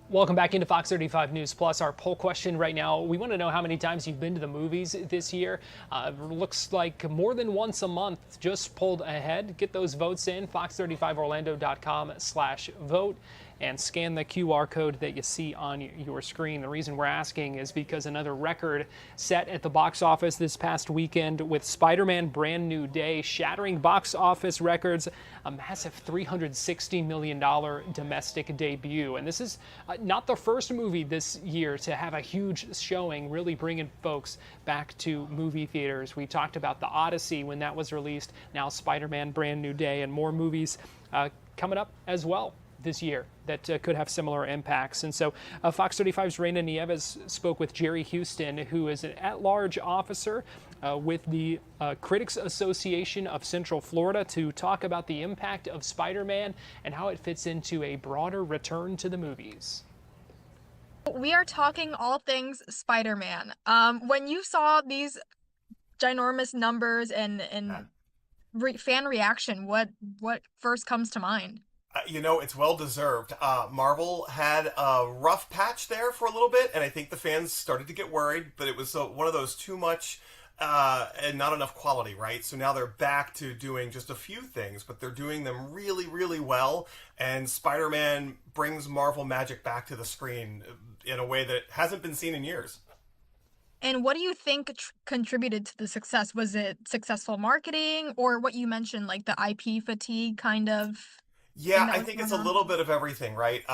Welcome back into Fox 35 News Plus. Our poll question right now, we want to know how many times you've been to the movies this year. Looks like more than once a month. Just pulled ahead. Get those votes in, fox35orlando.com/vote, and scan the QR code that you see on your screen. The reason we're asking is because another record set at the box office this past weekend with Spider-Man Brand New Day, shattering box office records, a massive $360 million domestic debut. And this is not the first movie this year to have a huge showing, really bringing folks back to movie theaters. We talked about The Odyssey when that was released, now Spider-Man Brand New Day, and more movies coming up as well this year that could have similar impacts. And so Fox 35's Reina Nieves spoke with Jerry Houston, who is an at-large officer with the Critics Association of Central Florida, to talk about the impact of Spider-Man and how it fits into a broader return to the movies. We are talking all things Spider-Man. When you saw these ginormous numbers and fan reaction, what first comes to mind? You know, it's well deserved. Marvel had a rough patch there for a little bit, and I think the fans started to get worried, but it was one of those too much and not enough quality, right? So now they're back to doing just a few things, but they're doing them really, really well, and Spider-Man brings Marvel magic back to the screen in a way that hasn't been seen in years. And what do you think contributed to the success? Was it successful marketing, or what you mentioned, like the IP fatigue kind of? Yeah, I think it's a little bit of everything, right?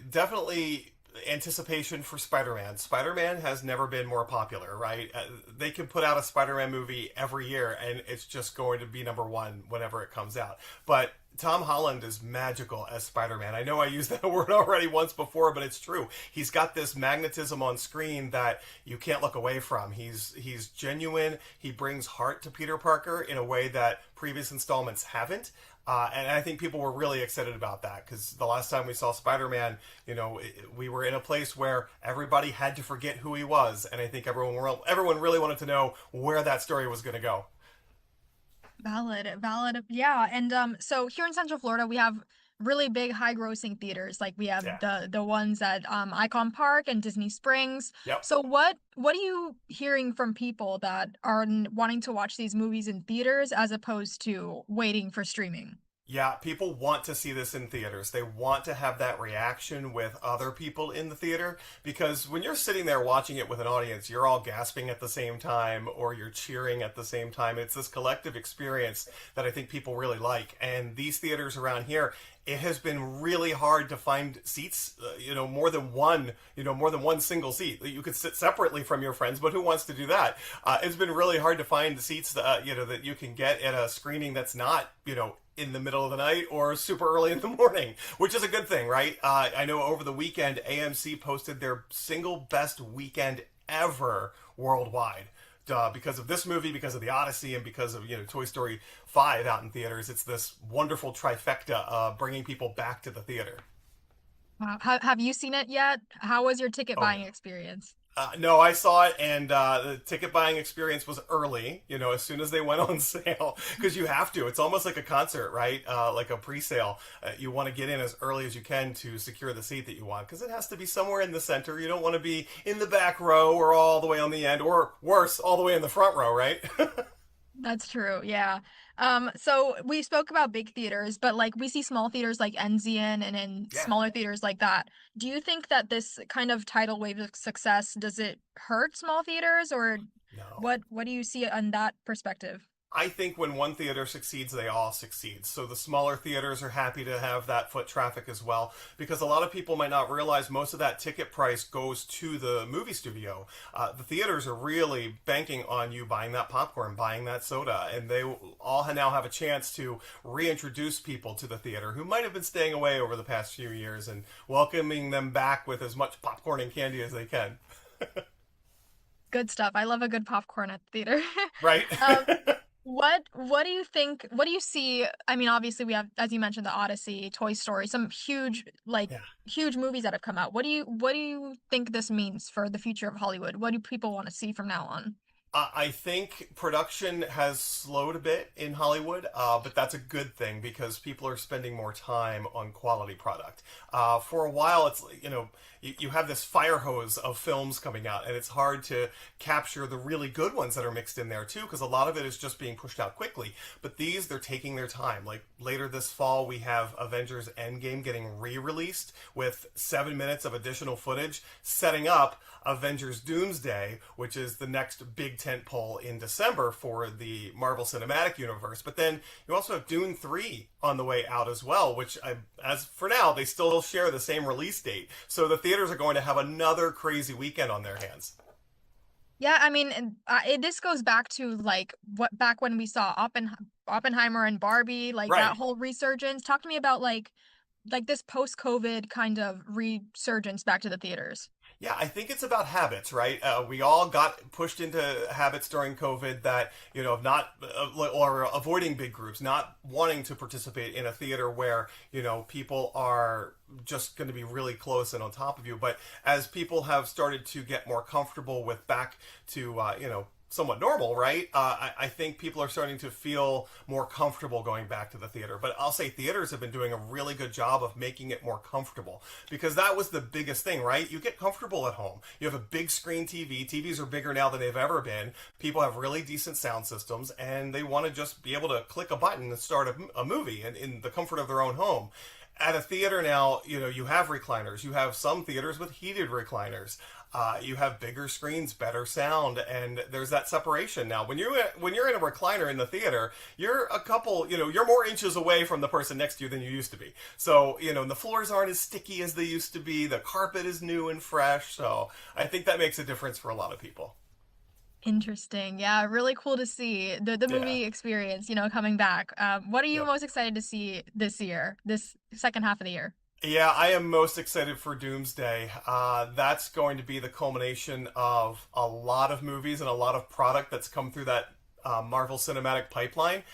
Definitely anticipation for Spider-Man. Spider-Man has never been more popular, right? They can put out a Spider-Man movie every year, and it's just going to be #1 whenever it comes out. But Tom Holland is magical as Spider-Man. I know I used that word already once before, but it's true. He's got this magnetism on screen that you can't look away from. He's genuine. He brings heart to Peter Parker in a way that previous installments haven't. And I think people were really excited about that, because the last time we saw Spider-Man, you know, we were in a place where everybody had to forget who he was. And I think everyone really wanted to know where that story was going to go. Valid. Yeah. And so here in Central Florida, we have really big, high grossing theaters. Like we have the ones at Icon Park and Disney Springs. Yep. So what are you hearing from people that are wanting to watch these movies in theaters as opposed to waiting for streaming? Yeah, people want to see this in theaters. They want to have that reaction with other people in the theater, because when you're sitting there watching it with an audience, you're all gasping at the same time or you're cheering at the same time. It's this collective experience that I think people really like. And these theaters around here, it has been really hard to find seats, more than one single seat. You could sit separately from your friends, but who wants to do that? It's been really hard to find seats that you can get at a screening that's not, in the middle of the night or super early in the morning, which is a good thing, right? I know over the weekend, AMC posted their single best weekend ever worldwide. Because of this movie, because of The Odyssey, and because of Toy Story 5 out in theaters. It's this wonderful trifecta of bringing people back to the theater. Wow. Have you seen it yet? How was your ticket buying experience? No, I saw it, and the ticket buying experience was early, as soon as they went on sale, because you have to. It's almost like a concert, right? Like a pre-sale. You want to get in as early as you can to secure the seat that you want, because it has to be somewhere in the center. You don't want to be in the back row or all the way on the end, or worse, all the way in the front row, right? That's true. Yeah. So we spoke about big theaters, but like we see small theaters like Enzian and then smaller theaters like that. Do you think that this kind of tidal wave of success, does it hurt small theaters, or what do you see on that perspective? I think when one theater succeeds, they all succeed. So the smaller theaters are happy to have that foot traffic as well, because a lot of people might not realize most of that ticket price goes to the movie studio. The theaters are really banking on you buying that popcorn, buying that soda, and they all now have a chance to reintroduce people to the theater who might have been staying away over the past few years, and welcoming them back with as much popcorn and candy as they can. Good stuff. I love a good popcorn at the theater. Right. What do you think, what do you see? I mean, obviously we have, as you mentioned, The Odyssey, Toy Story, some huge movies that have come out. What do you think this means for the future of Hollywood? What do people want to see from now on? I think production has slowed a bit in Hollywood, but that's a good thing because people are spending more time on quality product. For a while, it's, you have this fire hose of films coming out, and it's hard to capture the really good ones that are mixed in there too, because a lot of it is just being pushed out quickly. But these, they're taking their time. Like later this fall, we have Avengers Endgame getting re-released with 7 minutes of additional footage, setting up Avengers Doomsday, which is the next big tentpole in December for the Marvel Cinematic Universe. But then you also have Dune 3 on the way out as well, which, as for now, they still share the same release date. So the theaters are going to have another crazy weekend on their hands. Yeah, I mean, this goes back to like back when we saw Oppenheimer and Barbie, like Right. that whole resurgence. Talk to me about like this post-COVID kind of resurgence back to the theaters. Yeah, I think it's about habits, right? We all got pushed into habits during COVID that, of not, or avoiding big groups, not wanting to participate in a theater where, people are just going to be really close and on top of you. But as people have started to get more comfortable with back to, somewhat normal, right? I think people are starting to feel more comfortable going back to the theater. But I'll say theaters have been doing a really good job of making it more comfortable, because that was the biggest thing, right? You get comfortable at home. You have a big screen TV. TVs are bigger now than they've ever been. People have really decent sound systems, and they want to just be able to click a button and start a movie in the comfort of their own home. At a theater now, you have recliners. You have some theaters with heated recliners. You have bigger screens, better sound, and there's that separation now. When you're in a recliner in the theater, you're a couple, you're more inches away from the person next to you than you used to be. So, the floors aren't as sticky as they used to be. The carpet is new and fresh. So I think that makes a difference for a lot of people. Interesting. Yeah, really cool to see the movie experience, coming back. What are you most excited to see this year, this second half of the year? Yeah, I am most excited for Doomsday. That's going to be the culmination of a lot of movies and a lot of product that's come through that Marvel Cinematic pipeline.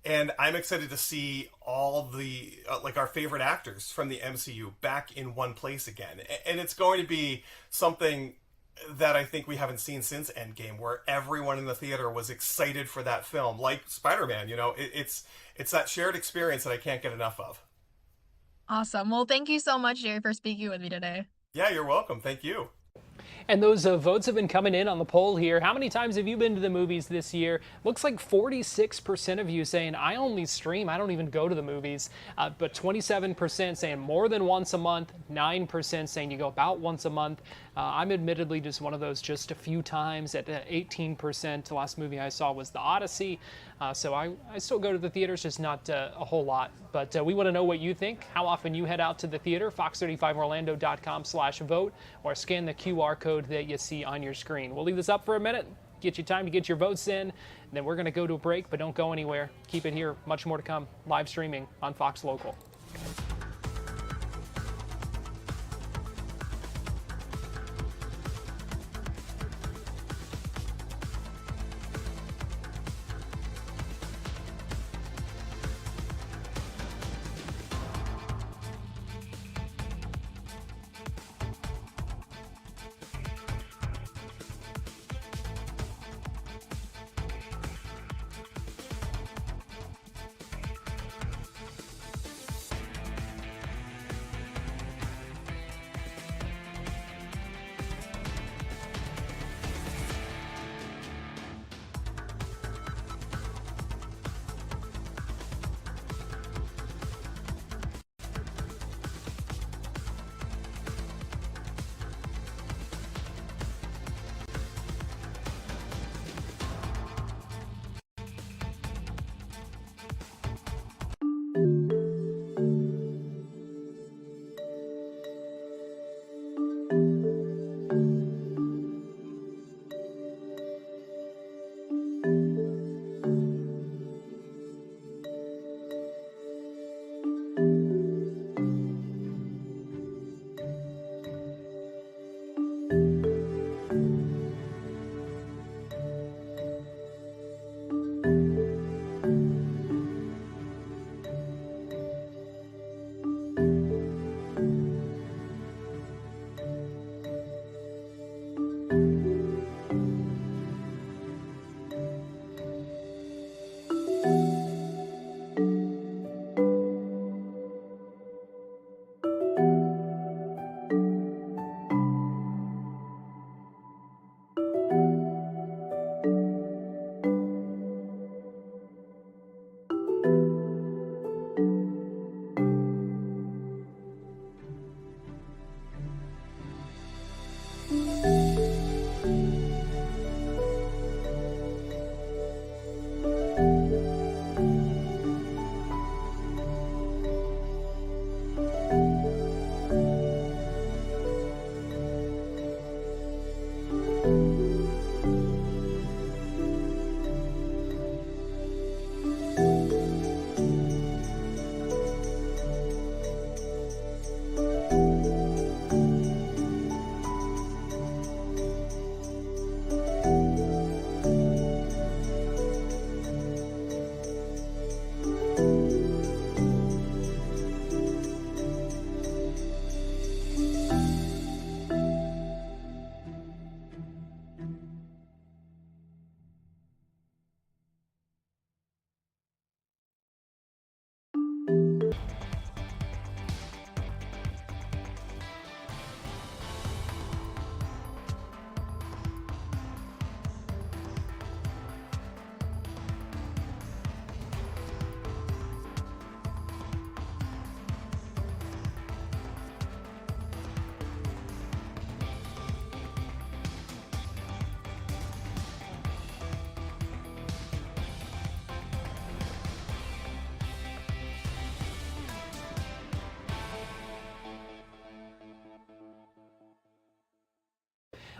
And I'm excited to see all the, our favorite actors from the MCU back in one place again. And it's going to be something that I think we haven't seen since Endgame, where everyone in the theater was excited for that film, like Spider-Man. It's that shared experience that I can't get enough of. Awesome. Well, thank you so much, Jerry, for speaking with me today. Yeah, you're welcome. Thank you. And those votes have been coming in on the poll here. How many times have you been to the movies this year? Looks like 46% of you saying, I only stream, I don't even go to the movies. But 27% saying more than once a month, 9% saying you go about once a month. I'm admittedly just one of those just a few times at 18%. The last movie I saw was The Odyssey. So I still go to the theaters, just not a whole lot. But we want to know what you think, how often you head out to the theater, fox35orlando.com/vote, or scan the QR code that you see on your screen. We'll leave this up for a minute, get you time to get your votes in, and then we're going to go to a break, but don't go anywhere. Keep it here. Much more to come. Live streaming on Fox Local.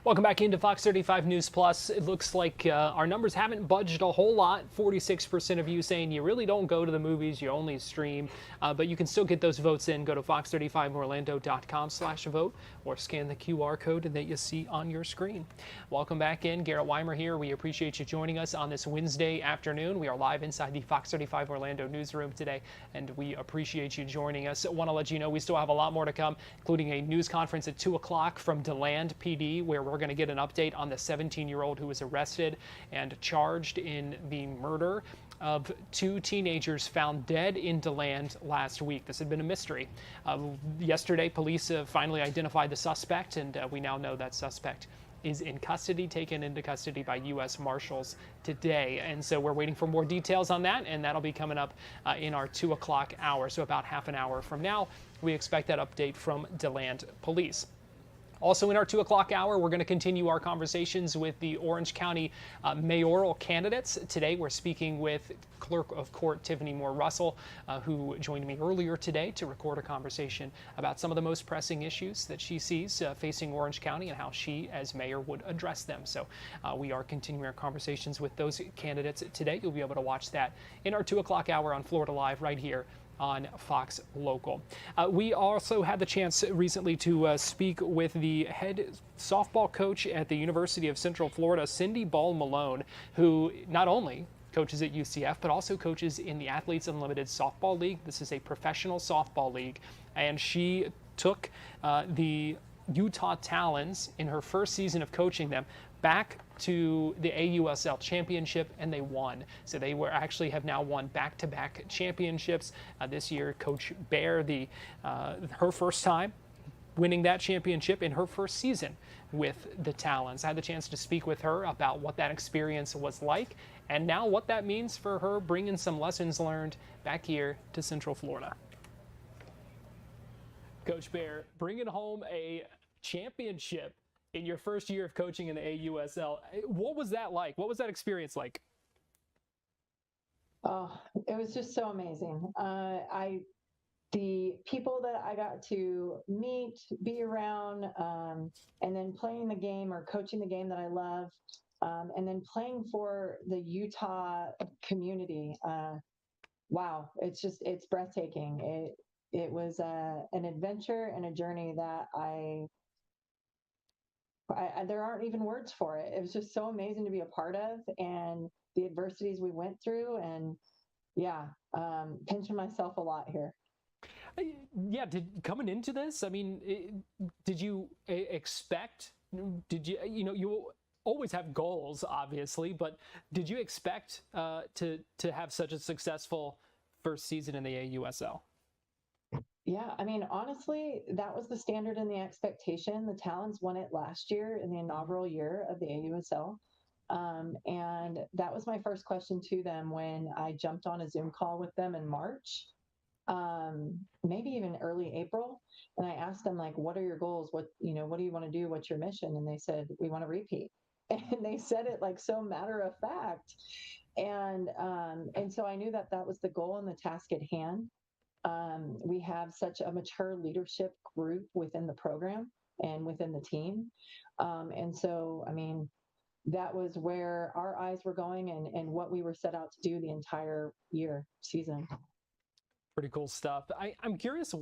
Welcome back into Fox 35 News Plus. It looks like our numbers haven't budged a whole lot. 46% of you saying you really don't go to the movies, you only stream. But you can still get those votes in. Go to fox35orlando.com/vote or scan the QR code that you see on your screen. Welcome back in. Garrett Weimer here. We appreciate you joining us on this Wednesday afternoon. We are live inside the Fox 35 Orlando newsroom today, and we appreciate you joining us. I want to let you know we still have a lot more to come, including a news conference at 2 o'clock from DeLand PD, where we're going to get an update on the 17-year-old who was arrested and charged in the murder of 2 teenagers found dead in DeLand last week. This had been a mystery. Yesterday, police finally identified the suspect, and we now know that suspect is in custody, taken into custody by U.S. Marshals today. And so we're waiting for more details on that, and that'll be coming up in our 2 o'clock hour. So about half an hour from now, we expect that update from DeLand Police. Also in our 2 o'clock hour, we're going to continue our conversations with the Orange County mayoral candidates. Today, we're speaking with Clerk of Court Tiffany Moore Russell, who joined me earlier today to record a conversation about some of the most pressing issues that she sees facing Orange County and how she, as mayor, would address them. So we are continuing our conversations with those candidates today. You'll be able to watch that in our 2 o'clock hour on Florida Live right here on Fox Local. We also had the chance recently to speak with the head softball coach at the University of Central Florida, Cindy Ball Malone, who not only coaches at UCF, but also coaches in the Athletes Unlimited Softball League. This is a professional softball league, and she took the Utah Talons in her first season of coaching them back to the AUSL championship, and they won. So they have now won back-to-back championships. This year, Coach Bear, her first time winning that championship in her first season with the Talons. I had the chance to speak with her about what that experience was like, and now what that means for her bringing some lessons learned back here to Central Florida. Coach Bear, bringing home a championship in your first year of coaching in the AUSL. What was that like? What was that experience like? Oh, it was just so amazing. The people that I got to meet, be around, and then playing the game or coaching the game that I love, and then playing for the Utah community. Wow, it's breathtaking. It was an adventure and a journey that there aren't even words for it. It was just so amazing to be a part of, and the adversities we went through, and pinching myself a lot here. Yeah, coming into this, I mean, did you expect? You always have goals, obviously, but did you expect to have such a successful first season in the AUSL? Yeah, I mean, honestly, that was the standard and the expectation. The Talons won it last year in the inaugural year of the AUSL. And that was my first question to them when I jumped on a Zoom call with them in March, maybe even early April. And I asked them, like, what are your goals? What do you want to do? What's your mission? And they said, we want to repeat. And they said it like so matter of fact. And so I knew that was the goal and the task at hand. We have such a mature leadership group within the program and within the team. And so, I mean, that was where our eyes were going and what we were set out to do the entire season. Pretty cool stuff. I'm curious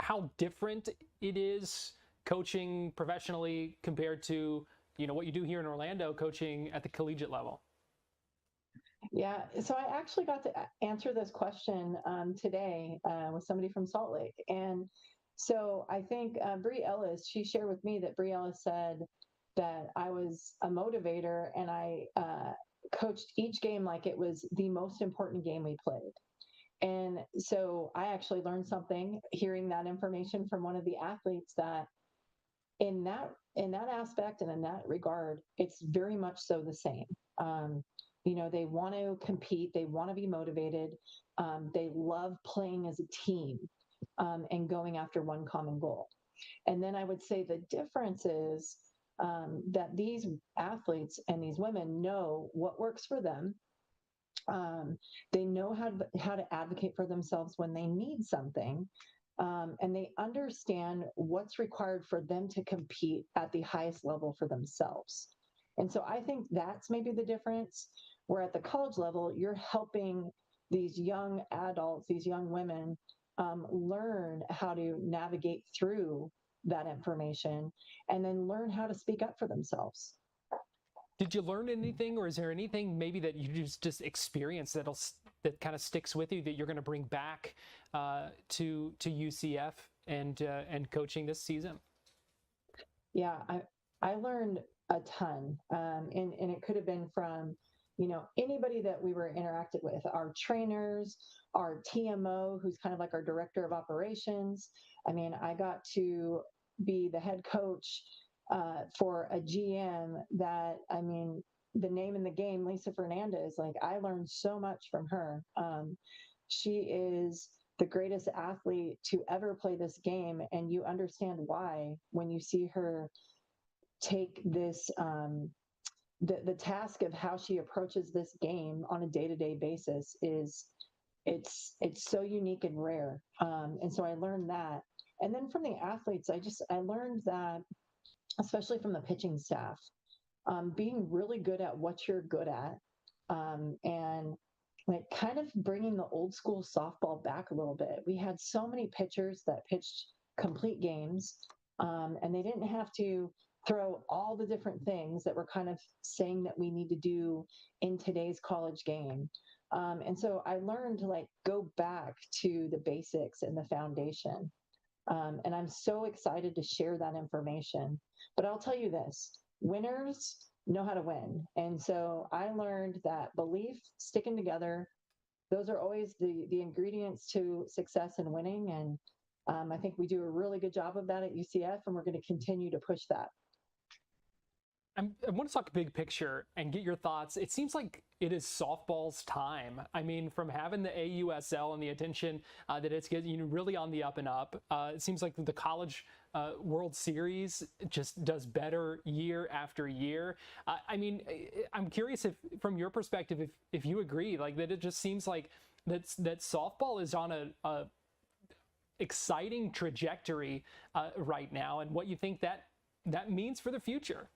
how different it is coaching professionally compared to, what you do here in Orlando, coaching at the collegiate level. Yeah, so I actually got to answer this question today with somebody from Salt Lake. And so I think Bree Ellis, she shared with me that Bree Ellis said that I was a motivator and I coached each game like it was the most important game we played. And so I actually learned something hearing that information from one of the athletes, that in that aspect and in that regard, it's very much so the same. They want to compete. They want to be motivated. They love playing as a team and going after one common goal. And then I would say the difference is that these athletes and these women know what works for them. They know how to advocate for themselves when they need something. and they understand what's required for them to compete at the highest level for themselves. And so I think that's maybe the difference, where at the college level, you're helping these young adults, these young women, learn how to navigate through that information and then learn how to speak up for themselves. Did you learn anything, or is there anything maybe that you just experienced that kind of sticks with you that you're going to bring back to UCF and coaching this season? Yeah, I learned a ton, and it could have been from anybody that we were interacted with, our trainers, our TMO, who's kind of like our director of operations. I mean, I got to be the head coach for a GM that, I mean, the name in the game, Lisa Fernandez, like I learned so much from her. She is the greatest athlete to ever play this game. And you understand why when you see her take this, the task of how she approaches this game on a day-to-day basis is it's so unique and rare. And so I learned that. And then from the athletes, I learned that, especially from the pitching staff, being really good at what you're good at, and like kind of bringing the old school softball back a little bit. We had so many pitchers that pitched complete games, and they didn't have to throw all the different things that we're kind of saying that we need to do in today's college game. And so I learned to like go back to the basics and the foundation. And I'm so excited to share that information. But I'll tell you this, winners know how to win. And so I learned that belief, sticking together, those are always the ingredients to success and winning. And I think we do a really good job of that at UCF, and we're going to continue to push that. I want to talk big picture and get your thoughts. It seems like it is softball's time. I mean, from having the AUSL and the attention that it's getting really on the up and up, it seems like the College World Series just does better year after year. I mean, I'm curious if, from your perspective, if you agree, like that it just seems like that softball is on a exciting trajectory right now, and what you think that means for the future.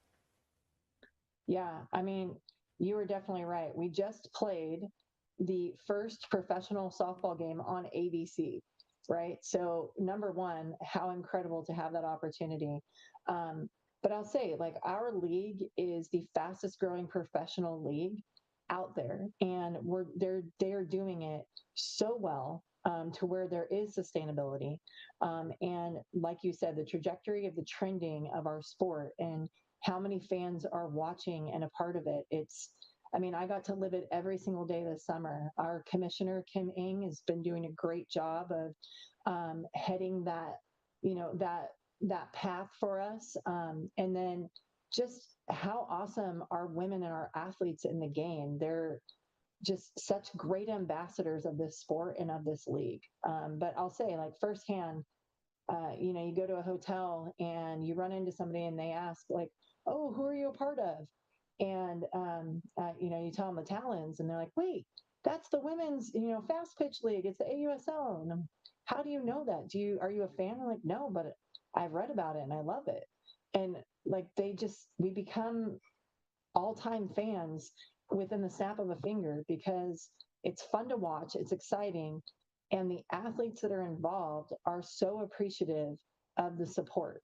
Yeah, I mean, you were definitely right. We just played the first professional softball game on ABC, right? So number one, how incredible to have that opportunity. But I'll say, like, our league is the fastest growing professional league out there, and they're doing it so well, to where there is sustainability. And like you said, the trajectory of the trending of our sport and how many fans are watching and a part of it. I mean, I got to live it every single day this summer. Our commissioner, Kim Ng, has been doing a great job of heading that, that path for us. And then just how awesome are women and our athletes in the game. They're just such great ambassadors of this sport and of this league. But I'll say, like, firsthand, you go to a hotel and you run into somebody and they ask, like, oh, who are you a part of? And, you tell them the Talons, and they're like, wait, that's the women's, fast pitch league. It's the AUSL. And how do you know that? Are you a fan? I'm like, no, but I've read about it and I love it. And like, we become all-time fans within the snap of a finger, because it's fun to watch. It's exciting. And the athletes that are involved are so appreciative of the support.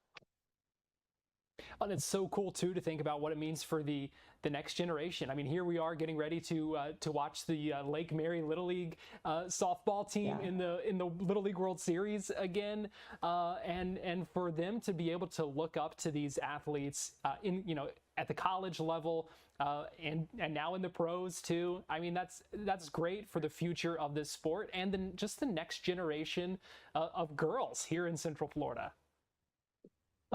And it's so cool too to think about what it means for the next generation. I mean, here we are getting ready to watch the Lake Mary Little League softball team in the Little League World Series again, and for them to be able to look up to these athletes at the college level, and now in the pros too. I mean, that's great for the future of this sport, and then just the next generation of girls here in Central Florida.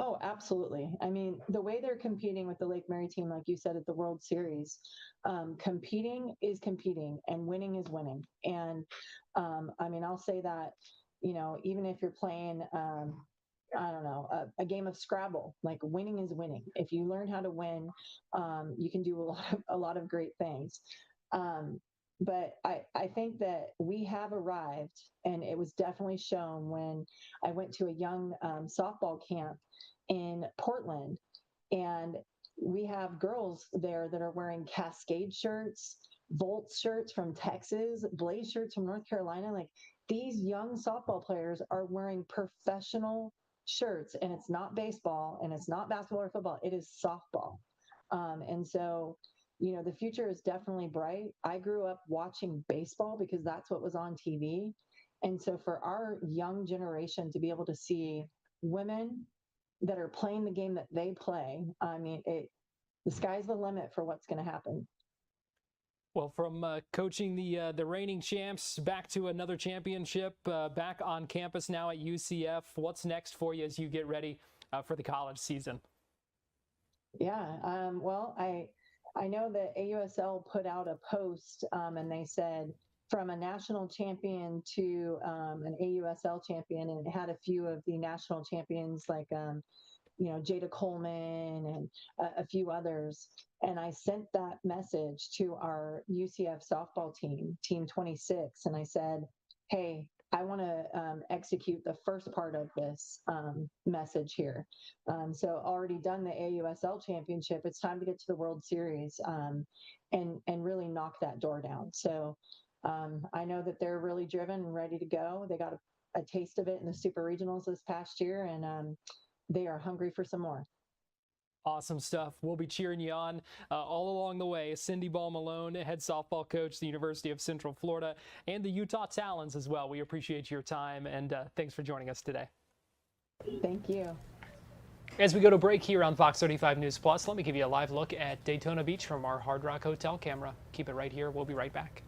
Oh, absolutely. I mean, the way they're competing with the Lake Mary team, like you said, at the World Series, competing is competing and winning is winning. And I mean, I'll say that, even if you're playing, I don't know, a game of Scrabble, like, winning is winning. If you learn how to win, you can do a lot of great things. But I think that we have arrived, and it was definitely shown when I went to a young softball camp in Portland, and we have girls there that are wearing Cascade shirts, Volt shirts from Texas, Blaze shirts from North Carolina. Like, these young softball players are wearing professional shirts, and it's not baseball and it's not basketball or football. It is softball. And so, the future is definitely bright. I grew up watching baseball because that's what was on TV. And so for our young generation to be able to see women that are playing the game that they play, I mean, the sky's the limit for what's going to happen. Well, from coaching the reigning champs back to another championship, back on campus now at UCF, what's next for you as you get ready for the college season? Yeah, well, I know that AUSL put out a post, and they said from a national champion to an AUSL champion, and it had a few of the national champions like Jada Coleman and a few others. And I sent that message to our UCF softball team, Team 26, and I said, hey, I want to execute the first part of this message here. So already done the AUSL championship. It's time to get to the World Series and really knock that door down. So I know that they're really driven and ready to go. They got a taste of it in the Super Regionals this past year, and they are hungry for some more. Awesome stuff. We'll be cheering you on all along the way. Cindy Ball-Malone, head softball coach, the University of Central Florida, and the Utah Talons as well. We appreciate your time, and thanks for joining us today. Thank you. As we go to break here on Fox 35 News Plus, let me give you a live look at Daytona Beach from our Hard Rock Hotel camera. Keep it right here. We'll be right back.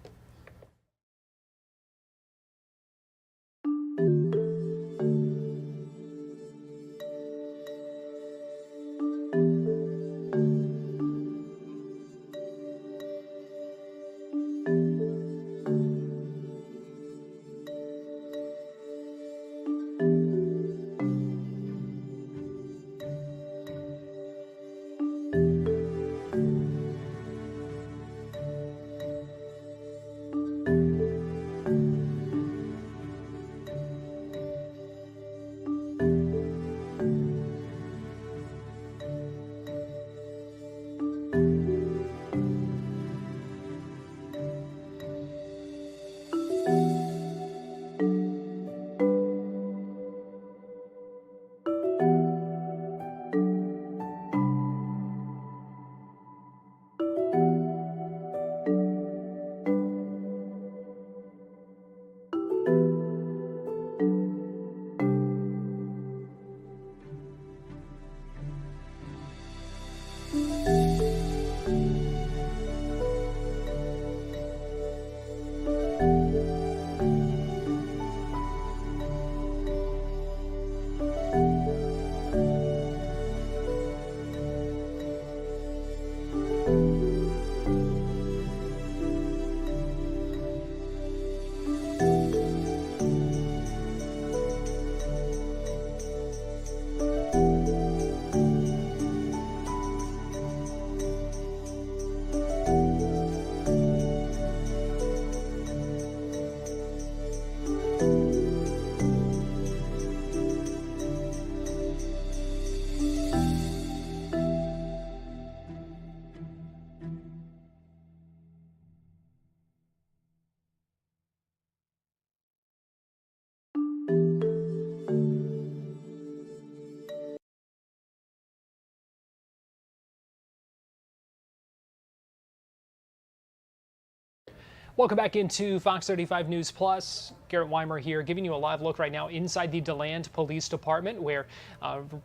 Welcome back into Fox 35 News Plus. Garrett Weimer here, giving you a live look right now inside the DeLand Police Department, where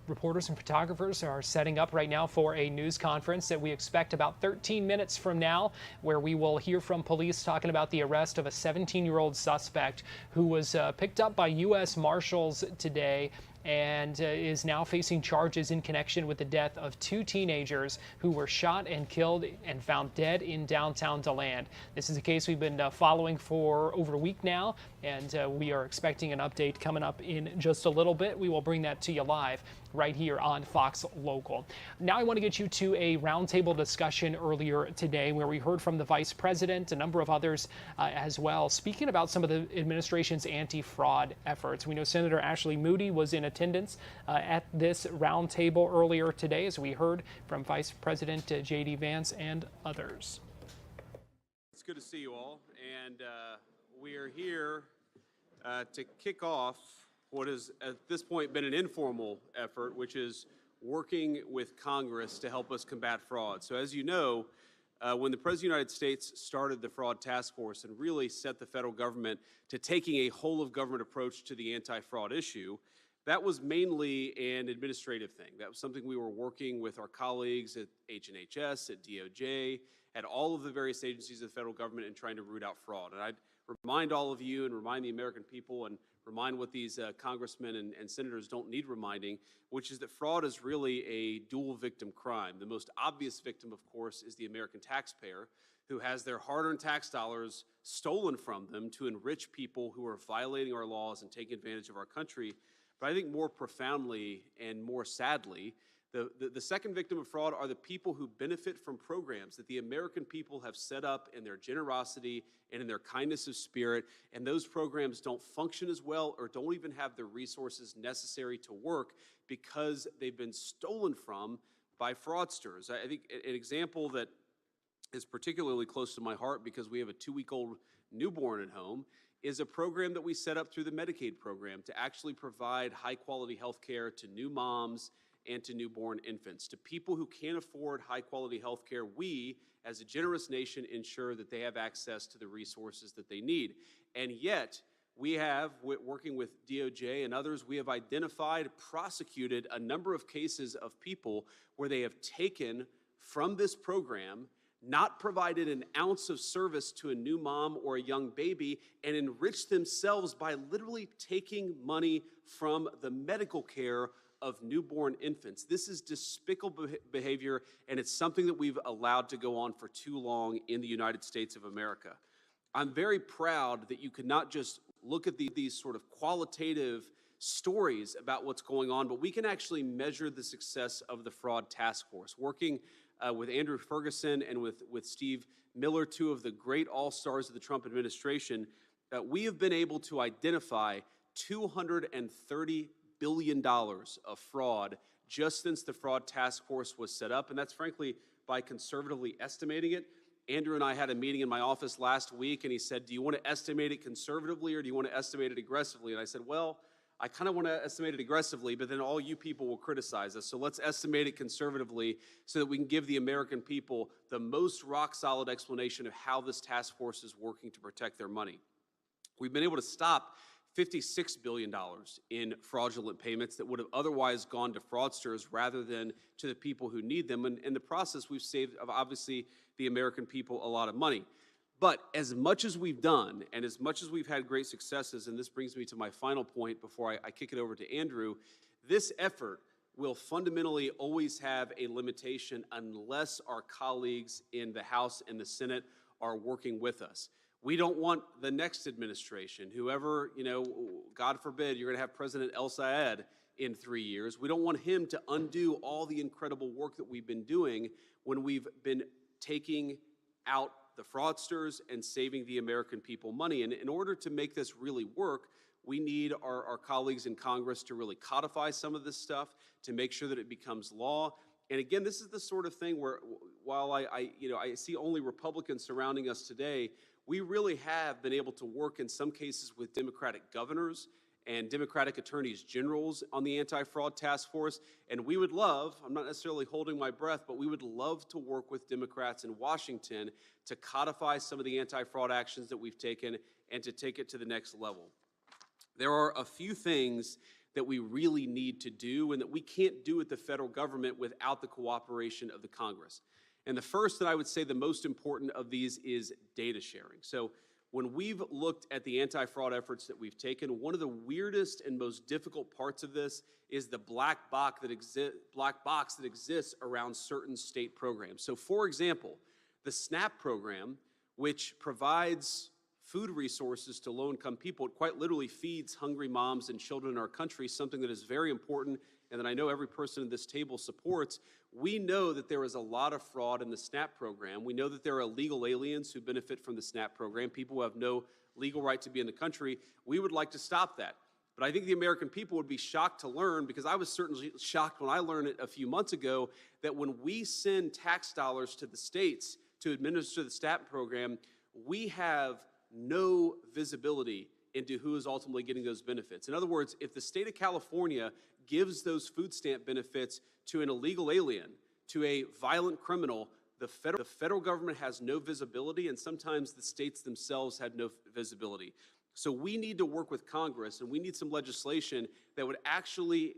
reporters and photographers are setting up right now for a news conference that we expect about 13 minutes from now, where we will hear from police talking about the arrest of a 17-year-old suspect who was picked up by U.S. Marshals today and is now facing charges in connection with the death of two teenagers who were shot and killed and found dead in downtown DeLand. This is a case we've been following for over a week now, and we are expecting an update coming up in just a little bit. We will bring that to you live right here on Fox Local. Now I want to get you to a roundtable discussion earlier today where we heard from the Vice President, a number of others as well, speaking about some of the administration's anti-fraud efforts. We know Senator Ashley Moody was in attendance at this roundtable earlier today, as we heard from Vice President J.D. Vance and others. It's good to see you all, and we are here to kick off what has at this point been an informal effort, which is working with Congress to help us combat fraud. So as you know, when the President of the United States started the Fraud Task Force and really set the federal government to taking a whole-of-government approach to the anti-fraud issue, that was mainly an administrative thing. That was something we were working with our colleagues at H&HS, at DOJ, at all of the various agencies of the federal government in trying to root out fraud. And I'd remind all of you and remind the American people and remind what these congressmen and senators don't need reminding, which is that fraud is really a dual victim crime. The most obvious victim, of course, is the American taxpayer, who has their hard-earned tax dollars stolen from them to enrich people who are violating our laws and taking advantage of our country. But I think more profoundly and more sadly, the second victim of fraud are the people who benefit from programs that the American people have set up in their generosity and in their kindness of spirit, and those programs don't function as well or don't even have the resources necessary to work because they've been stolen from by fraudsters. I think an example that is particularly close to my heart because we have a 2-week-old newborn at home is a program that we set up through the Medicaid program to actually provide high-quality health care to new moms and to newborn infants. To people who can't afford high-quality health care, we, as a generous nation, ensure that they have access to the resources that they need. And yet, we have, working with DOJ and others, we have identified, prosecuted a number of cases of people where they have taken from this program, not provided an ounce of service to a new mom or a young baby, and enriched themselves by literally taking money from the medical care of newborn infants. This is despicable behavior, and it's something that we've allowed to go on for too long in the United States of America. I'm very proud that you could not just look at these sort of qualitative stories about what's going on, but we can actually measure the success of the Fraud Task Force. Working with Andrew Ferguson and with Steve Miller, two of the great all-stars of the Trump administration, we have been able to identify $230 billion of fraud just since the Fraud Task Force was set up, and that's frankly by conservatively estimating it. Andrew and I had a meeting in my office last week, and he said, do you want to estimate it conservatively or do you want to estimate it aggressively? And I said, well, I kind of want to estimate it aggressively, but then all you people will criticize us. So let's estimate it conservatively so that we can give the American people the most rock-solid explanation of how this task force is working to protect their money. We've been able to stop $56 billion in fraudulent payments that would have otherwise gone to fraudsters rather than to the people who need them. And in the process, we've saved, obviously, the American people a lot of money. But as much as we've done and as much as we've had great successes, and this brings me to my final point before I kick it over to Andrew, this effort will fundamentally always have a limitation unless our colleagues in the House and the Senate are working with us. We don't want the next administration, whoever, God forbid, you're going to have President El Sayed in 3 years. We don't want him to undo all the incredible work that we've been doing when we've been taking out the fraudsters and saving the American people money. And in order to make this really work, we need our colleagues in Congress to really codify some of this stuff, to make sure that it becomes law. And again, this is the sort of thing where, while I see only Republicans surrounding us today, we really have been able to work in some cases with Democratic governors and Democratic attorneys generals on the anti-fraud task force. And we would love, I'm not necessarily holding my breath, but we would love to work with Democrats in Washington to codify some of the anti-fraud actions that we've taken and to take it to the next level. There are a few things that we really need to do and that we can't do at the federal government without the cooperation of the Congress. And the first that I would say the most important of these is data sharing. So when we've looked at the anti-fraud efforts that we've taken, one of the weirdest and most difficult parts of this is the black box that exists around certain state programs. So for example, the SNAP program, which provides food resources to low-income people, it quite literally feeds hungry moms and children in our country, something that is very important and that I know every person at this table supports, we know that there is a lot of fraud in the SNAP program. We know that there are illegal aliens who benefit from the SNAP program, people who have no legal right to be in the country. We would like to stop that. But I think the American people would be shocked to learn, because I was certainly shocked when I learned it a few months ago, that when we send tax dollars to the states to administer the SNAP program, we have no visibility into who is ultimately getting those benefits. In other words, if the state of California gives those food stamp benefits to an illegal alien, to a violent criminal, the federal government has no visibility, and sometimes the states themselves have no visibility. So we need to work with Congress, and we need some legislation that would actually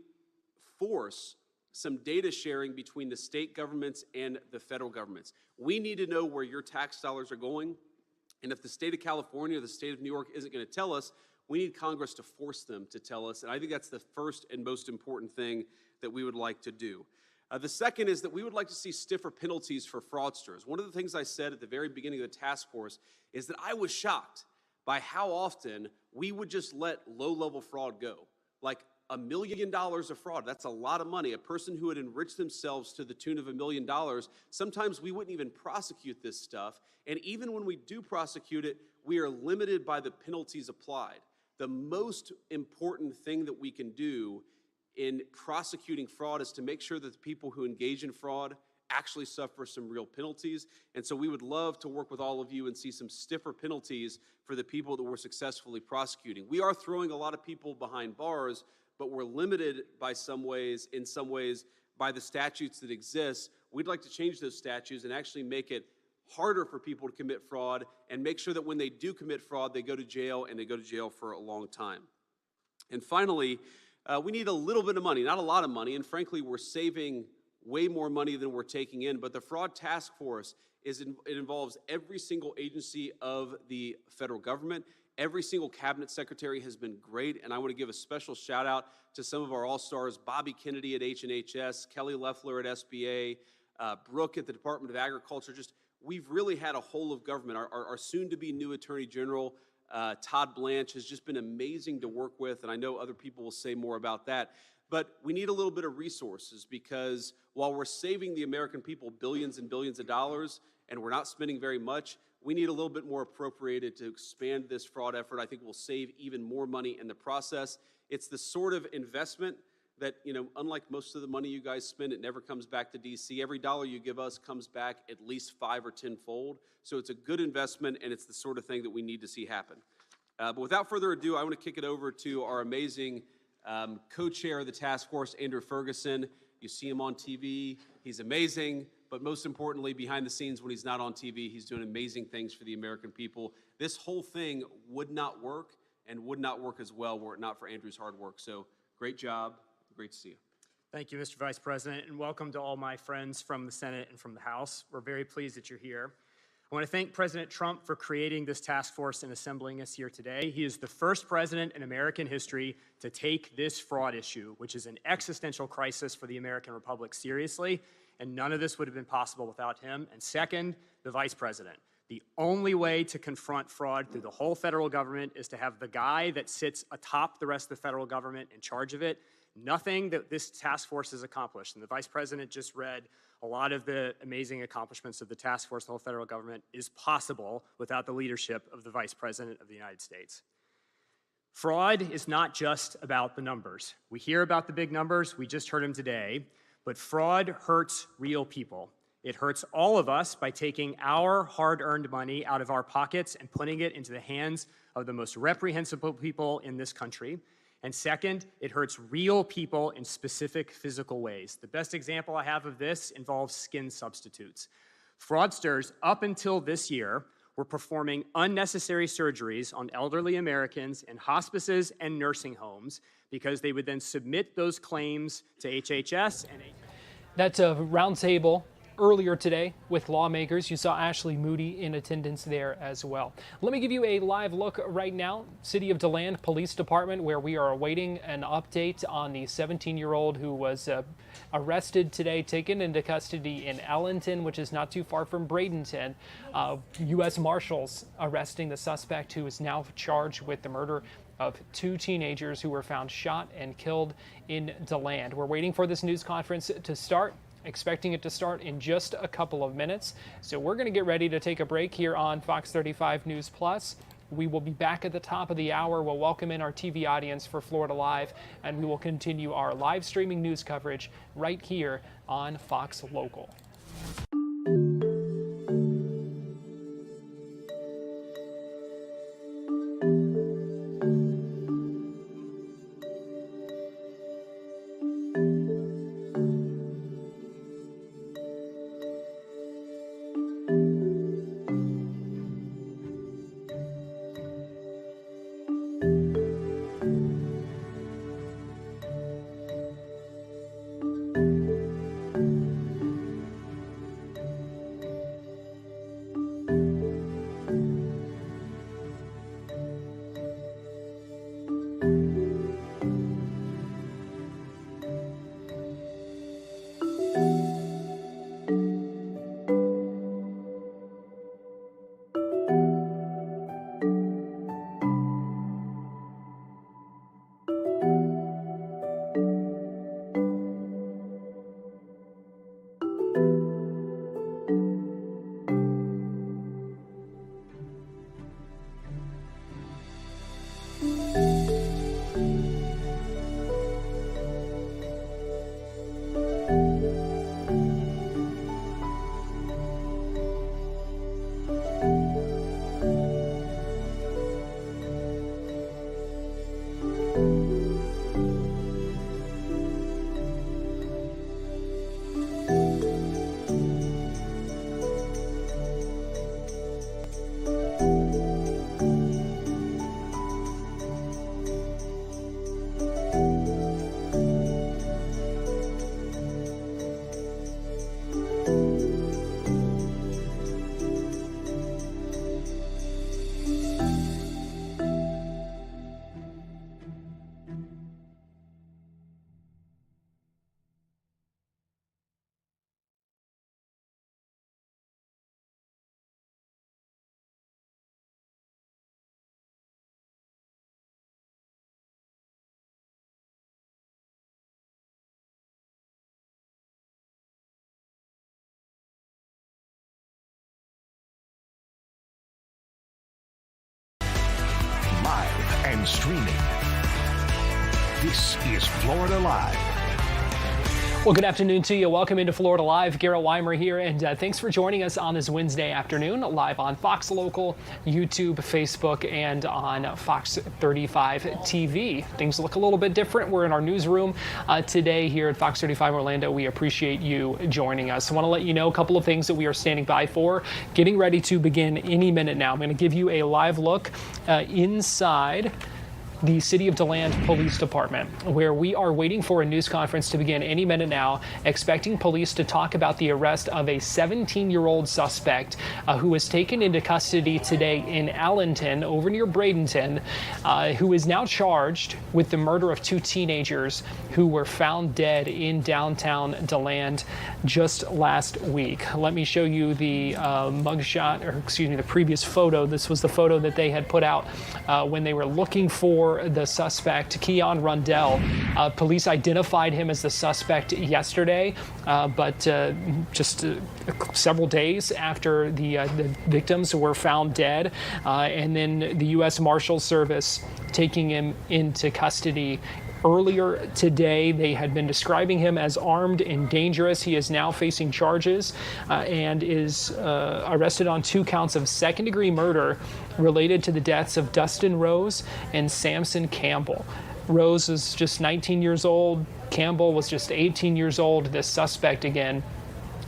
force some data sharing between the state governments and the federal governments. We need to know where your tax dollars are going, and if the state of California or the state of New York isn't going to tell us, we need Congress to force them to tell us, and I think that's the first and most important thing that we would like to do. The second is that we would like to see stiffer penalties for fraudsters. One of the things I said at the very beginning of the task force is that I was shocked by how often we would just let low-level fraud go. Like $1 million of fraud, that's a lot of money. A person who had enriched themselves to the tune of $1 million, sometimes we wouldn't even prosecute this stuff. And even when we do prosecute it, we are limited by the penalties applied. The most important thing that we can do in prosecuting fraud is to make sure that the people who engage in fraud actually suffer some real penalties. And so we would love to work with all of you and see some stiffer penalties for the people that we're successfully prosecuting. We are throwing a lot of people behind bars, but we're limited by in some ways, by the statutes that exist. We'd like to change those statutes and actually make it harder for people to commit fraud, and make sure that when they do commit fraud, they go to jail, and they go to jail for a long time. And finally, we need a little bit of money, not a lot of money, and frankly, we're saving way more money than we're taking in, but the Fraud Task Force, it involves every single agency of the federal government. Every single cabinet secretary has been great, and I want to give a special shout out to some of our all-stars, Bobby Kennedy at H&HS, Kelly Loeffler at SBA, Brooke at the Department of Agriculture. We've really had a whole of government. Our soon-to-be new Attorney General, Todd Blanche, has just been amazing to work with, and I know other people will say more about that. But we need a little bit of resources, because while we're saving the American people billions and billions of dollars, and we're not spending very much, we need a little bit more appropriated to expand this fraud effort. I think we'll save even more money in the process. It's the sort of investment that, unlike most of the money you guys spend, it never comes back to DC. Every dollar you give us comes back at least 5 or 10-fold. So it's a good investment, and it's the sort of thing that we need to see happen. But without further ado, I want to kick it over to our amazing co-chair of the task force, Andrew Ferguson. You see him on TV. He's amazing. But most importantly, behind the scenes when he's not on TV, he's doing amazing things for the American people. This whole thing would not work, and would not work as well were it not for Andrew's hard work. So great job. Great to see you. Thank you, Mr. Vice President, and welcome to all my friends from the Senate and from the House. We're very pleased that you're here. I want to thank President Trump for creating this task force and assembling us here today. He is the first president in American history to take this fraud issue, which is an existential crisis for the American Republic, seriously, and none of this would have been possible without him. And second, the Vice President. The only way to confront fraud through the whole federal government is to have the guy that sits atop the rest of the federal government in charge of it. Nothing that this task force has accomplished, and the Vice President just read a lot of the amazing accomplishments of the task force, the whole federal government, is possible without the leadership of the Vice President of the United States. Fraud is not just about the numbers. We hear about the big numbers, we just heard them today, but fraud hurts real people. It hurts all of us by taking our hard-earned money out of our pockets and putting it into the hands of the most reprehensible people in this country. And second, it hurts real people in specific physical ways. The best example I have of this involves skin substitutes. Fraudsters, up until this year, were performing unnecessary surgeries on elderly Americans in hospices and nursing homes because they would then submit those claims to HHS and That's a roundtable earlier today with lawmakers. You saw Ashley Moody in attendance there as well. Let me give you a live look right now. City of DeLand Police Department, where we are awaiting an update on the 17-year-old who was arrested today, taken into custody in Allenton, which is not too far from Bradenton. U.S. Marshals arresting the suspect who is now charged with the murder of 2 teenagers who were found shot and killed in DeLand. We're waiting for this news conference to start, expecting it to start in just a couple of minutes. So we're going to get ready to take a break here on Fox 35 News Plus. We will be back at the top of the hour. We'll welcome in our TV audience for Florida Live, and we will continue our live streaming news coverage right here on Fox Local. Live and streaming. This is Florida Live. Well, good afternoon to you. Welcome into Florida Live. Garrett Weimer here, and thanks for joining us on this Wednesday afternoon, live on Fox Local, YouTube, Facebook, and on Fox 35 TV. Things look a little bit different. We're in our newsroom today here at Fox 35 Orlando. We appreciate you joining us. I want to let you know a couple of things that we are standing by for. Getting ready to begin any minute now. I'm going to give you a live look inside the City of DeLand Police Department, where we are waiting for a news conference to begin any minute now, expecting police to talk about the arrest of a 17-year-old suspect who was taken into custody today in Allenton, over near Bradenton, who is now charged with the murder of 2 teenagers who were found dead in downtown DeLand just last week. Let me show you the mugshot, or excuse me, the previous photo. This was the photo that they had put out when they were looking for the suspect, Keon Rundell. Police identified him as the suspect yesterday, but just several days after the victims were found dead, and then the U.S. Marshals Service taking him into custody. Earlier today, they had been describing him as armed and dangerous. He is now facing charges and is arrested on 2 counts of second-degree murder related to the deaths of Dustin Rose and Samson Campbell. Rose is just 19 years old. Campbell was just 18 years old. This suspect, again,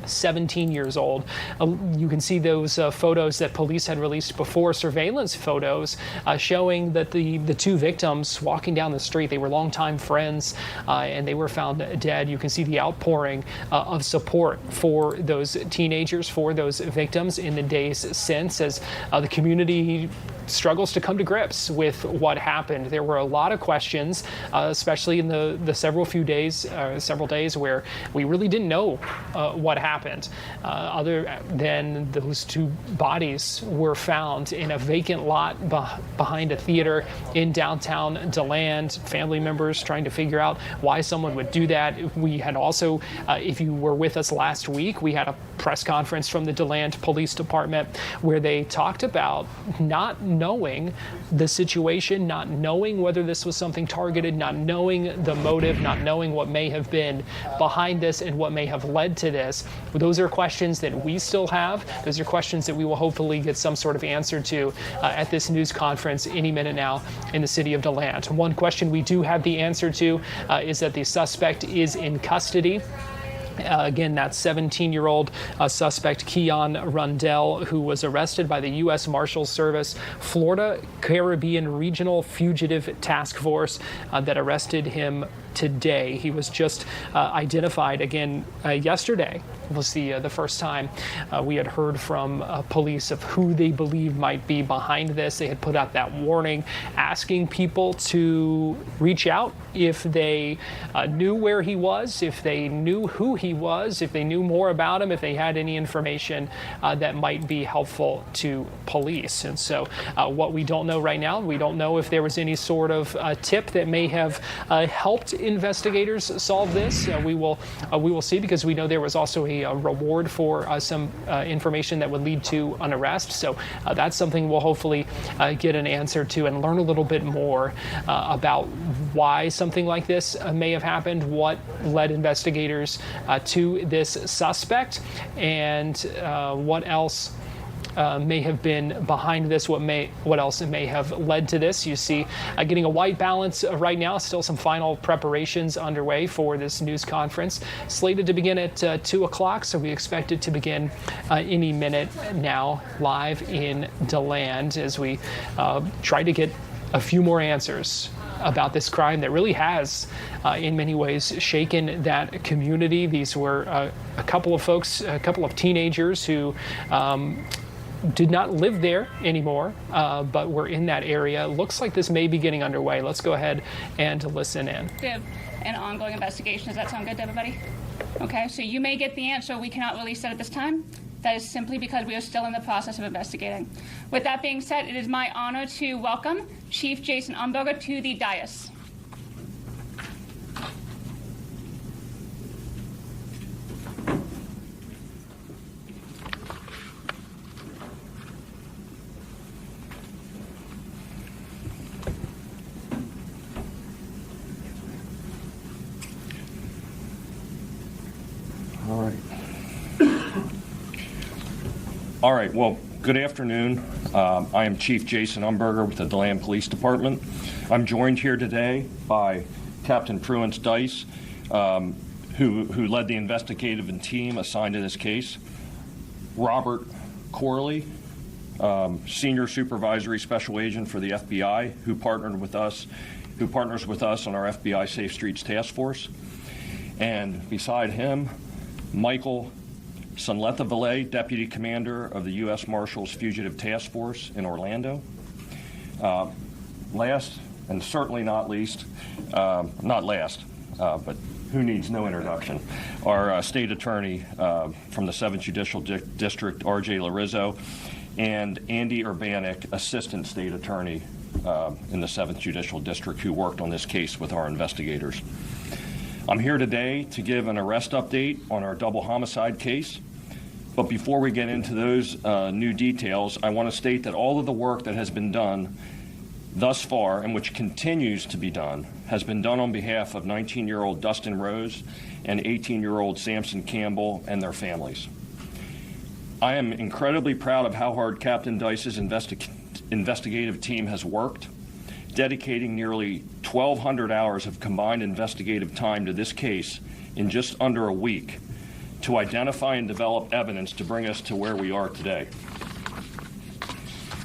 17 years old. You can see those photos that police had released before, surveillance photos showing that the 2 victims walking down the street, they were longtime friends, and they were found dead. You can see the outpouring of support for those teenagers, for those victims in the days since, as the community struggles to come to grips with what happened. There were a lot of questions, especially in the several days where we really didn't know what happened, other than those two bodies were found in a vacant lot behind a theater in downtown DeLand. Family members trying to figure out why someone would do that. We had also, if you were with us last week, we had a press conference from the DeLand Police Department where they talked about not knowing the situation, not knowing whether this was something targeted, not knowing the motive, not knowing what may have been behind this and what may have led to this. Those are questions that we still have. Those are questions that we will hopefully get some sort of answer to at this news conference any minute now in the city of DeLand. One question we do have the answer to is that the suspect is in custody. Again, that 17-year-old suspect, Keon Rundell, who was arrested by the U.S. Marshals Service Florida Caribbean Regional Fugitive Task Force that arrested him today. He was just identified again yesterday. Was the first time we had heard from police of who they believe might be behind this. They had put out that warning asking people to reach out if they knew where he was, if they knew who he was, if they knew more about him, if they had any information that might be helpful to police. And so what we don't know right now, we don't know if there was any sort of tip that may have helped investigators solve this. We will see, because we know there was also a reward for some information that would lead to an arrest. So that's something we'll hopefully get an answer to and learn a little bit more about why something like this may have happened, what led investigators to this suspect, and what else may have been behind this, what else may have led to this. You see getting a white balance right now, still some final preparations underway for this news conference, slated to begin at 2 o'clock, so we expect it to begin any minute now, live in DeLand, as we try to get a few more answers about this crime that really has, in many ways, shaken that community. These were a couple of folks, a couple of teenagers who did not live there anymore, but were in that area. Looks like this may be getting underway. Let's go ahead and listen in. An ongoing investigation. Does that sound good to everybody? Okay, so you may get the answer we cannot release that at this time. That is simply because we are still in the process of investigating. With that being said, it is my honor to welcome Chief Jason Umberger to the dais. All right, well, good afternoon. I am Chief Jason Umberger with the DeLand Police Department. I'm joined here today by Captain Pruance Dice, who led the investigative team assigned to this case, Robert Corley, Senior Supervisory Special Agent for the FBI, who partners with us on our FBI Safe Streets Task Force, and beside him, Michael Sunletha-Valet, Deputy Commander of the U.S. Marshals Fugitive Task Force in Orlando. Last, and certainly not least, not last, but who needs no introduction, our State Attorney from the 7th Judicial District, R.J. Larizzo, and Andy Urbanik, Assistant State Attorney in the 7th Judicial District, who worked on this case with our investigators. I'm here today to give an arrest update on our double homicide case. But before we get into those new details, I want to state that all of the work that has been done thus far, and which continues to be done, has been done on behalf of 19-year-old Dustin Rose and 18-year-old Samson Campbell and their families. I am incredibly proud of how hard Captain Dice's investigative team has worked, dedicating nearly 1,200 hours of combined investigative time to this case in just under a week to identify and develop evidence to bring us to where we are today.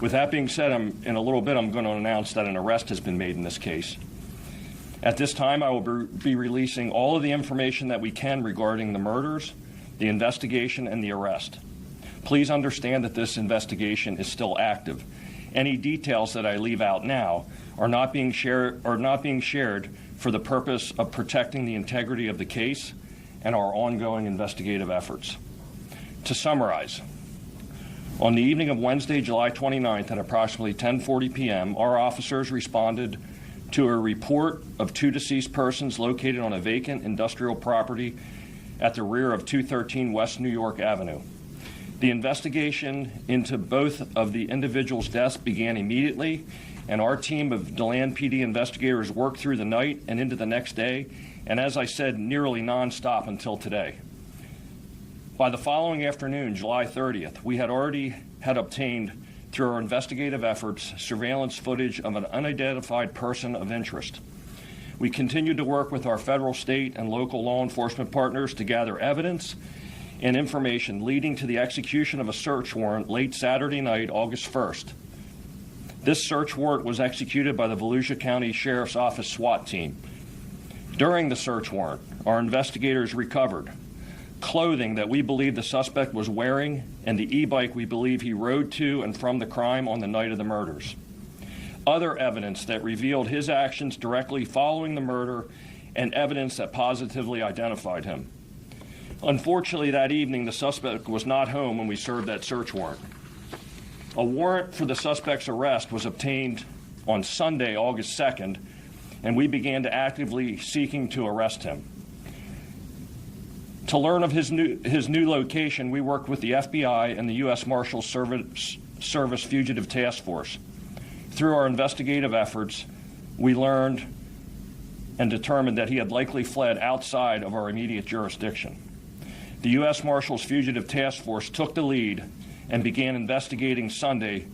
With that being said, in a little bit I'm going to announce that an arrest has been made in this case. At this time, I will be releasing all of the information that we can regarding the murders, the investigation, and the arrest. Please understand that this investigation is still active, Any details that I leave out now are not being shared for the purpose of protecting the integrity of the case and our ongoing investigative efforts. To summarize, on the evening of Wednesday, July 29th at approximately 10:40 p.m., our officers responded to a report of 2 deceased persons located on a vacant industrial property at the rear of 213 West New York Avenue. The investigation into both of the individuals' deaths began immediately, and our team of DeLand PD investigators worked through the night and into the next day, and as I said, nearly nonstop until today. By the following afternoon, July 30th, we had already obtained, through our investigative efforts, surveillance footage of an unidentified person of interest. We continued to work with our federal, state, and local law enforcement partners to gather evidence and information leading to the execution of a search warrant late Saturday night, August 1st. This search warrant was executed by the Volusia County Sheriff's Office SWAT team. During the search warrant, our investigators recovered clothing that we believe the suspect was wearing and the e-bike we believe he rode to and from the crime on the night of the murders. Other evidence that revealed his actions directly following the murder and evidence that positively identified him. Unfortunately, that evening, the suspect was not home when we served that search warrant. A warrant for the suspect's arrest was obtained on Sunday, August 2nd, and we began to actively seeking to arrest him. To learn of his new location, we worked with the FBI and the U.S. Marshals Service Fugitive Task Force. Through our investigative efforts, we learned and determined that he had likely fled outside of our immediate jurisdiction. The U.S. Marshals Fugitive Task Force took the lead and began investigating Sunday,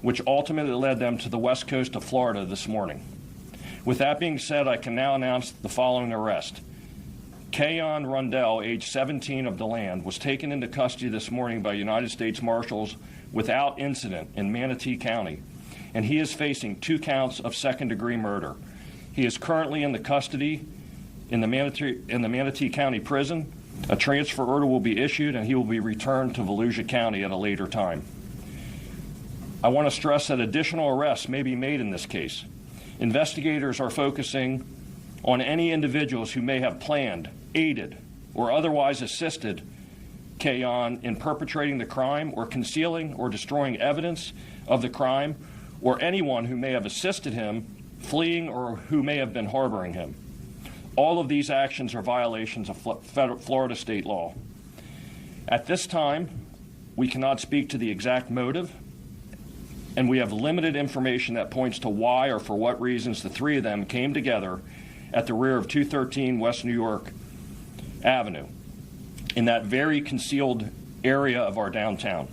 which ultimately led them to the west coast of Florida this morning. With that being said, I can now announce the following arrest. Kayon Rundell, age 17 of DeLand, was taken into custody this morning by United States Marshals without incident in Manatee County, and he is facing 2 counts of second-degree murder. He is currently in the custody in the Manatee County Prison. A transfer order will be issued, and he will be returned to Volusia County at a later time. I want to stress that additional arrests may be made in this case. Investigators are focusing on any individuals who may have planned, aided, or otherwise assisted Kayon in perpetrating the crime or concealing or destroying evidence of the crime, or anyone who may have assisted him fleeing or who may have been harboring him. All of these actions are violations of Florida state law. At this time, we cannot speak to the exact motive, and we have limited information that points to why or for what reasons the 3 of them came together at the rear of 213 West New York Avenue, in that very concealed area of our downtown.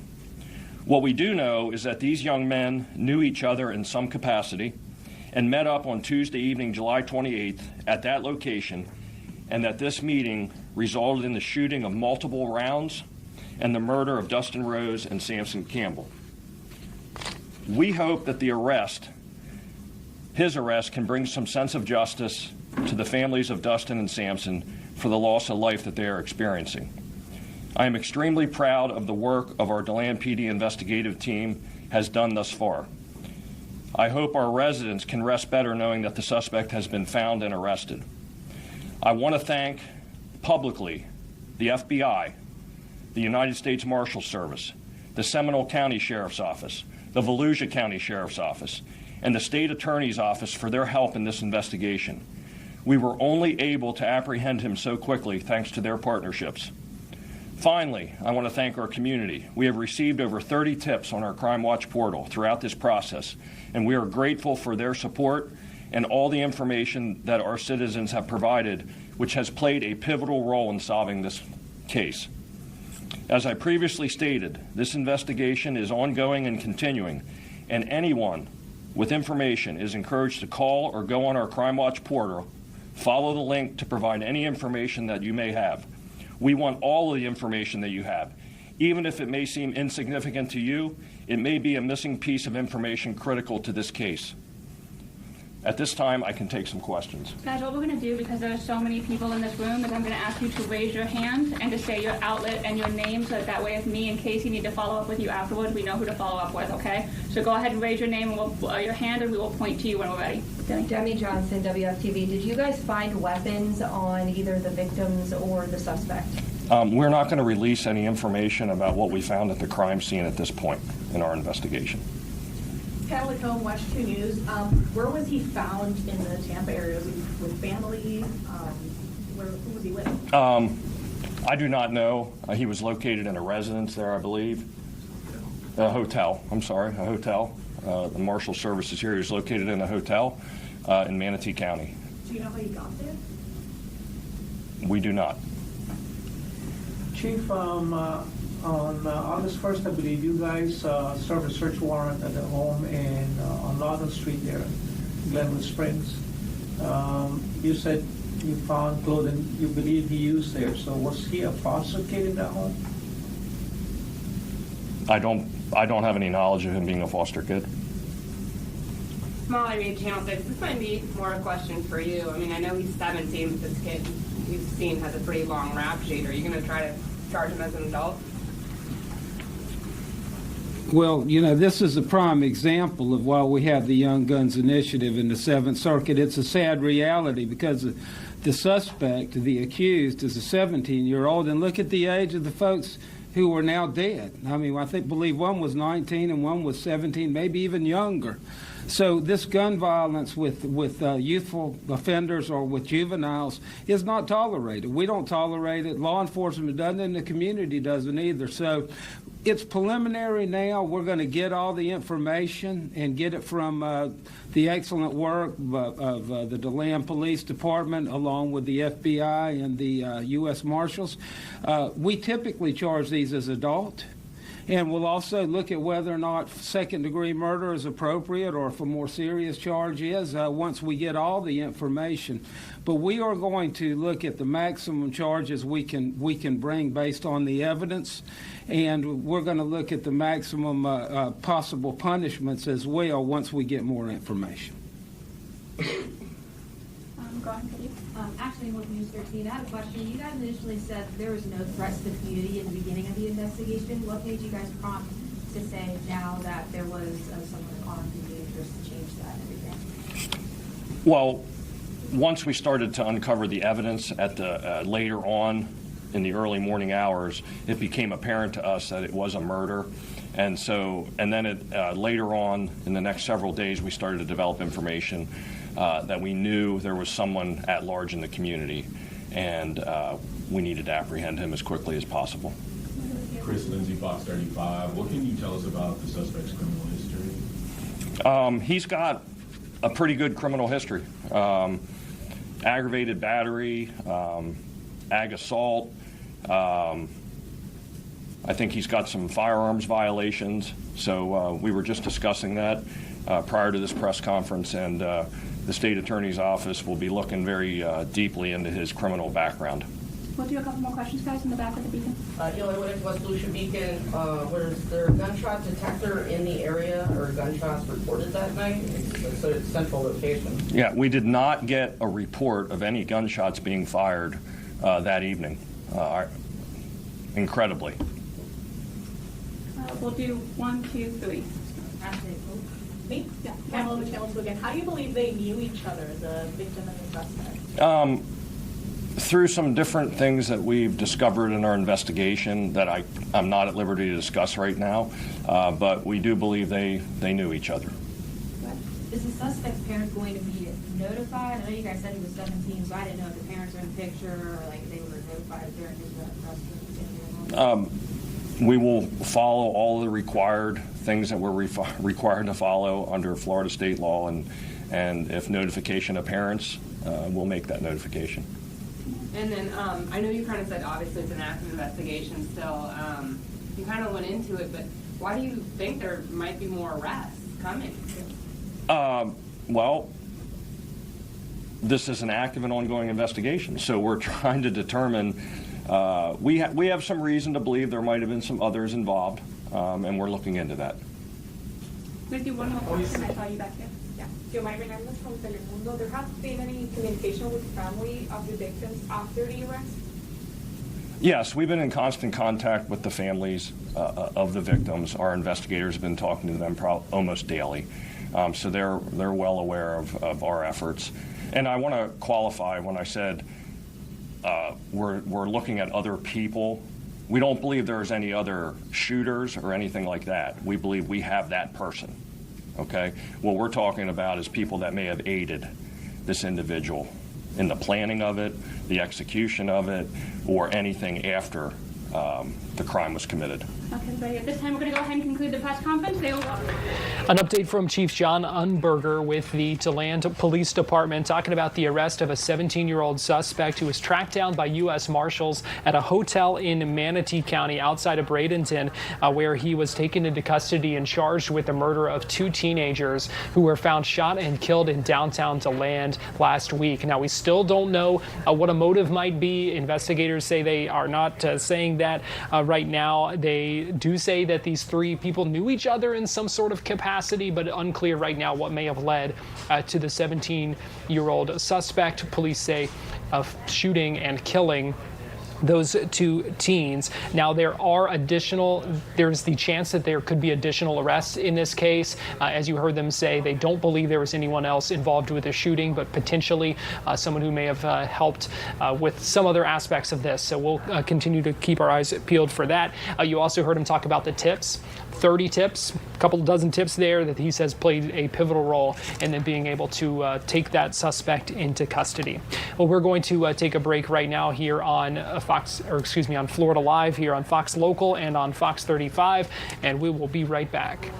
What we do know is that these young men knew each other in some capacity and met up on Tuesday evening, July 28th, at that location, and that this meeting resulted in the shooting of multiple rounds and the murder of Dustin Rose and Samson Campbell. We hope that his arrest can bring some sense of justice to the families of Dustin and Samson for the loss of life that they are experiencing. I am extremely proud of the work of our DeLand PD investigative team has done thus far. I hope our residents can rest better knowing that the suspect has been found and arrested. I want to thank publicly the FBI, the United States Marshals Service, the Seminole County Sheriff's Office, the Volusia County Sheriff's Office, and the State Attorney's Office for their help in this investigation. We were only able to apprehend him so quickly thanks to their partnerships. Finally, I want to thank our community. We have received over 30 tips on our Crime Watch portal throughout this process, and we are grateful for their support and all the information that our citizens have provided, which has played a pivotal role in solving this case. As I previously stated, this investigation is ongoing and continuing, and anyone with information is encouraged to call or go on our Crime Watch portal, follow the link to provide any information that you may have. We want all of the information that you have. Even if it may seem insignificant to you, it may be a missing piece of information critical to this case. At this time, I can take some questions. Guys, what we're going to do, because there are so many people in this room, is I'm going to ask you to raise your hand and to say your outlet and your name, so that way if me and Casey need to follow up with you afterwards, we know who to follow up with, okay? So go ahead and raise your name and your hand, and we will point to you when we're ready. Demi Johnson, WFTV. Did you guys find weapons on either the victims or the suspect? We're not going to release any information about what we found at the crime scene at this point in our investigation. Ken Lacombe, Watch 2 News. Where was he found in the Tampa area? Was he with family? Who was he with? I do not know. He was located in a residence there, I believe. A hotel. I'm sorry, a hotel. The Marshal Service is here. He was located in a hotel in Manatee County. Do you know how he got there? We do not. Chief, on August 1st, I believe you guys served a search warrant at the home on Lawton Street there, Glenwood Springs. You said you found clothing you believe he used there. So was he a foster kid in that home? I don't have any knowledge of him being a foster kid. Molly Reed, Channel 6. This might be more a question for you. I mean, I know he's 17, but this kid we've seen has a pretty long rap sheet. Are you going to try to charge him as an adult? Well, you know, this is a prime example of why we have the Young Guns Initiative in the Seventh Circuit. It's a sad reality because the suspect, the accused, is a 17-year-old, and look at the age of the folks who are now dead. I mean, believe one was 19 and one was 17, maybe even younger. So this gun violence with youthful offenders or with juveniles is not tolerated. We don't tolerate it. Law enforcement doesn't, and the community doesn't either. So it's preliminary now. We're going to get all the information and get it from the excellent work of the DeLand Police Department along with the FBI and the U.S. Marshals. We typically charge these as adult. And we'll also look at whether or not second-degree murder is appropriate or if a more serious charge is once we get all the information. But we are going to look at the maximum charges we can bring based on the evidence, and we're going to look at the maximum possible punishments as well once we get more information. Go ahead, Katie. Actually, with News 13, I have a question. You guys initially said there was no threat to the community in the beginning of the investigation. What made you guys prompt to say now that there was someone armed and dangerous to change that and everything? Well, once we started to uncover the evidence at the later on in the early morning hours, it became apparent to us that it was a murder. And then later on in the next several days, we started to develop information that we knew there was someone at large in the community, and we needed to apprehend him as quickly as possible. Chris Lindsay, Fox 35. What can you tell us about the suspect's criminal history? He's got a pretty good criminal history. Aggravated battery, ag assault. I think he's got some firearms violations. So we were just discussing that prior to this press conference, and the state attorney's office will be looking very deeply into his criminal background. We'll do a couple more questions, guys, in the back of the beacon. Eli Williams, West Volusia Beacon. Was there a gunshot detector in the area or gunshots reported that night? It's a central location. Yeah, we did not get a report of any gunshots being fired that evening, incredibly. We'll do 1, 2, 3. Me? Yeah. Pamela with Channel 2 again. How do you believe they knew each other, the victim and the suspect? Through some different things that we've discovered in our investigation that I'm not at liberty to discuss right now, but we do believe they knew each other. Is the suspect's parents going to be notified? I know you guys said he was 17, so I didn't know if the parents were in the picture or like they were notified during his arrest. We will follow all the required things that we're required to follow under Florida state law, and if notification of parents, we'll make that notification. And then I know you kind of said obviously it's an active investigation still. You kind of went into it, but why do you think there might be more arrests coming? Well, this is an active and ongoing investigation, so we're trying to determine. We have some reason to believe there might have been some others involved, and we're looking into that. Let's do one more question. I saw you back here. Yeah. Yo, my name is from Telemundo. There has been any communication with the family of the victims after the arrest? Yes, we've been in constant contact with the families of the victims. Our investigators have been talking to them almost daily. So they're well aware of our efforts. And I want to qualify when I said we're looking at other people. We don't believe there's any other shooters or anything like that. We believe we have that person, okay? What we're talking about is people that may have aided this individual in the planning of it, the execution of it, or anything after the crime was committed. Okay, everybody, at this time, we're going to go ahead and conclude the press conference. An update from Chief John Unberger with the DeLand Police Department talking about the arrest of a 17-year-old suspect who was tracked down by U.S. Marshals at a hotel in Manatee County outside of Bradenton, where he was taken into custody and charged with the murder of 2 teenagers who were found shot and killed in downtown DeLand last week. Now, we still don't know what a motive might be. Investigators say they are not saying that right now. They do say that these 3 people knew each other in some sort of capacity, but unclear right now what may have led to the 17-year-old suspect, police say, of shooting and killing those 2 teens. Now, there's the chance that there could be additional arrests in this case. As you heard them say, they don't believe there was anyone else involved with the shooting, but potentially someone who may have helped with some other aspects of this. So we'll continue to keep our eyes peeled for that. You also heard him talk about the tips. 30 tips, a couple dozen tips there that he says played a pivotal role in them being able to take that suspect into custody. Well, we're going to take a break right now here on on Florida Live here on Fox Local and on Fox 35, and we will be right back.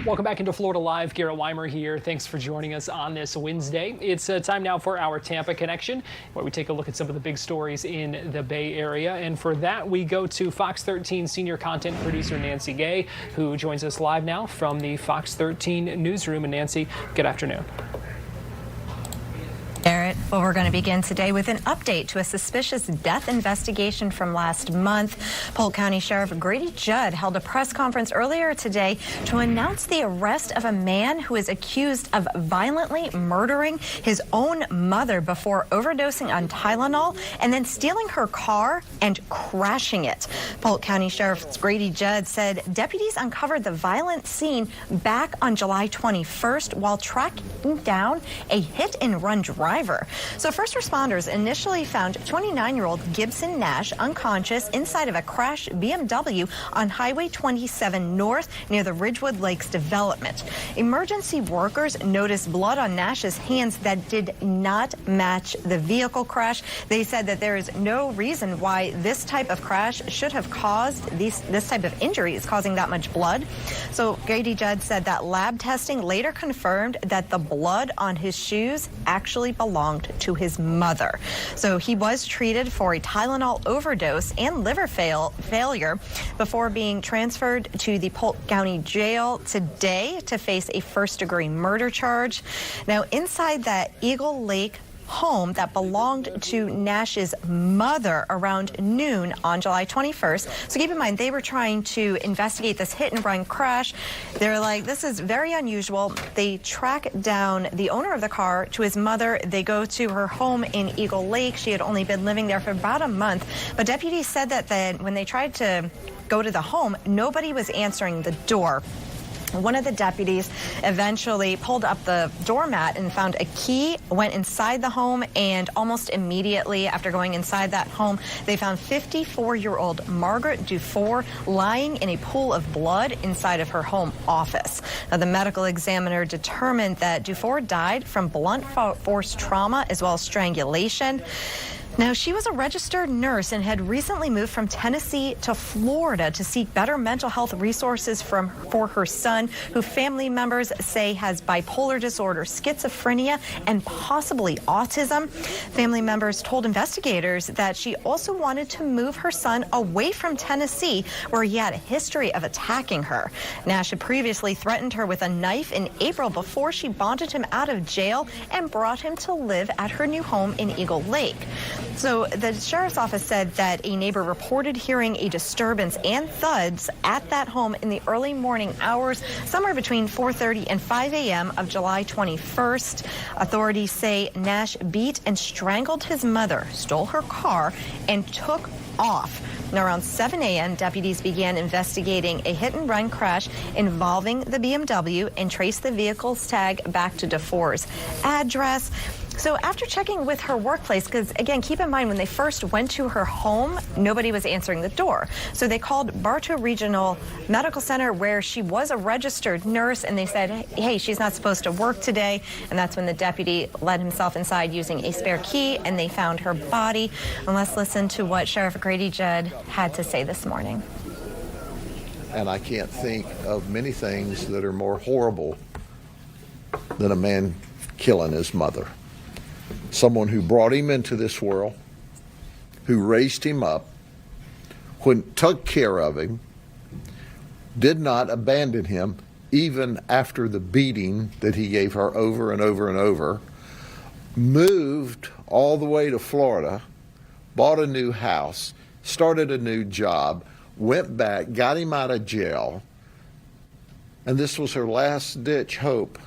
Welcome back into Florida Live. Garrett Weimer here. Thanks for joining us on this Wednesday. It's time now for our Tampa Connection, where we take a look at some of the big stories in the Bay Area. And for that, we go to Fox 13 senior content producer Nancy Gay, who joins us live now from the Fox 13 newsroom. And Nancy, good afternoon. Garrett, Well, we're going to begin today with an update to a suspicious death investigation from last month. Polk County Sheriff Grady Judd held a press conference earlier today to announce the arrest of a man who is accused of violently murdering his own mother before overdosing on Tylenol and then stealing her car and crashing it. Polk County Sheriff Grady Judd said deputies uncovered the violent scene back on July 21st while tracking down a hit-and-run driver. So first responders initially found 29-year-old Gibson Nash unconscious inside of a crashed BMW on Highway 27 North near the Ridgewood Lakes development. Emergency workers noticed blood on Nash's hands that did not match the vehicle crash. They said that there is no reason why this type of crash should have caused this type of injuries, causing that much blood. So Grady Judd said that lab testing later confirmed that the blood on his shoes actually belonged to his mother. So he was treated for a Tylenol overdose and liver failure before being transferred to the Polk County Jail today to face a first-degree murder charge. Now, inside that Eagle Lake home that belonged to Nash's mother around noon on July 21st. So keep in mind, they were trying to investigate this hit-and-run crash. They're like, this is very unusual. They track down the owner of the car to his mother. They go to her home in Eagle Lake. She had only been living there for about a month. But deputies said that when they tried to go to the home, nobody was answering the door. One of the deputies eventually pulled up the doormat and found a key, went inside the home, and almost immediately after going inside that home, they found 54-year-old Margaret Dufour lying in a pool of blood inside of her home office. Now, the medical examiner determined that Dufour died from blunt force trauma as well as strangulation. Now, she was a registered nurse and had recently moved from Tennessee to Florida to seek better mental health resources for her son, who family members say has bipolar disorder, schizophrenia, and possibly autism. Family members told investigators that she also wanted to move her son away from Tennessee, where he had a history of attacking her. Nash had previously threatened her with a knife in April before she bonded him out of jail and brought him to live at her new home in Eagle Lake. So the sheriff's office said that a neighbor reported hearing a disturbance and thuds at that home in the early morning hours, somewhere between 4:30 and 5 a.m. of July 21st. Authorities say Nash beat and strangled his mother, stole her car, and took off. Now, around 7 a.m., deputies began investigating a hit-and-run crash involving the BMW and traced the vehicle's tag back to Dufour's address. So after checking with her workplace, because again, keep in mind, when they first went to her home, nobody was answering the door. So they called Bartow Regional Medical Center, where she was a registered nurse, and they said, hey, she's not supposed to work today. And that's when the deputy let himself inside using a spare key, and they found her body. And let's listen to what Sheriff Grady Judd had to say this morning. And I can't think of many things that are more horrible than a man killing his mother. Someone who brought him into this world, who raised him up, who took care of him, did not abandon him even after the beating that he gave her over and over and over, moved all the way to Florida, bought a new house, started a new job, went back, got him out of jail, and this was her last-ditch hope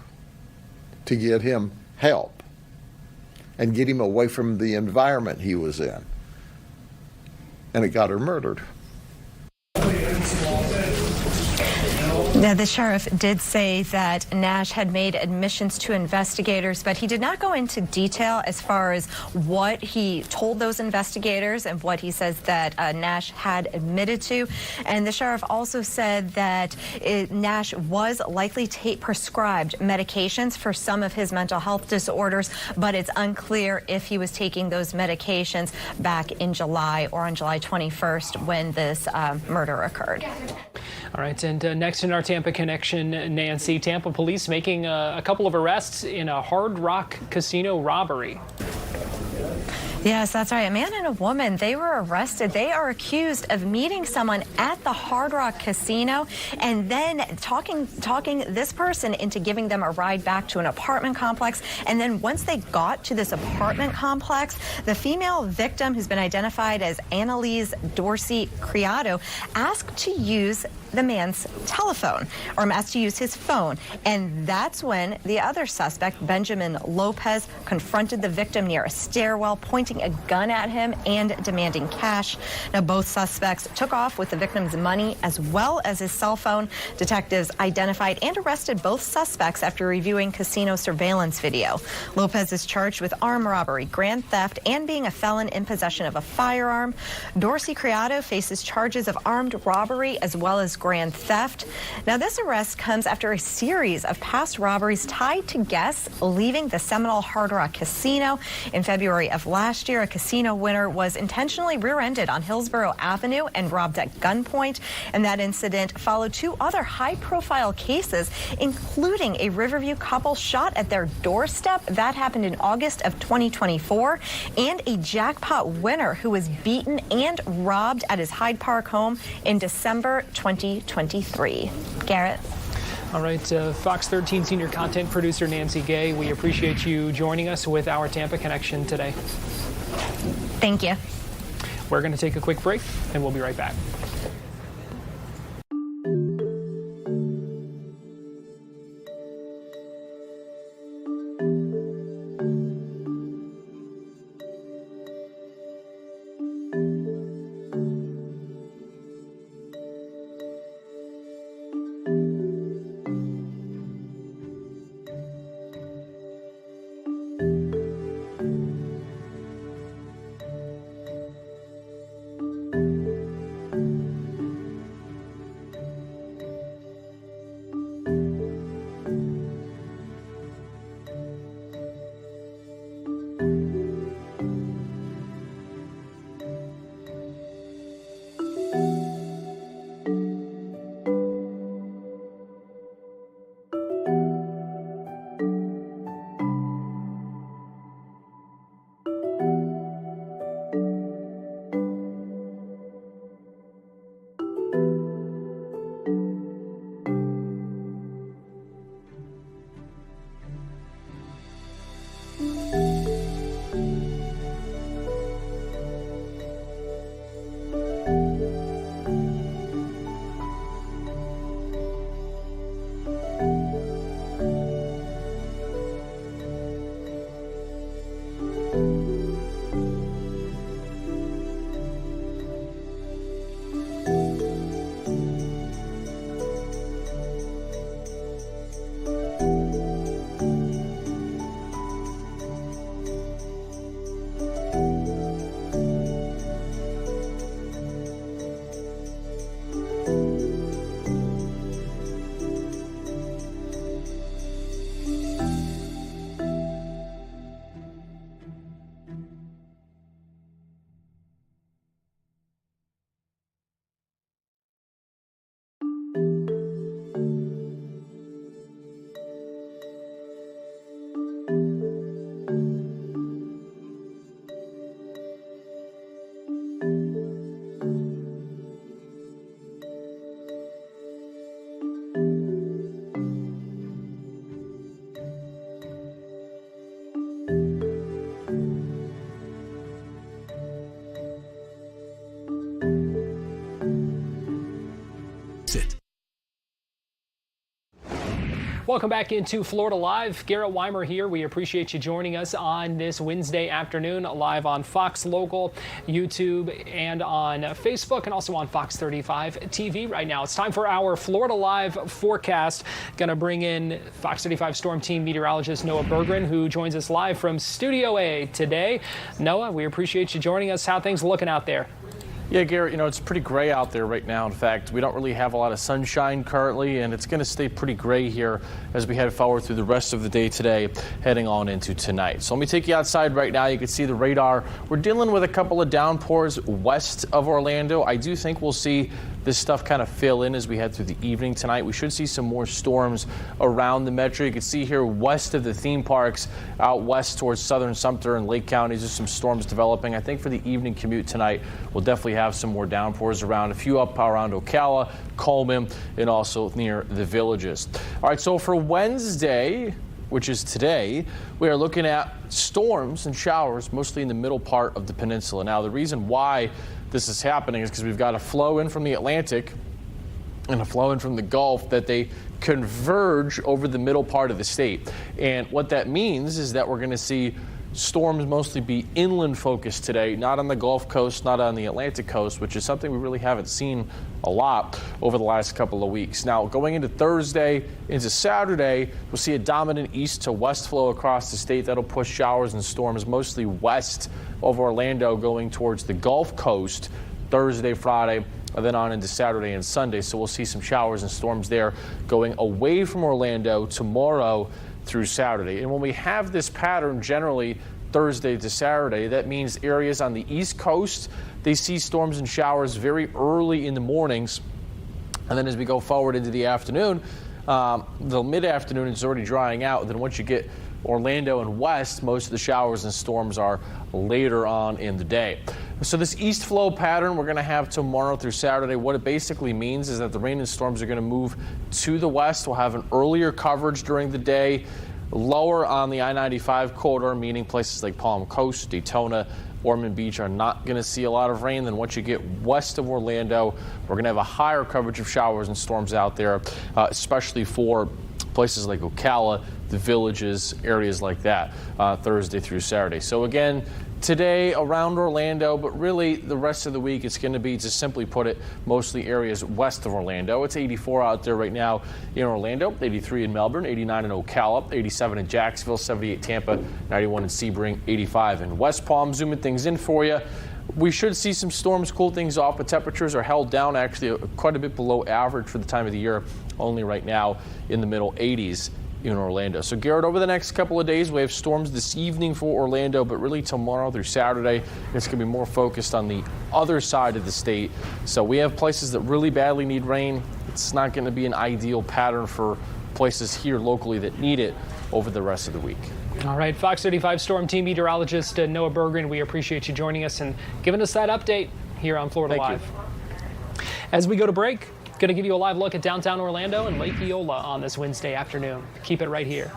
to get him help and get him away from the environment he was in. And it got her murdered. Now, the sheriff did say that Nash had made admissions to investigators, but he did not go into detail as far as what he told those investigators and what he says that Nash had admitted to. And the sheriff also said that Nash was likely prescribed medications for some of his mental health disorders, but it's unclear if he was taking those medications back in July or on July 21st when this murder occurred. All right, and next in our Tampa connection, Nancy, Tampa police making a couple of arrests in a Hard Rock casino robbery. Yes, that's right. A man and a woman, they were arrested. They are accused of meeting someone at the Hard Rock Casino and then talking this person into giving them a ride back to an apartment complex. And then once they got to this apartment complex, the female victim, who's been identified as Annalise Dorsey Criado, asked to use the man's telephone, or asked to use his phone. And that's when the other suspect, Benjamin Lopez, confronted the victim near a stairwell, pointing a gun at him and demanding cash. Now, both suspects took off with the victim's money as well as his cell phone. Detectives identified and arrested both suspects after reviewing casino surveillance video. Lopez is charged with armed robbery, grand theft, and being a felon in possession of a firearm. Dorsey Criado faces charges of armed robbery as well as grand theft. Now, this arrest comes after a series of past robberies tied to guests leaving the Seminole Hard Rock Casino. In February of last year, a casino winner was intentionally rear-ended on Hillsborough Avenue and robbed at gunpoint. And that incident followed two other high-profile cases, including a Riverview couple shot at their doorstep. That happened in August of 2024, and a jackpot winner who was beaten and robbed at his Hyde Park home in December 2023. Garrett. All right, Fox 13 senior content producer Nancy Gay, we appreciate you joining us with our Tampa Connection today. Thank you. We're going to take a quick break, and we'll be right back. Welcome back into Florida Live. Garrett Weimer here. We appreciate you joining us on this Wednesday afternoon, live on Fox Local, YouTube, and on Facebook, and also on Fox 35 TV right now. It's time for our Florida Live forecast. Going to bring in Fox 35 Storm Team meteorologist Noah Berggren, who joins us live from Studio A today. Noah, we appreciate you joining us. How are things looking out there? Yeah, Garrett, it's pretty gray out there right now. In fact, we don't really have a lot of sunshine currently, and it's going to stay pretty gray here as we head forward through the rest of the day today, heading on into tonight. So let me take you outside right now. You can see the radar. We're dealing with a couple of downpours west of Orlando. I do think we'll see this stuff kind of fill in as we head through the evening tonight. We should see some more storms around the metro. You can see here west of the theme parks, out west towards southern Sumter and Lake counties, there's some storms developing. I think for the evening commute tonight, we'll definitely have some more downpours around, a few up around Ocala, Coleman, and also near the Villages. All right, so for Wednesday, which is today, we are looking at storms and showers mostly in the middle part of the peninsula. Now, the reason why this is happening is because we've got a flow in from the Atlantic and a flow in from the Gulf that they converge over the middle part of the state. And what that means is that we're going to see storms mostly be inland focused today, not on the Gulf Coast, not on the Atlantic coast, which is something we really haven't seen a lot over the last couple of weeks. Now, going into Thursday, into Saturday, we'll see a dominant east to west flow across the state. That'll push showers and storms mostly west of Orlando going towards the Gulf Coast Thursday, Friday, and then on into Saturday and Sunday. So we'll see some showers and storms there going away from Orlando tomorrow through Saturday. And when we have this pattern generally Thursday to Saturday, that means areas on the East Coast, they see storms and showers very early in the mornings. And then as we go forward into the afternoon, the mid-afternoon is already drying out. And then once you get Orlando and west, most of the showers and storms are later on in the day. So this east flow pattern we're going to have tomorrow through Saturday, what it basically means is that the rain and storms are going to move to the west. We'll have an earlier coverage during the day, lower on the I-95 corridor, meaning places like Palm Coast, Daytona, Ormond Beach are not going to see a lot of rain. Then once you get west of Orlando, we're going to have a higher coverage of showers and storms out there, especially for places like Ocala, the Villages, areas like that, Thursday through Saturday. So again, today around Orlando, but really the rest of the week it's going to be, to simply put it, mostly areas west of Orlando. It's 84 out there right now in Orlando, 83 in Melbourne, 89 in Ocala, 87 in Jacksonville, 78 Tampa, 91 in Sebring, 85 in West Palm. Zooming things in for you. We should see some storms cool things off, but temperatures are held down actually quite a bit below average for the time of the year, only right now in the middle 80s in Orlando. So Garrett, over the next couple of days, we have storms this evening for Orlando, but really tomorrow through Saturday, it's going to be more focused on the other side of the state. So we have places that really badly need rain. It's not going to be an ideal pattern for places here locally that need it over the rest of the week. All right, Fox 35 Storm Team meteorologist Noah Bergen, we appreciate you joining us and giving us that update here on Florida Live. As we go to break, going to give you a live look at downtown Orlando and Lake Eola on this Wednesday afternoon. Keep it right here.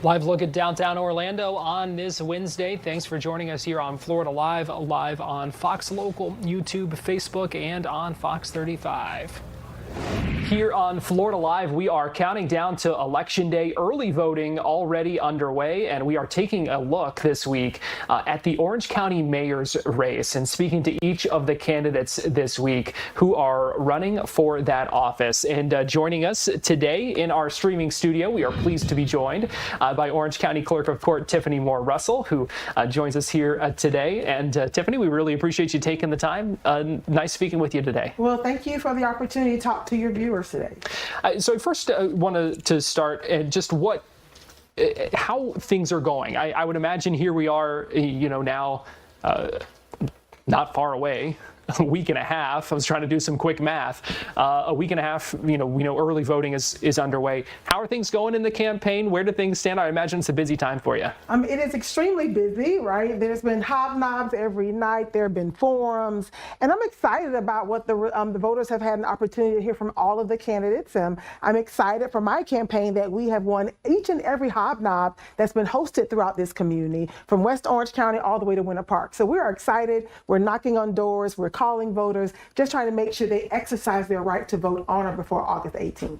Live look at downtown Orlando on this Wednesday. Thanks for joining us here on Florida Live, live on Fox Local, YouTube, Facebook, and on Fox 35. Here on Florida Live, we are counting down to Election Day. Early voting already underway, and we are taking a look this week at the Orange County mayor's race and speaking to each of the candidates this week who are running for that office. And joining us today in our streaming studio, we are pleased to be joined by Orange County Clerk of Court Tiffany Moore Russell, who joins us here today. And Tiffany, we really appreciate you taking the time. Nice speaking with you today. Well, thank you for the opportunity to talk to your viewers today. So first, I wanted to start and just how things are going. I would imagine here we are, now not far away. A week and a half. I was trying to do some quick math. A week and a half, we know early voting is underway. How are things going in the campaign? Where do things stand? I imagine it's a busy time for you. It is extremely busy, right? There's been hobnobs every night. There have been forums. And I'm excited about what the voters have had an opportunity to hear from all of the candidates. I'm excited for my campaign that we have won each and every hobnob that's been hosted throughout this community, from West Orange County all the way to Winter Park. So we are excited. We're knocking on doors. We're calling voters, just trying to make sure they exercise their right to vote on or before August 18th.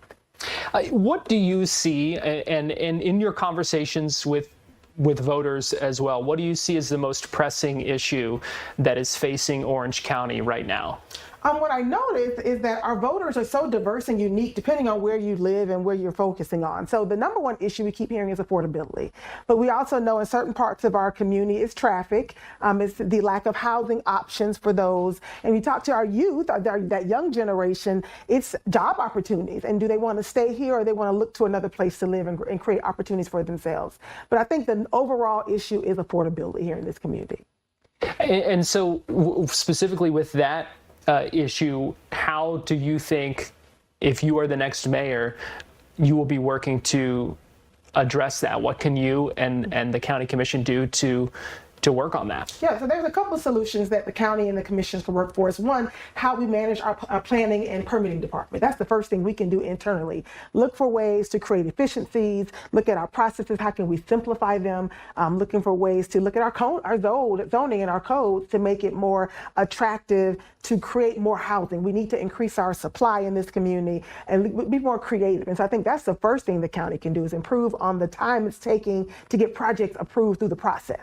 What do you see, and in your conversations with voters as well, what do you see as the most pressing issue that is facing Orange County right now? What I noticed is that our voters are so diverse and unique depending on where you live and where you're focusing on. So the number one issue we keep hearing is affordability. But we also know in certain parts of our community is traffic, it's the lack of housing options for those. And we talk to our youth, that young generation, it's job opportunities. And do they want to stay here or they want to look to another place to live and create opportunities for themselves? But I think the overall issue is affordability here in this community. And so specifically with that issue, how do you think, if you are the next mayor, you will be working to address that? What can you and the county commission do to work on that? Yeah, so there's a couple of solutions that the county and the commissions can work for. Is one, how we manage our planning and permitting department. That's the first thing we can do internally. Look for ways to create efficiencies, look at our processes, how can we simplify them, looking for ways to look at our zoning and our codes to make it more attractive, to create more housing. We need to increase our supply in this community and be more creative. And so I think that's the first thing the county can do, is improve on the time it's taking to get projects approved through the process.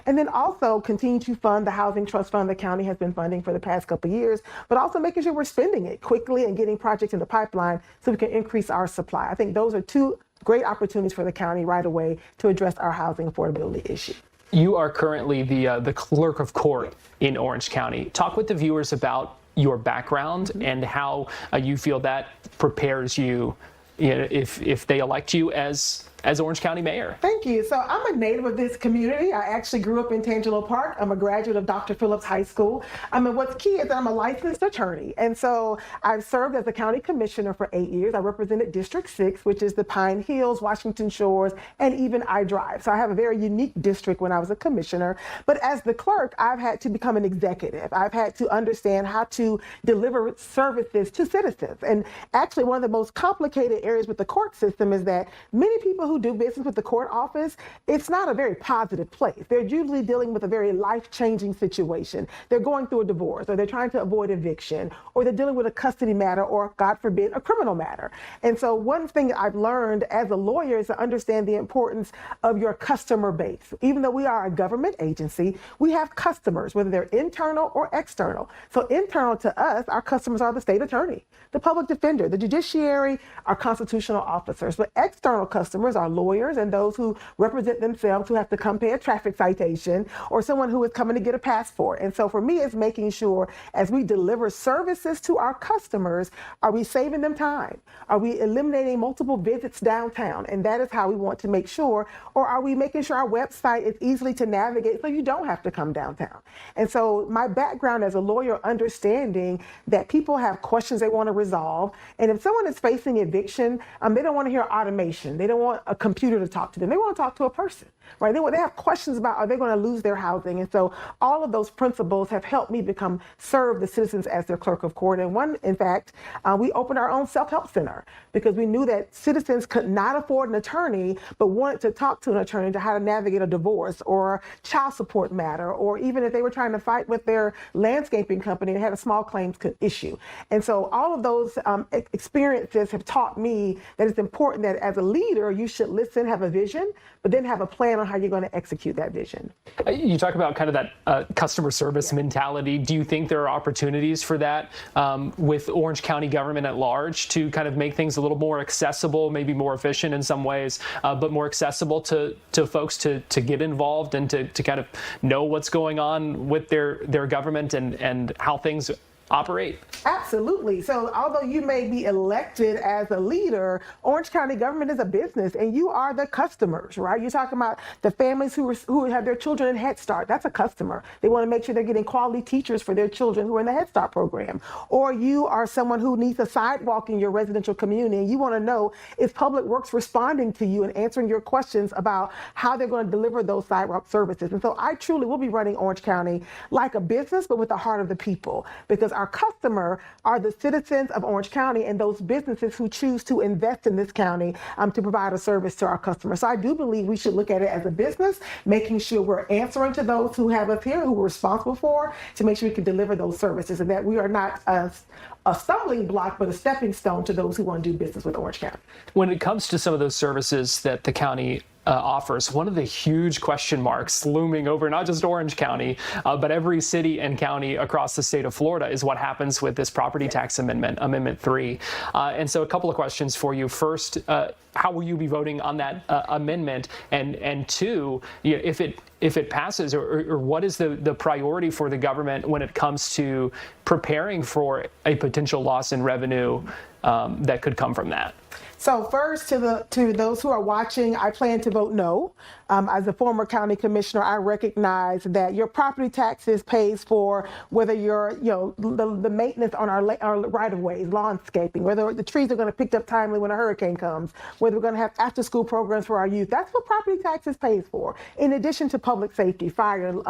And then also continue to fund the housing trust fund the county has been funding for the past couple of years, but also making sure we're spending it quickly and getting projects in the pipeline so we can increase our supply. I think those are two great opportunities for the county right away to address our housing affordability issue. You are currently the clerk of court in Orange County. Talk with the viewers about your background and how you feel that prepares you, if they elect you as Orange County mayor. Thank you. So I'm a native of this community. I actually grew up in Tangelo Park. I'm a graduate of Dr. Phillips High School. What's key is that I'm a licensed attorney. And so I've served as a county commissioner for 8 years. I represented District 6, which is the Pine Hills, Washington Shores, and even I Drive. So I have a very unique district when I was a commissioner. But as the clerk, I've had to become an executive. I've had to understand how to deliver services to citizens. And actually, one of the most complicated areas with the court system is that many people who do business with the court office, it's not a very positive place. They're usually dealing with a very life-changing situation. They're going through a divorce, or they're trying to avoid eviction, or they're dealing with a custody matter, or God forbid, a criminal matter. And so one thing I've learned as a lawyer is to understand the importance of your customer base. Even though we are a government agency, we have customers, whether they're internal or external. So internal to us, our customers are the state attorney, the public defender, the judiciary, our constitutional officers. But external customers are lawyers and those who represent themselves, who have to come pay a traffic citation, or someone who is coming to get a passport. And so for me, it's making sure as we deliver services to our customers, are we saving them time? Are we eliminating multiple visits downtown? And that is how we want to make sure. Or are we making sure our website is easily to navigate so you don't have to come downtown? And so my background as a lawyer, understanding that people have questions they want to resolve. And if someone is facing eviction, they don't want to hear automation. They don't want a computer to talk to them. They want to talk to a person, right? They have questions about, are they going to lose their housing? And so all of those principles have helped me serve the citizens as their clerk of court. And in fact, we opened our own self-help center because we knew that citizens could not afford an attorney, but wanted to talk to an attorney to how to navigate a divorce or child support matter, or even if they were trying to fight with their landscaping company and had a small claims issue. And so all of those experiences have taught me that it's important that as a leader, you should listen, have a vision, but then have a plan on how you're going to execute that vision. You talk about kind of that customer service mentality. Do you think there are opportunities for that with Orange County government at large to kind of make things a little more accessible, maybe more efficient in some ways, but more accessible to folks to get involved and to kind of know what's going on with their government and how things operate? Absolutely. So although you may be elected as a leader, Orange County government is a business and you are the customers, right? You're talking about the families who have their children in Head Start. That's a customer. They want to make sure they're getting quality teachers for their children who are in the Head Start program. Or you are someone who needs a sidewalk in your residential community and you want to know if Public Works responding to you and answering your questions about how they're going to deliver those sidewalk services. And so I truly will be running Orange County like a business, but with the heart of the people, because our customer are the citizens of Orange County and those businesses who choose to invest in this county to provide a service to our customers. So I do believe we should look at it as a business, making sure we're answering to those who have us here, who we're responsible for, to make sure we can deliver those services and that we are not a stumbling block, but a stepping stone to those who want to do business with Orange County. When it comes to some of those services that the county offers, one of the huge question marks looming over not just Orange County, but every city and county across the state of Florida is what happens with this property tax amendment, Amendment 3. And so a couple of questions for you. First, how will you be voting on that amendment? And two, if it passes, or what is the priority for the government when it comes to preparing for a potential loss in revenue that could come from that? So first, to those who are watching, I plan to vote no. As a former county commissioner, I recognize that your property taxes pays for whether the maintenance on our right-of-ways, landscaping, whether the trees are going to be picked up timely when a hurricane comes, whether we're going to have after-school programs for our youth. That's what property taxes pays for, in addition to public safety, fire,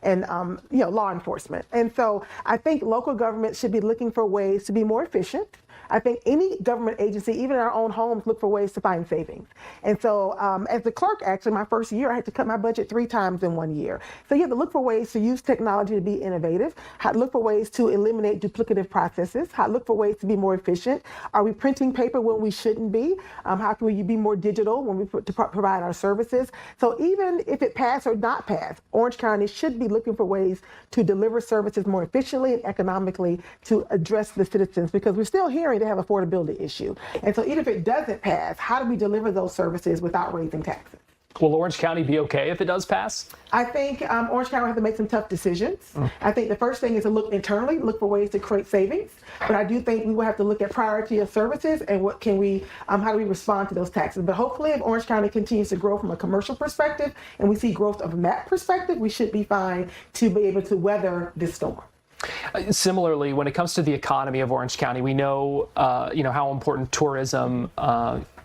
and law enforcement. And so I think local government should be looking for ways to be more efficient. I think any government agency, even in our own homes, look for ways to find savings. And so as the clerk, actually, my first year, I had to cut my budget 3 times in 1 year. So you have to look for ways to use technology to be innovative, look for ways to eliminate duplicative processes, look for ways to be more efficient. Are we printing paper when we shouldn't be? How can we be more digital when we provide our services? So even if it passed or not passed, Orange County should be looking for ways to deliver services more efficiently and economically to address the citizens, because we're still hearing they have affordability issue. And so even if it doesn't pass, how do we deliver those services without raising taxes? Will Orange County be okay if it does pass? I think Orange County will have to make some tough decisions. I think the first thing is to look internally, look for ways to create savings. But I do think we will have to look at priority of services and how do we respond to those taxes. But hopefully if Orange County continues to grow from a commercial perspective and we see growth of that perspective, we should be fine to be able to weather this storm. Similarly, when it comes to the economy of Orange County, we know, how important tourism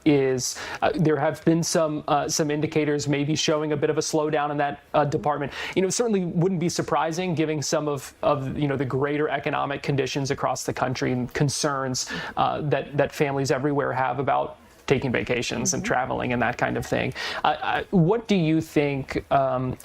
is. There have been some indicators maybe showing a bit of a slowdown in that department. Certainly wouldn't be surprising given some of the greater economic conditions across the country and concerns that families everywhere have about taking vacations and traveling and that kind of thing. What do you think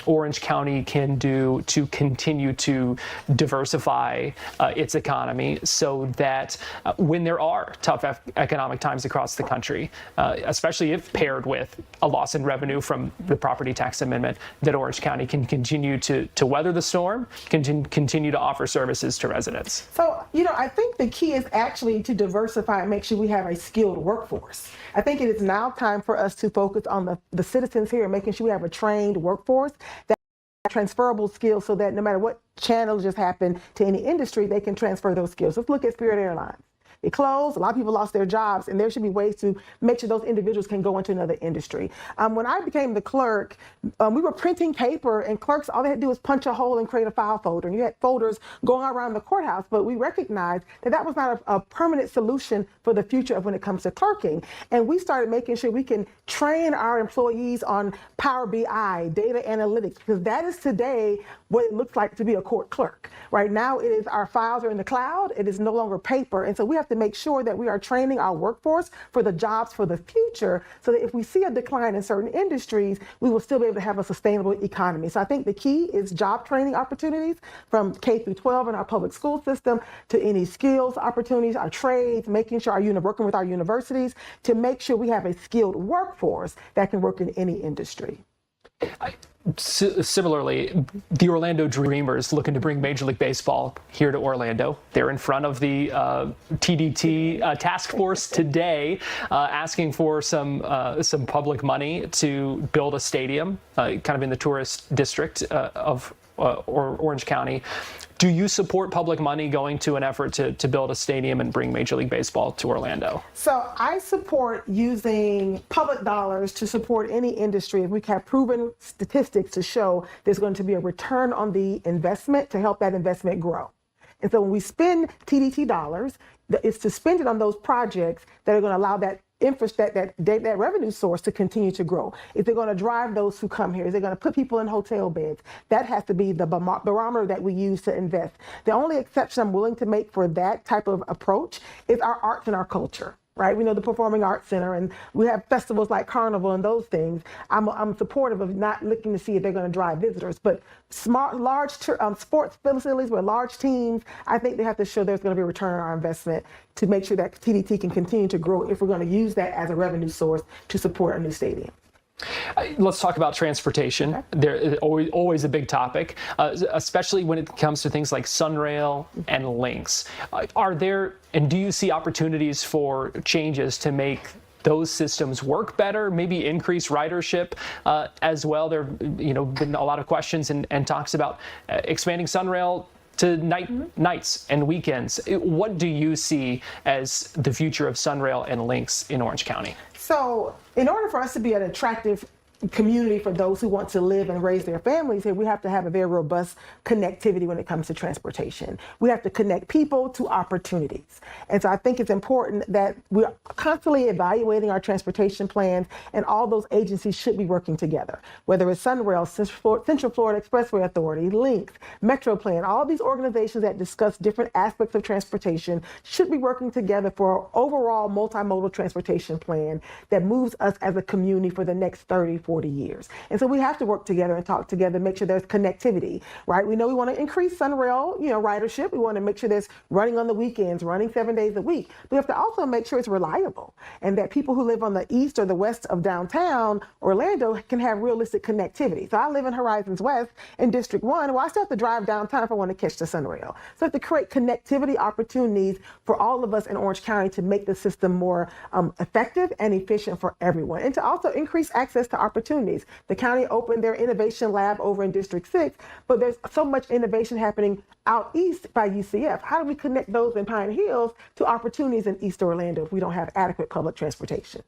Orange County can do to continue to diversify its economy so that when there are tough economic times across the country, especially if paired with a loss in revenue from the property tax amendment, that Orange County can continue to weather the storm, continue to offer services to residents? So, I think the key is actually to diversify and make sure we have a skilled workforce. I think it is now time for us to focus on the citizens here and making sure we have a trained workforce that has transferable skills so that no matter what challenges happen to any industry, they can transfer those skills. Let's look at Spirit Airlines. it closed. A lot of people lost their jobs, and there should be ways to make sure those individuals can go into another industry. When I became the clerk, we were printing paper, and clerks, all they had to do was punch a hole and create a file folder. And you had folders going around the courthouse, but we recognized that that was not a permanent solution for the future of when it comes to clerking. And we started making sure we can train our employees on Power BI, data analytics, because that is today what it looks like to be a court clerk. Right now, it is our files are in the cloud. It is no longer paper. And so we have to make sure that we are training our workforce for the jobs for the future, so that if we see a decline in certain industries, we will still be able to have a sustainable economy. So I think the key is job training opportunities from K through 12 in our public school system to any skills opportunities, our trades, making sure working with our universities to make sure we have a skilled workforce that can work in any industry. Similarly, the Orlando Dreamers looking to bring Major League Baseball here to Orlando. They're in front of the TDT task force today, asking for some public money to build a stadium, kind of in the tourist district of Orange County. Do you support public money going to an effort to build a stadium and bring Major League Baseball to Orlando? So I support using public dollars to support any industry if we have proven statistics to show there's going to be a return on the investment to help that investment grow. And so when we spend TDT dollars, it's to spend it on those projects that are going to allow that that revenue source to continue to grow. Is it going to drive those who come here? Is it going to put people in hotel beds? That has to be the barometer that we use to invest. The only exception I'm willing to make for that type of approach is our arts and our culture. Right? We know the Performing Arts Center, and we have festivals like Carnival and those things. I'm supportive of not looking to see if they're going to drive visitors, but large sports facilities with large teams, I think they have to show there's going to be a return on our investment to make sure that TDT can continue to grow if we're going to use that as a revenue source to support a new stadium. Let's talk about transportation. Okay. They're always a big topic, especially when it comes to things like Sunrail and Lynx. Are there, and do you see opportunities for changes to make those systems work better, maybe increase ridership as well? There have been a lot of questions and talks about expanding Sunrail to nights and weekends. What do you see as the future of Sunrail and Lynx in Orange County? So in order for us to be an attractive community for those who want to live and raise their families here, we have to have a very robust connectivity when it comes to transportation. We have to connect people to opportunities. And so I think it's important that we're constantly evaluating our transportation plans, and all those agencies should be working together, whether it's Sunrail, Central Florida Expressway Authority, Lynx, Metro Plan, all these organizations that discuss different aspects of transportation should be working together for an overall multimodal transportation plan that moves us as a community for the next 30, 40 years. And so we have to work together and talk together, make sure there's connectivity, right? We know we want to increase Sunrail, ridership. We want to make sure there's running on the weekends, running 7 days a week. We have to also make sure it's reliable, and that people who live on the east or the west of downtown Orlando can have realistic connectivity. So I live in Horizons West in District 1. Well, I still have to drive downtown if I want to catch the Sunrail. So I have to create connectivity opportunities for all of us in Orange County to make the system more effective and efficient for everyone, and to also increase access to opportunities. The county opened their innovation lab over in District 6, but there's so much innovation happening out east by UCF. How do we connect those in Pine Hills to opportunities in East Orlando if we don't have adequate public transportation?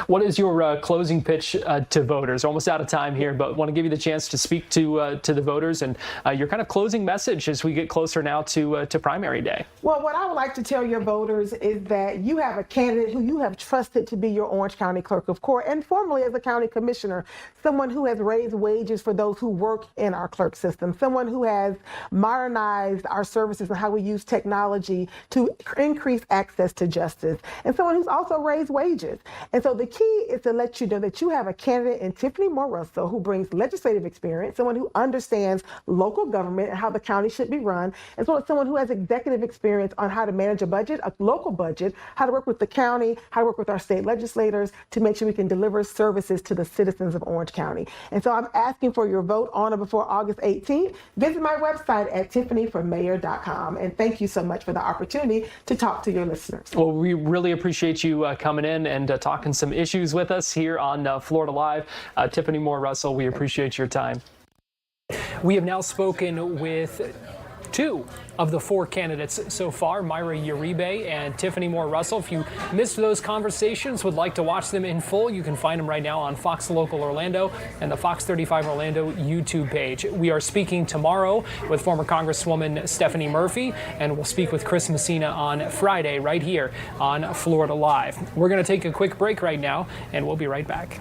What is your closing pitch to voters? Almost out of time here, but want to give you the chance to speak to the voters and your kind of closing message as we get closer now to primary day. Well, what I would like to tell your voters is that you have a candidate who you have trusted to be your Orange County Clerk of Court, and formerly as a county commissioner, someone who has raised wages for those who work in our clerk system, someone who has modernized our services and how we use technology to increase access to justice, and someone who's also raised wages. And so the key is to let you know that you have a candidate in Tiffany Moore Russell who brings legislative experience, someone who understands local government and how the county should be run, as well as someone who has executive experience on how to manage a budget, a local budget, how to work with the county, how to work with our state legislators to make sure we can deliver services to the citizens of Orange County. And so I'm asking for your vote on or before August 18th. Visit my website at tiffanyformayor.com. And thank you so much for the opportunity to talk to your listeners. Well, we really appreciate you coming in and talking some issues with us here on Florida Live. Tiffany Moore Russell, we appreciate your time. We have now spoken with two of the four candidates so far, Myra Uribe and Tiffany Moore Russell. If you missed those conversations, would like to watch them in full, you can find them right now on Fox Local Orlando and the Fox 35 Orlando YouTube page. We are speaking tomorrow with former Congresswoman Stephanie Murphy, and we'll speak with Chris Messina on Friday right here on Florida Live. We're going to take a quick break right now, and we'll be right back.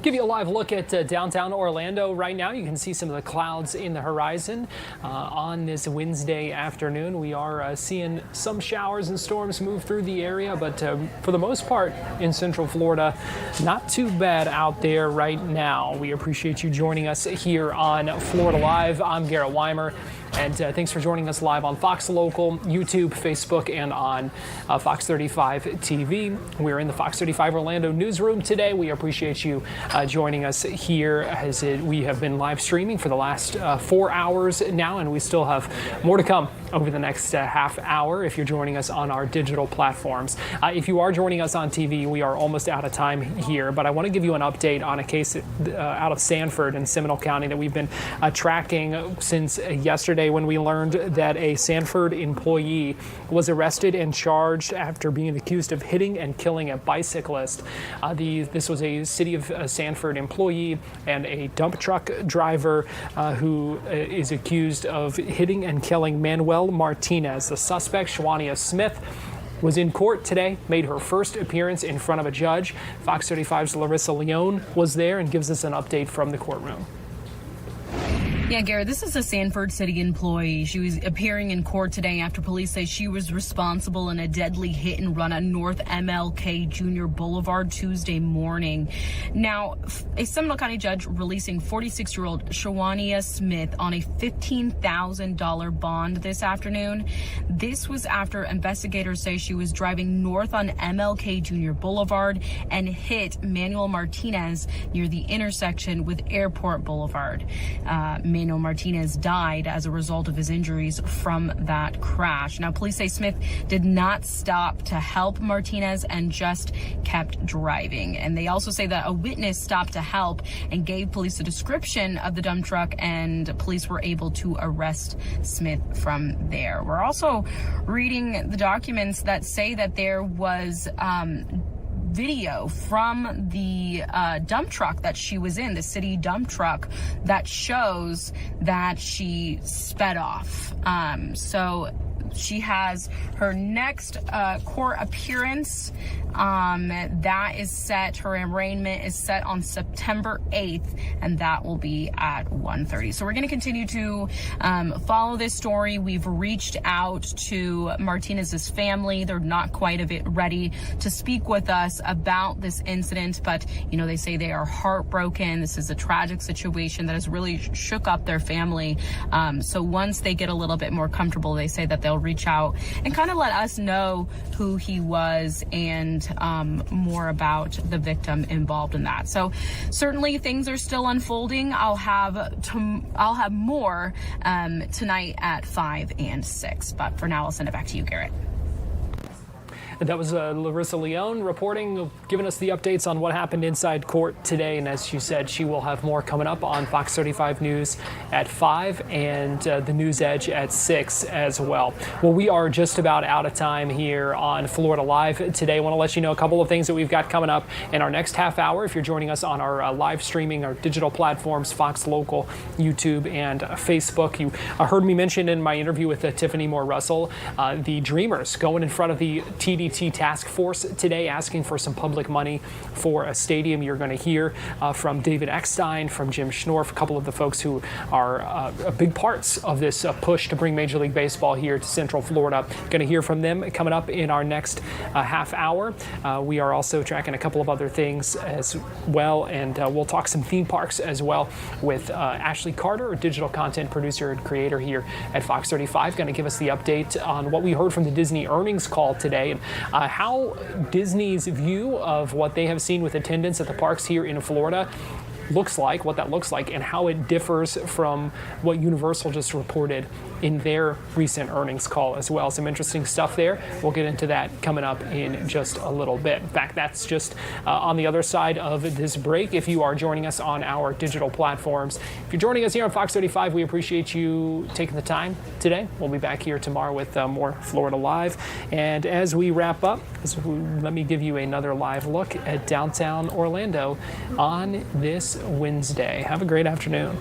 Give you a live look at downtown Orlando right now. You can see some of the clouds in the horizon on this Wednesday afternoon. We are seeing some showers and storms move through the area, but for the most part in Central Florida, not too bad out there right now. We appreciate you joining us here on Florida Live. I'm Garrett Weimer. And thanks for joining us live on Fox Local, YouTube, Facebook, and on Fox 35 TV. We're in the Fox 35 Orlando newsroom today. We appreciate you joining us here as we have been live streaming for the last 4 hours now, and we still have more to come over the next half hour if you're joining us on our digital platforms. If you are joining us on TV, we are almost out of time here, but I want to give you an update on a case out of Sanford in Seminole County that we've been tracking since yesterday, when we learned that a Sanford employee was arrested and charged after being accused of hitting and killing a bicyclist. This was a City of Sanford employee and a dump truck driver who is accused of hitting and killing Manuel Martinez. The suspect, Shawania Smith, was in court today, made her first appearance in front of a judge. Fox 35's Larissa Leone was there and gives us an update from the courtroom. Yeah, Garrett, this is a Sanford City employee. She was appearing in court today after police say she was responsible in a deadly hit and run on North MLK Jr. Boulevard Tuesday morning. Now, a Seminole County judge releasing 46-year-old Shawania Smith on a $15,000 bond this afternoon. This was after investigators say she was driving north on MLK Jr. Boulevard and hit Manuel Martinez near the intersection with Airport Boulevard. Emmanuel Martinez died as a result of his injuries from that crash. Now, police say Smith did not stop to help Martinez and just kept driving. And they also say that a witness stopped to help and gave police a description of the dump truck, and police were able to arrest Smith from there. We're also reading the documents that say that there was video from the dump truck that she was in, the city dump truck, that shows that she sped off. So she has her next court appearance that is set. Her arraignment is set on September 8th, and that will be at 1:30. So we're going to continue to follow this story. We've reached out to Martinez's family. They're not quite ready to speak with us about this incident, but they say they are heartbroken. This is a tragic situation that has really shook up their family. So once they get a little bit more comfortable, they say that they'll reach out and kind of let us know who he was and more about the victim involved in that. So certainly things are still unfolding. I'll have more tonight at 5 and 6. But for now, I'll send it back to you, Garrett. That was Larissa Leone reporting, giving us the updates on what happened inside court today. And as you said, she will have more coming up on Fox 35 News at 5 and the News Edge at 6 as well. Well, we are just about out of time here on Florida Live today. I want to let you know a couple of things that we've got coming up in our next half hour. If you're joining us on our live streaming, our digital platforms, Fox Local, YouTube, and Facebook. You heard me mention in my interview with Tiffany Moore Russell, the Dreamers going in front of the TDT task force today, asking for some public money for a stadium. You're going to hear from David Eckstein, from Jim Schnorf, a couple of the folks who are big parts of this push to bring Major League Baseball here to Central Florida. Going to hear from them coming up in our next half hour. We are also tracking a couple of other things as well, and we'll talk some theme parks as well with Ashley Carter, a digital content producer and creator here at Fox 35, going to give us the update on what we heard from the Disney earnings call today, and how Disney's view of what they have seen with attendance at the parks here in Florida looks like, what that looks like, and how it differs from what Universal just reported in their recent earnings call as well. Some interesting stuff there. We'll get into that coming up in just a little bit. In fact, that's just on the other side of this break. If you are joining us on our digital platforms, if you're joining us here on Fox 35, we appreciate you taking the time today. We'll be back here tomorrow with more Florida Live. And as we wrap up, let me give you another live look at downtown Orlando on this Wednesday. Have a great afternoon.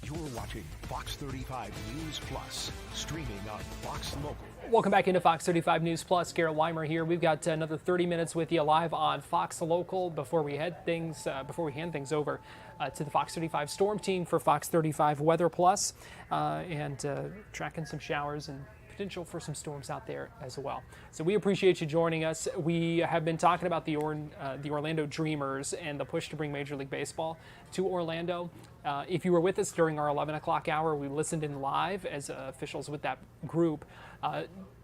You're watching Fox 35 News Plus, streaming on Fox Local. Welcome back into Fox 35 News Plus. Garrett Weimer here. We've got another 30 minutes with you live on Fox Local before we hand things over to the Fox 35 Storm Team for Fox 35 Weather Plus, and tracking some showers and potential for some storms out there as well. So we appreciate you joining us. We have been talking about the Orlando Dreamers and the push to bring Major League Baseball to Orlando. If you were with us during our 11 o'clock hour, we listened in live as officials with that group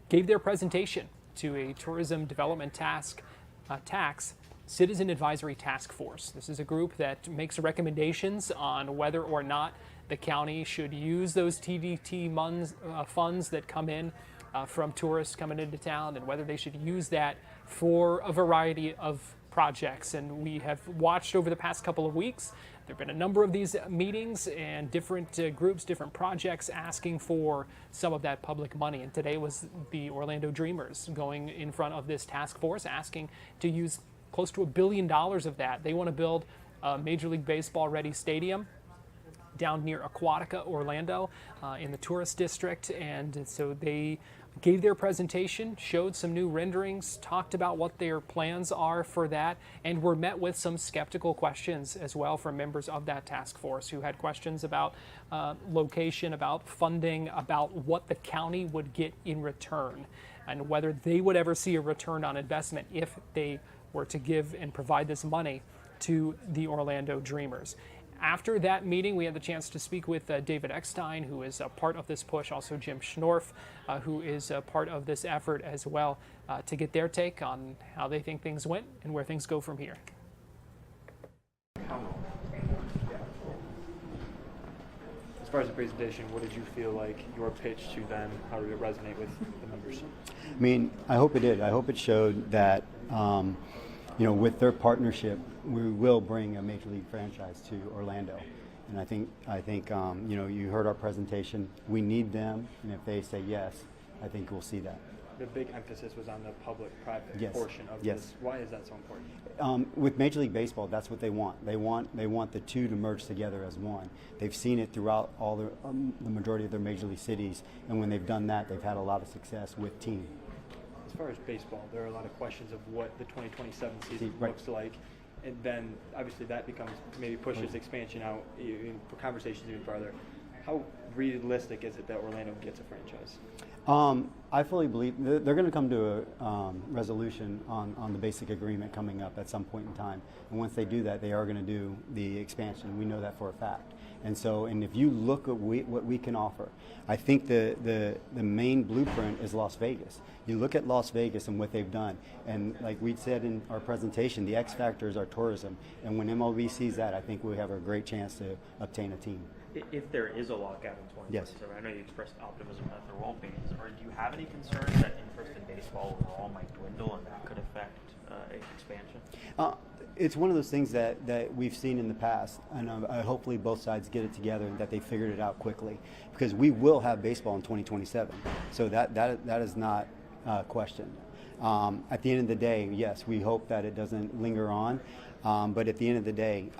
gave their presentation to a tourism development tax citizen advisory task force. This is a group that makes recommendations on whether or not the county should use those TDT funds that come in from tourists coming into town and whether they should use that for a variety of projects. And we have watched over the past couple of weeks. There have been a number of these meetings and different groups, different projects asking for some of that public money. And today was the Orlando Dreamers going in front of this task force asking to use close to $1 billion of that. They want to build a Major League Baseball ready stadium down near Aquatica, Orlando, in the tourist district. And so they gave their presentation, showed some new renderings, talked about what their plans are for that, and were met with some skeptical questions as well from members of that task force who had questions about location, about funding, about what the county would get in return, and whether they would ever see a return on investment if they were to give and provide this money to the Orlando Dreamers. After that meeting, we had the chance to speak with David Eckstein, who is a part of this push, also Jim Schnorf, who is a part of this effort as well, to get their take on how they think things went and where things go from here. As far as the presentation, what did you feel like your pitch to them, how did it resonate with the members? I mean, I hope it did. I hope it showed that, with their partnership, we will bring a Major League franchise to Orlando. And I think, you heard our presentation. We need them, and if they say yes, I think we'll see that. The big emphasis was on the public-private portion of this. Why is that so important? With Major League Baseball, that's what they want. They want the two to merge together as one. They've seen it throughout all the majority of their major league cities, and when they've done that, they've had a lot of success with team. As far as baseball, there are a lot of questions of what the 2027 season looks like, and then obviously that becomes maybe pushes expansion out for conversations even farther. How realistic is it that Orlando gets a franchise? I fully believe they're going to come to a resolution on the basic agreement coming up at some point in time. And once they do that, they are going to do the expansion. We know that for a fact. And if you look at what we can offer, I think the main blueprint is Las Vegas. You look at Las Vegas and what they've done, and like we said in our presentation, the X factor is our tourism. And when MLB sees that, I think we have a great chance to obtain a team. If there is a lockout in 2027, yes. I know you expressed optimism that there won't be. Or do you have any concerns that interest in baseball overall might dwindle and that could affect expansion? It's one of those things that we've seen in the past, and hopefully both sides get it together and that they figured it out quickly, because we will have baseball in 2027. So that is not questioned. At the end of the day, yes, we hope that it doesn't linger on, but at the end of the day,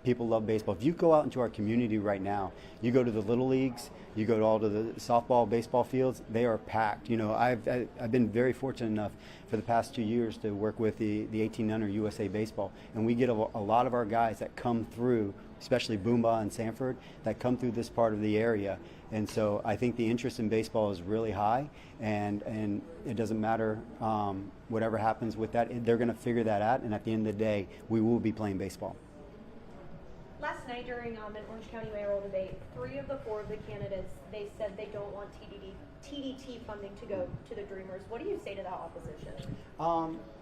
people love baseball. If you go out into our community right now, you go to the little leagues, you go to all to the softball, baseball fields, they are packed. I've been very fortunate enough for the past 2 years to work with the 18 under USA Baseball, and we get a lot of our guys that come through, especially Boomba and Sanford, that come through this part of the area. And so I think the interest in baseball is really high, and it doesn't matter whatever happens with that. They're going to figure that out, and at the end of the day, we will be playing baseball. Last night during an Orange County mayoral debate, 3 of the 4 of the candidates, they said they don't want TDT funding to go to the Dreamers. What do you say to that opposition?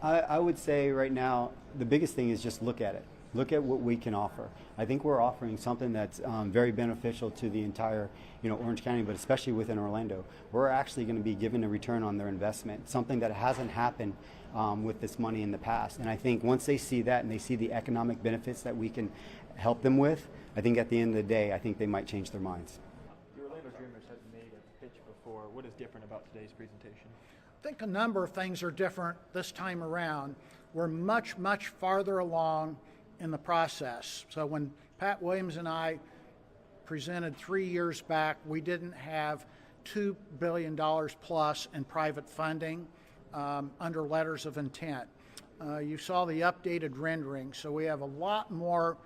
I would say right now, the biggest thing is just look at it. Look at what we can offer. I think we're offering something that's very beneficial to the entire, Orange County, but especially within Orlando. We're actually going to be given a return on their investment, something that hasn't happened with this money in the past. And I think once they see that and they see the economic benefits that we can help them with, I think at the end of the day, I think they might change their minds. The Orlando Dreamers have made a pitch before. What is different about today's presentation? I think a number of things are different this time around. We're much, much farther along in the process. So when Pat Williams and I presented 3 years back, we didn't have $2 billion plus in private funding under letters of intent. You saw the updated rendering, so we have a lot more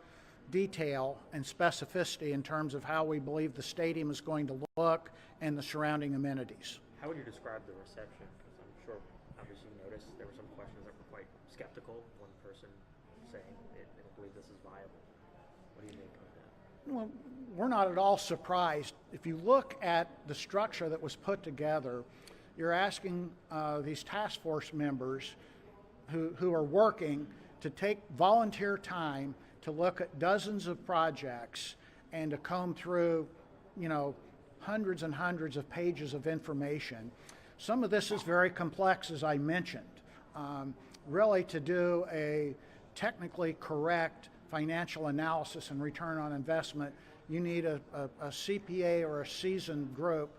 detail and specificity in terms of how we believe the stadium is going to look and the surrounding amenities. How would you describe the reception? Because I'm sure, obviously, you noticed there were some questions that were quite skeptical. One person saying they don't believe this is viable. What do you make of that? Well, we're not at all surprised. If you look at the structure that was put together, you're asking these task force members who are working to take volunteer time to look at dozens of projects and to comb through, hundreds and hundreds of pages of information. Some of this is very complex, as I mentioned. Really, to do a technically correct financial analysis and return on investment, you need a CPA or a seasoned group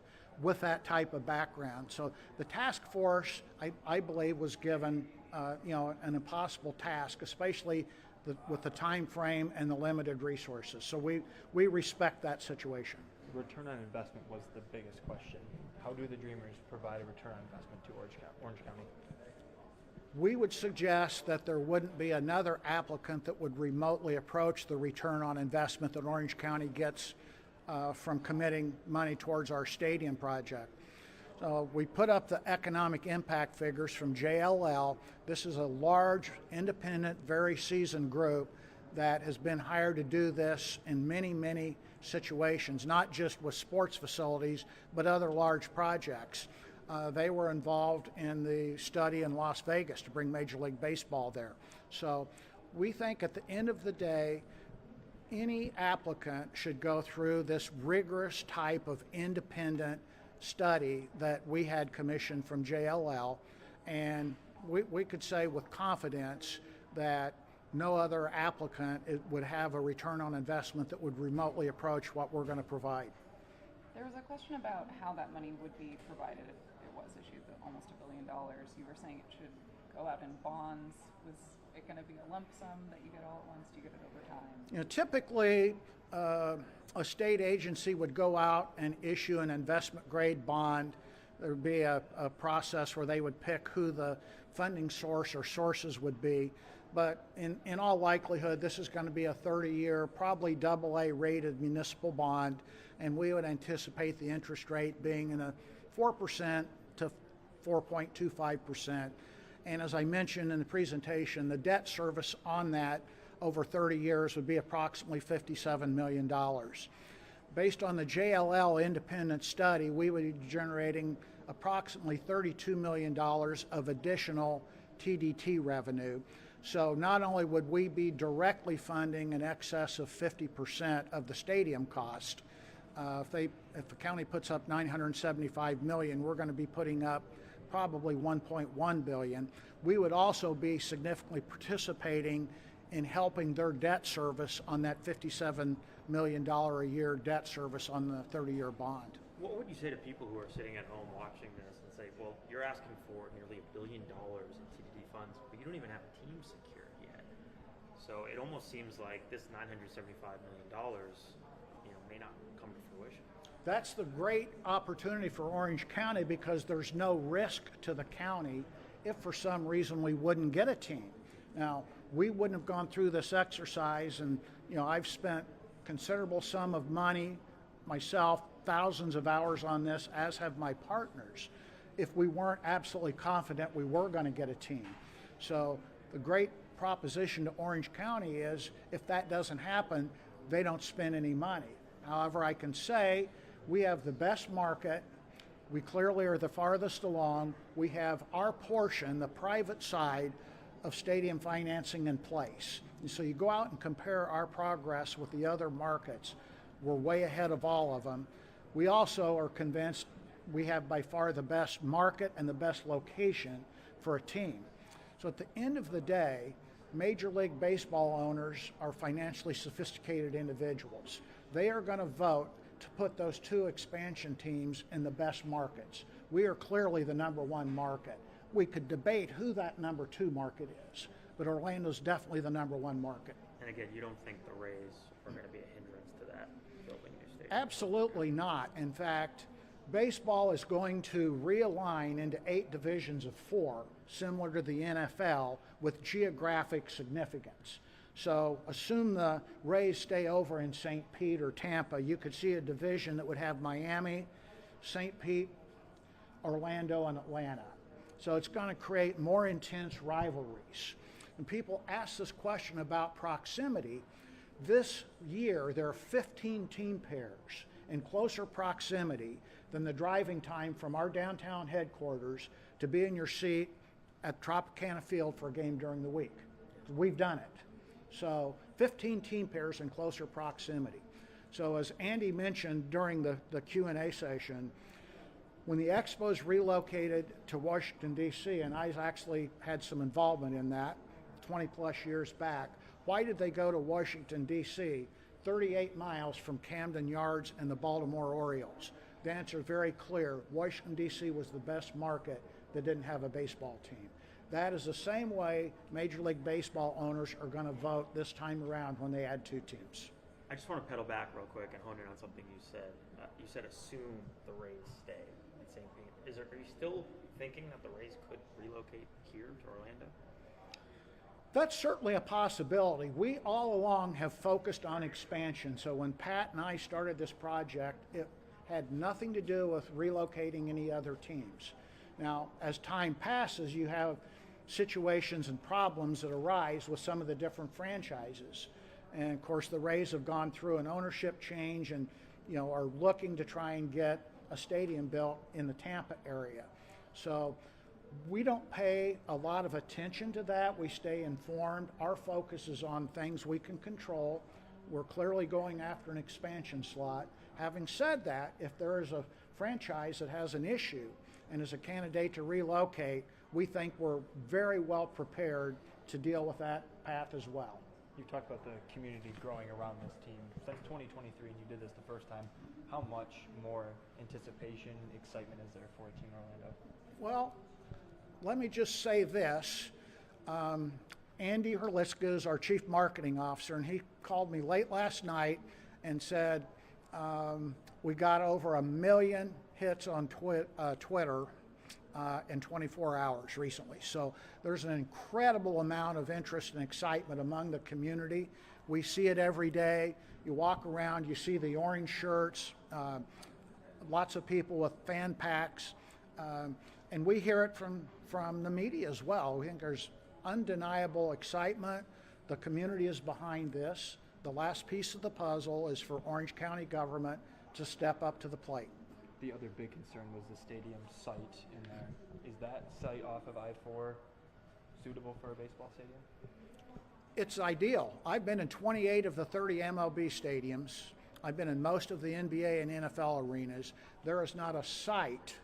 with that type of background. So the task force, I believe, was given an impossible task, especially with the time frame and the limited resources. So we respect that situation. Return on investment was the biggest question. How do the Dreamers provide a return on investment to Orange County? We would suggest that there wouldn't be another applicant that would remotely approach the return on investment that Orange County gets from committing money towards our stadium project. So we put up the economic impact figures from JLL. This is a large, independent, very seasoned group that has been hired to do this in many, many situations, not just with sports facilities, but other large projects. They were involved in the study in Las Vegas to bring Major League Baseball there. So we think at the end of the day, any applicant should go through this rigorous type of independent study that we had commissioned from JLL, and we could say with confidence that no other applicant would have a return on investment that would remotely approach what we're going to provide. There was a question about how that money would be provided if it was issued, almost $1 billion. You were saying it should go out in bonds. Was it going to be a lump sum that you get all at once? Do you get it over time? Typically, a state agency would go out and issue an investment grade bond. There would be a process where they would pick who the funding source or sources would be. But in all likelihood, this is going to be a 30-year, probably AA rated municipal bond, and we would anticipate the interest rate being in a 4% to 4.25%. And as I mentioned in the presentation, the debt service on that over 30 years would be approximately $57 million. Based on the JLL independent study, we would be generating approximately $32 million of additional TDT revenue. So not only would we be directly funding in excess of 50% of the stadium cost, if the county puts up $975 million, we're going to be putting up probably $1.1 billion. We would also be significantly participating in helping their debt service on that $57 million a year debt service on the 30-year bond. What would you say to people who are sitting at home watching this and say, well, you're asking for nearly $1 billion in TDD funds, but you don't even have a team secured yet. So it almost seems like this $975 million, may not come to fruition. That's the great opportunity for Orange County, because there's no risk to the county if for some reason we wouldn't get a team. Now, we wouldn't have gone through this exercise, and I've spent considerable sum of money myself, thousands of hours on this, as have my partners, if we weren't absolutely confident we were going to get a team. So the great proposition to Orange County is, if that doesn't happen, they don't spend any money. However, I can say we have the best market. We clearly are the farthest along. We have our portion, the private side of stadium financing, in place. And so you go out and compare our progress with the other markets. We're way ahead of all of them. We also are convinced we have by far the best market and the best location for a team. So at the end of the day, Major League Baseball owners are financially sophisticated individuals. They are going to vote to put those two expansion teams in the best markets. We are clearly the number one market. We could debate who that number two market is, but Orlando's definitely the number one market. And again, you don't think the Rays are going to be a hindrance to that building new stadium? Absolutely not. In fact, baseball is going to realign into 8 divisions of 4, similar to the NFL, with geographic significance. So assume the Rays stay over in St. Pete or Tampa, you could see a division that would have Miami, St. Pete, Orlando, and Atlanta. So it's going to create more intense rivalries. And people ask this question about proximity. This year, there are 15 team pairs in closer proximity than the driving time from our downtown headquarters to be in your seat at Tropicana Field for a game during the week. We've done it. So 15 team pairs in closer proximity. So as Andy mentioned during the Q&A session, When the Expos relocated to Washington, D.C., and I actually had some involvement in that 20 plus years back, why did they go to Washington, D.C., 38 miles from Camden Yards and the Baltimore Orioles? The answer is very clear. Washington, D.C. was the best market that didn't have a baseball team. That is the same way Major League Baseball owners are going to vote this time around when they add 2 teams. I just want to pedal back real quick and hone in on something you said. You said assume the Rays stay in St. Pete. Are you still thinking that the Rays could relocate here to Orlando? That's certainly a possibility. We all along have focused on expansion. So when Pat and I started this project, it had nothing to do with relocating any other teams. Now, as time passes, you have situations and problems that arise with some of the different franchises. And of course, the Rays have gone through an ownership change and, are looking to try and get a stadium built in the Tampa area. So we don't pay a lot of attention to that. We stay informed. Our focus is on things we can control. We're clearly going after an expansion slot. Having said that, if there is a franchise that has an issue and is a candidate to relocate, we think we're very well prepared to deal with that path as well. You talked about the community growing around this team. Since 2023, and you did this the first time, how much more anticipation, excitement is there for Team Orlando? Well, let me just say this. Andy Herliska is our chief marketing officer, and he called me late last night and said, we got over 1 million hits on Twitter in 24 hours recently. So there's an incredible amount of interest and excitement among the community. We see it every day. You walk around, you see the orange shirts, lots of people with fan packs, and we hear it from the media as well. We think there's undeniable excitement. The community is behind this. The last piece of the puzzle is for Orange County government to step up to the plate. The other big concern was the stadium site in there. Is that site off of I-4 suitable for a baseball stadium? It's ideal. I've been in 28 of the 30 MLB stadiums. I've been in most of the NBA and NFL arenas. There is not a site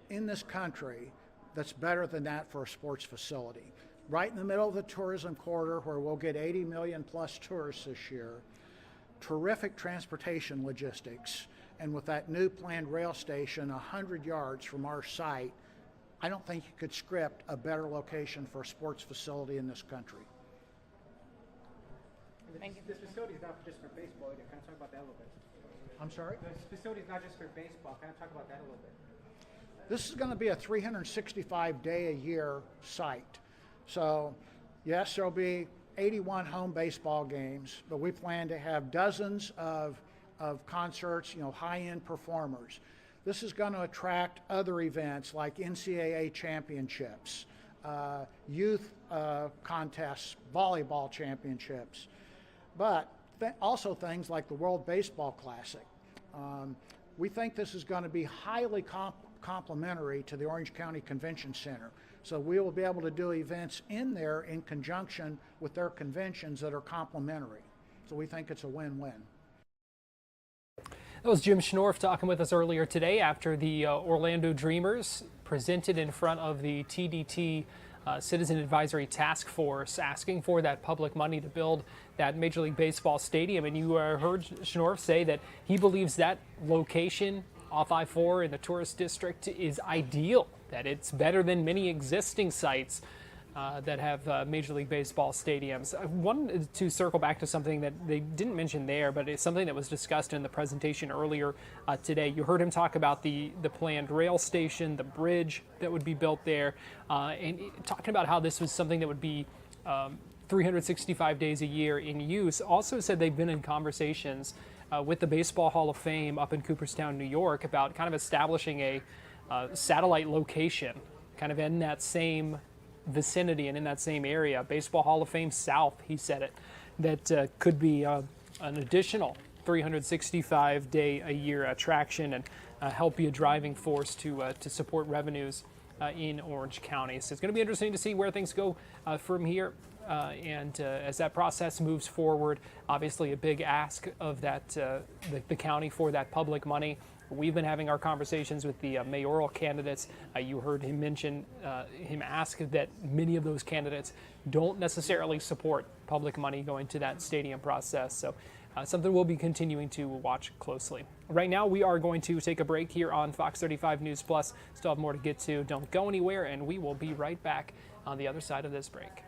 in this country that's better than that for a sports facility. Right in the middle of the tourism corridor where we'll get 80 million plus tourists this year. Terrific transportation logistics. And with that new planned rail station 100 yards from our site, I don't think you could script a better location for a sports facility in this country. This facility is not just for baseball. Can I talk about that a little bit? I'm sorry? The facility is not just for baseball. Can I talk about that a little bit? This is going to be a 365-day-a-year site. So, yes, there'll be 81 home baseball games, but we plan to have dozens of concerts, high-end performers. This is going to attract other events like NCAA championships, youth contests, volleyball championships, but also things like the World Baseball Classic. We think this is going to be highly complementary to the Orange County Convention Center. So we will be able to do events in there in conjunction with their conventions that are complementary. So we think it's a win-win. That was Jim Schnorf talking with us earlier today after the Orlando Dreamers presented in front of the TDT Citizen Advisory Task Force asking for that public money to build that Major League Baseball stadium. And you heard Schnorf say that he believes that location off I-4 in the tourist district is ideal, that it's better than many existing sites that have Major League Baseball stadiums. I wanted to circle back to something that they didn't mention there, but it's something that was discussed in the presentation earlier today. You heard him talk about the planned rail station, the bridge that would be built there, and talking about how this was something that would be 365 days a year in use. Also said they've been in conversations with the Baseball Hall of Fame up in Cooperstown, New York, about kind of establishing a satellite location kind of in that same vicinity and in that same area. Baseball Hall of Fame South, he said it, that could be an additional 365-day-a-year attraction and help be a driving force to support revenues in Orange County. So it's going to be interesting to see where things go from here. As that process moves forward, obviously a big ask of that the county for that public money. We've been having our conversations with the mayoral candidates. You heard him mention, him ask that many of those candidates don't necessarily support public money going to that stadium process. So something we'll be continuing to watch closely. Right now, we are going to take a break here on Fox 35 News Plus. Still have more to get to. Don't go anywhere, and we will be right back on the other side of this break.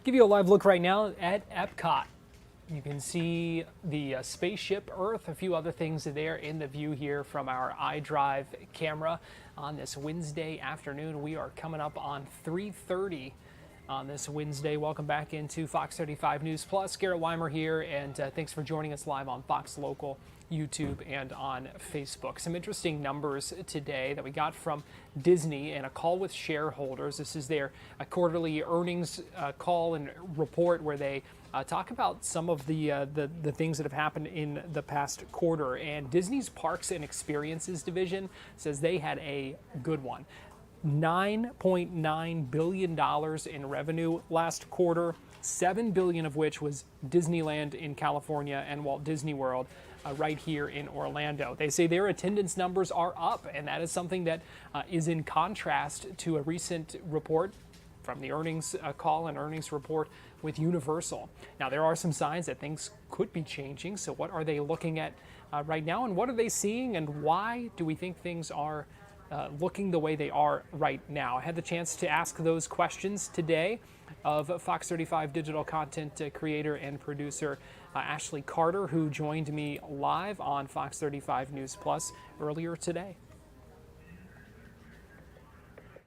Give you a live look right now at Epcot. You can see the spaceship Earth, a few other things there in the view here from our iDrive camera on this Wednesday afternoon. We are coming up on 3:30 on this Wednesday. Welcome back into Fox 35 News Plus. Garrett Weimer here, and thanks for joining us live on Fox Local, YouTube, and on Facebook. Some interesting numbers today that we got from Disney and a call with shareholders. This is their quarterly earnings call and report where they talk about some of the things that have happened in the past quarter. And Disney's Parks and Experiences division says they had a good one. $9.9 billion in revenue last quarter, $7 billion of which was Disneyland in California and Walt Disney World right here in Orlando. They say their attendance numbers are up, and that is something that is in contrast to a recent report from the earnings call and earnings report with Universal. Now, there are some signs that things could be changing. So what are they looking at right now, and what are they seeing, and why do we think things are looking the way they are right now? I had the chance to ask those questions today of Fox 35 digital content creator and producer Ashley Carter, who joined me live on Fox 35 News Plus earlier today.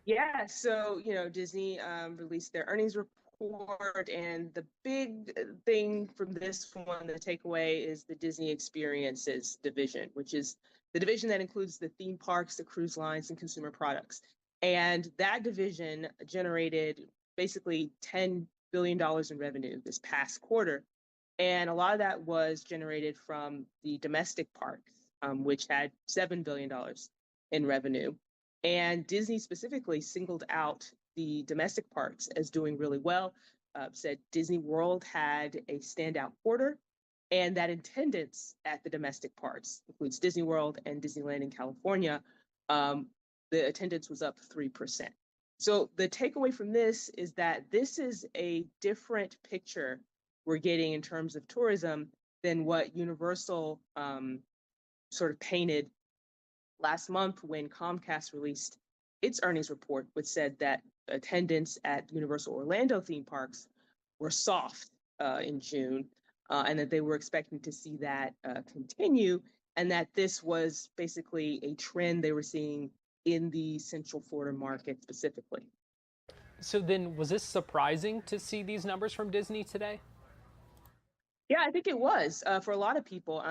Yeah, so, Disney released their earnings report, and the big thing from this one, the takeaway, is the Disney Experiences division, which is the division that includes the theme parks, the cruise lines, and consumer products. And that division generated basically $10 billion in revenue this past quarter. And a lot of that was generated from the domestic parks, which had $7 billion in revenue. And Disney specifically singled out the domestic parks as doing really well, said Disney World had a standout quarter, and that attendance at the domestic parks, includes Disney World and Disneyland in California, the attendance was up 3%. So the takeaway from this is that this is a different picture we're getting in terms of tourism than what Universal sort of painted last month when Comcast released its earnings report, which said that attendance at Universal Orlando theme parks were soft in June, and that they were expecting to see that continue, and that this was basically a trend they were seeing in the Central Florida market specifically. So then, was this surprising to see these numbers from Disney today? Yeah, I think it was for a lot of people.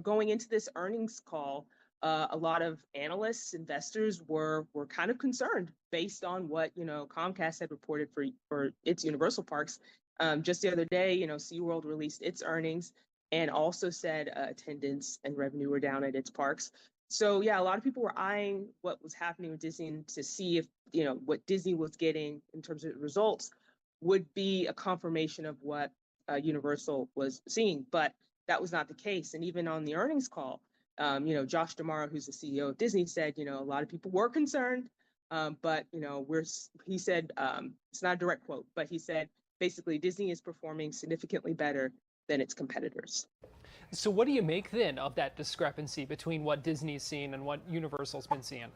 Going into this earnings call, a lot of analysts, investors were kind of concerned based on what Comcast had reported for its Universal parks. Just the other day, SeaWorld released its earnings and also said attendance and revenue were down at its parks. So yeah, a lot of people were eyeing what was happening with Disney to see if what Disney was getting in terms of results would be a confirmation of what Universal was seeing, but that was not the case. And even on the earnings call, Josh D'Amaro, who's the CEO of Disney, said, a lot of people were concerned, but he said, it's not a direct quote, but he said, basically, Disney is performing significantly better than its competitors. So what do you make then of that discrepancy between what Disney's seen and what Universal's been seeing?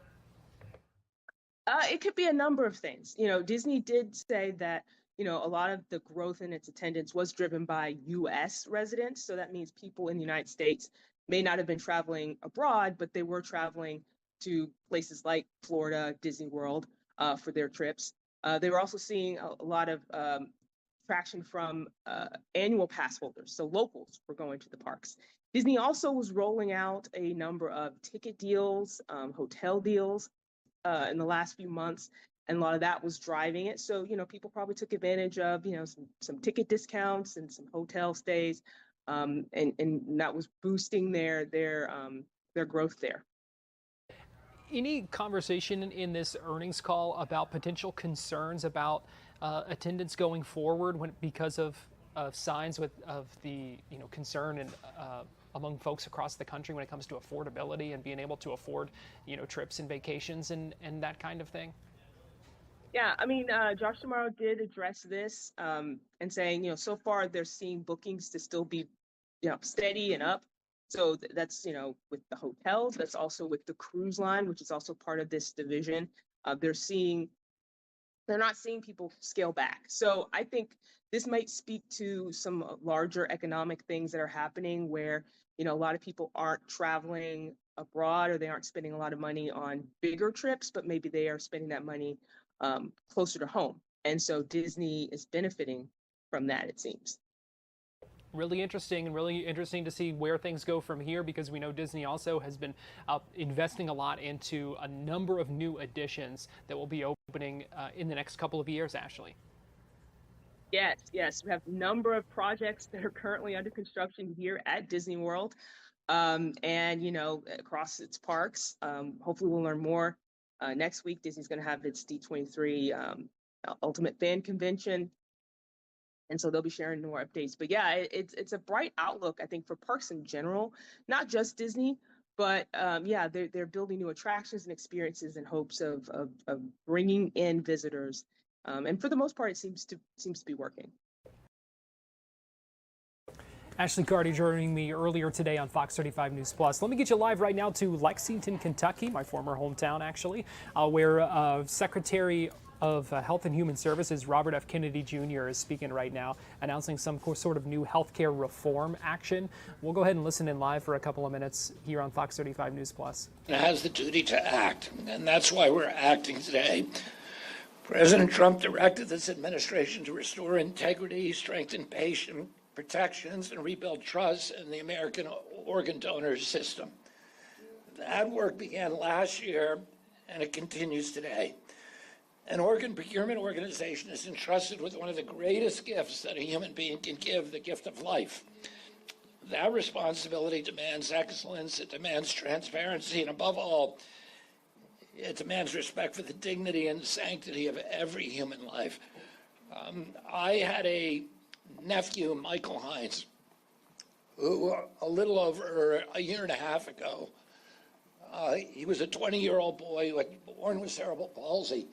It could be a number of things. Disney did say that a lot of the growth in its attendance was driven by U.S. residents. So that means people in the United States may not have been traveling abroad, but they were traveling to places like Florida, Disney World for their trips. They were also seeing a lot of traction from annual pass holders. So locals were going to the parks. Disney also was rolling out a number of ticket deals, hotel deals in the last few months. And a lot of that was driving it. So, people probably took advantage of, some ticket discounts and some hotel stays. And that was boosting their growth there. Any conversation in this earnings call about potential concerns about attendance going forward because of signs of the concern and among folks across the country when it comes to affordability and being able to afford trips and vacations and that kind of thing? Yeah, Josh D'Amaro did address this and saying, so far they're seeing bookings to still be, steady and up. So that's, with the hotels, that's also with the cruise line, which is also part of this division. They're not seeing people scale back. So I think this might speak to some larger economic things that are happening where, a lot of people aren't traveling abroad or they aren't spending a lot of money on bigger trips, but maybe they are spending that money closer to home. And so Disney is benefiting from that, it seems. Really interesting to see where things go from here, because we know Disney also has been investing a lot into a number of new additions that will be opening in the next couple of years, Ashley. Yes. We have a number of projects that are currently under construction here at Disney World and, across its parks. Hopefully we'll learn more. Next week, Disney's going to have its D23 Ultimate Fan Convention. And so they'll be sharing more updates. But yeah, it's a bright outlook, I think, for parks in general, not just Disney, but they're building new attractions and experiences in hopes of bringing in visitors. And for the most part, it seems to be working. Ashley Grady joining me earlier today on Fox 35 News Plus. Let me get you live right now to Lexington, Kentucky, my former hometown, actually, where Secretary of Health and Human Services Robert F. Kennedy Jr. is speaking right now, announcing some sort of new healthcare reform action. We'll go ahead and listen in live for a couple of minutes here on Fox 35 News Plus. It has the duty to act, and that's why we're acting today. President Trump directed this administration to restore integrity, strengthen patient protections, and rebuild trust in the American organ donor system. That work began last year, and it continues today. An organ procurement organization is entrusted with one of the greatest gifts that a human being can give, the gift of life. That responsibility demands excellence, it demands transparency, and above all, it demands respect for the dignity and sanctity of every human life. I had a nephew, Michael Hines, who a little over a year and a half ago, he was a 20-year-old boy who had been born with cerebral palsy,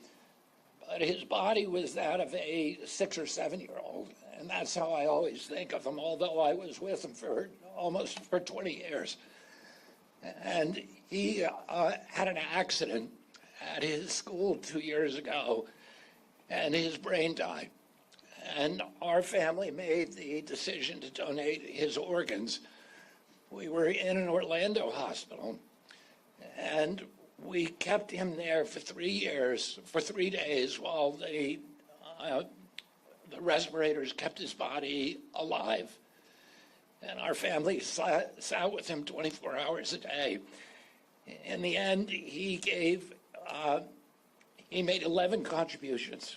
but his body was that of a 6 or 7-year-old, and that's how I always think of him, although I was with him for almost 20 years. And he had an accident at his school 2 years ago, and his brain died. And our family made the decision to donate his organs. We were in an Orlando hospital, and we kept him there for 3 years, for 3 days, while the respirators kept his body alive. And our family sat with him 24 hours a day. In the end, he made 11 contributions,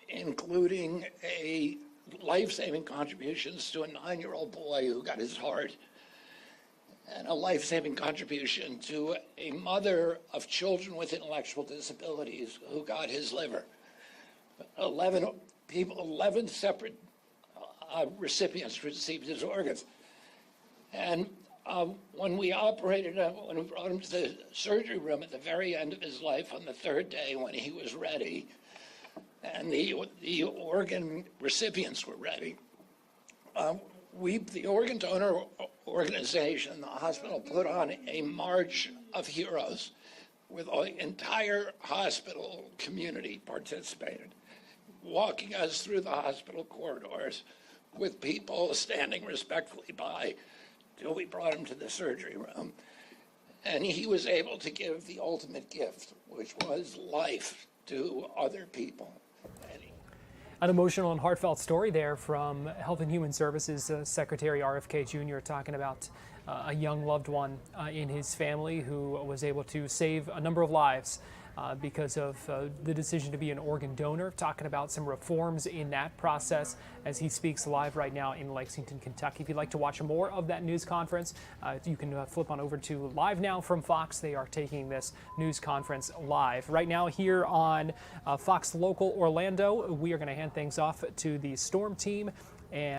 including a life-saving contributions to a 9-year-old boy who got his heart, and a life-saving contribution to a mother of children with intellectual disabilities who got his liver. 11 separate recipients received his organs. And when we operated him, when we brought him to the surgery room at the very end of his life on the 3rd day when he was ready, and the organ recipients were ready, the organ donor organization, the hospital, put on a march of heroes with the entire hospital community participated, walking us through the hospital corridors with people standing respectfully by till we brought him to the surgery room. And he was able to give the ultimate gift, which was life to other people. An emotional and heartfelt story there from Health and Human Services Secretary RFK Jr. talking about a young loved one in his family who was able to save a number of lives because of the decision to be an organ donor, talking about some reforms in that process as he speaks live right now in Lexington, Kentucky. If you'd like to watch more of that news conference, you can flip on over to Live Now from Fox. They are taking this news conference live. Right now here on Fox Local Orlando, we are going to hand things off to the Storm team. And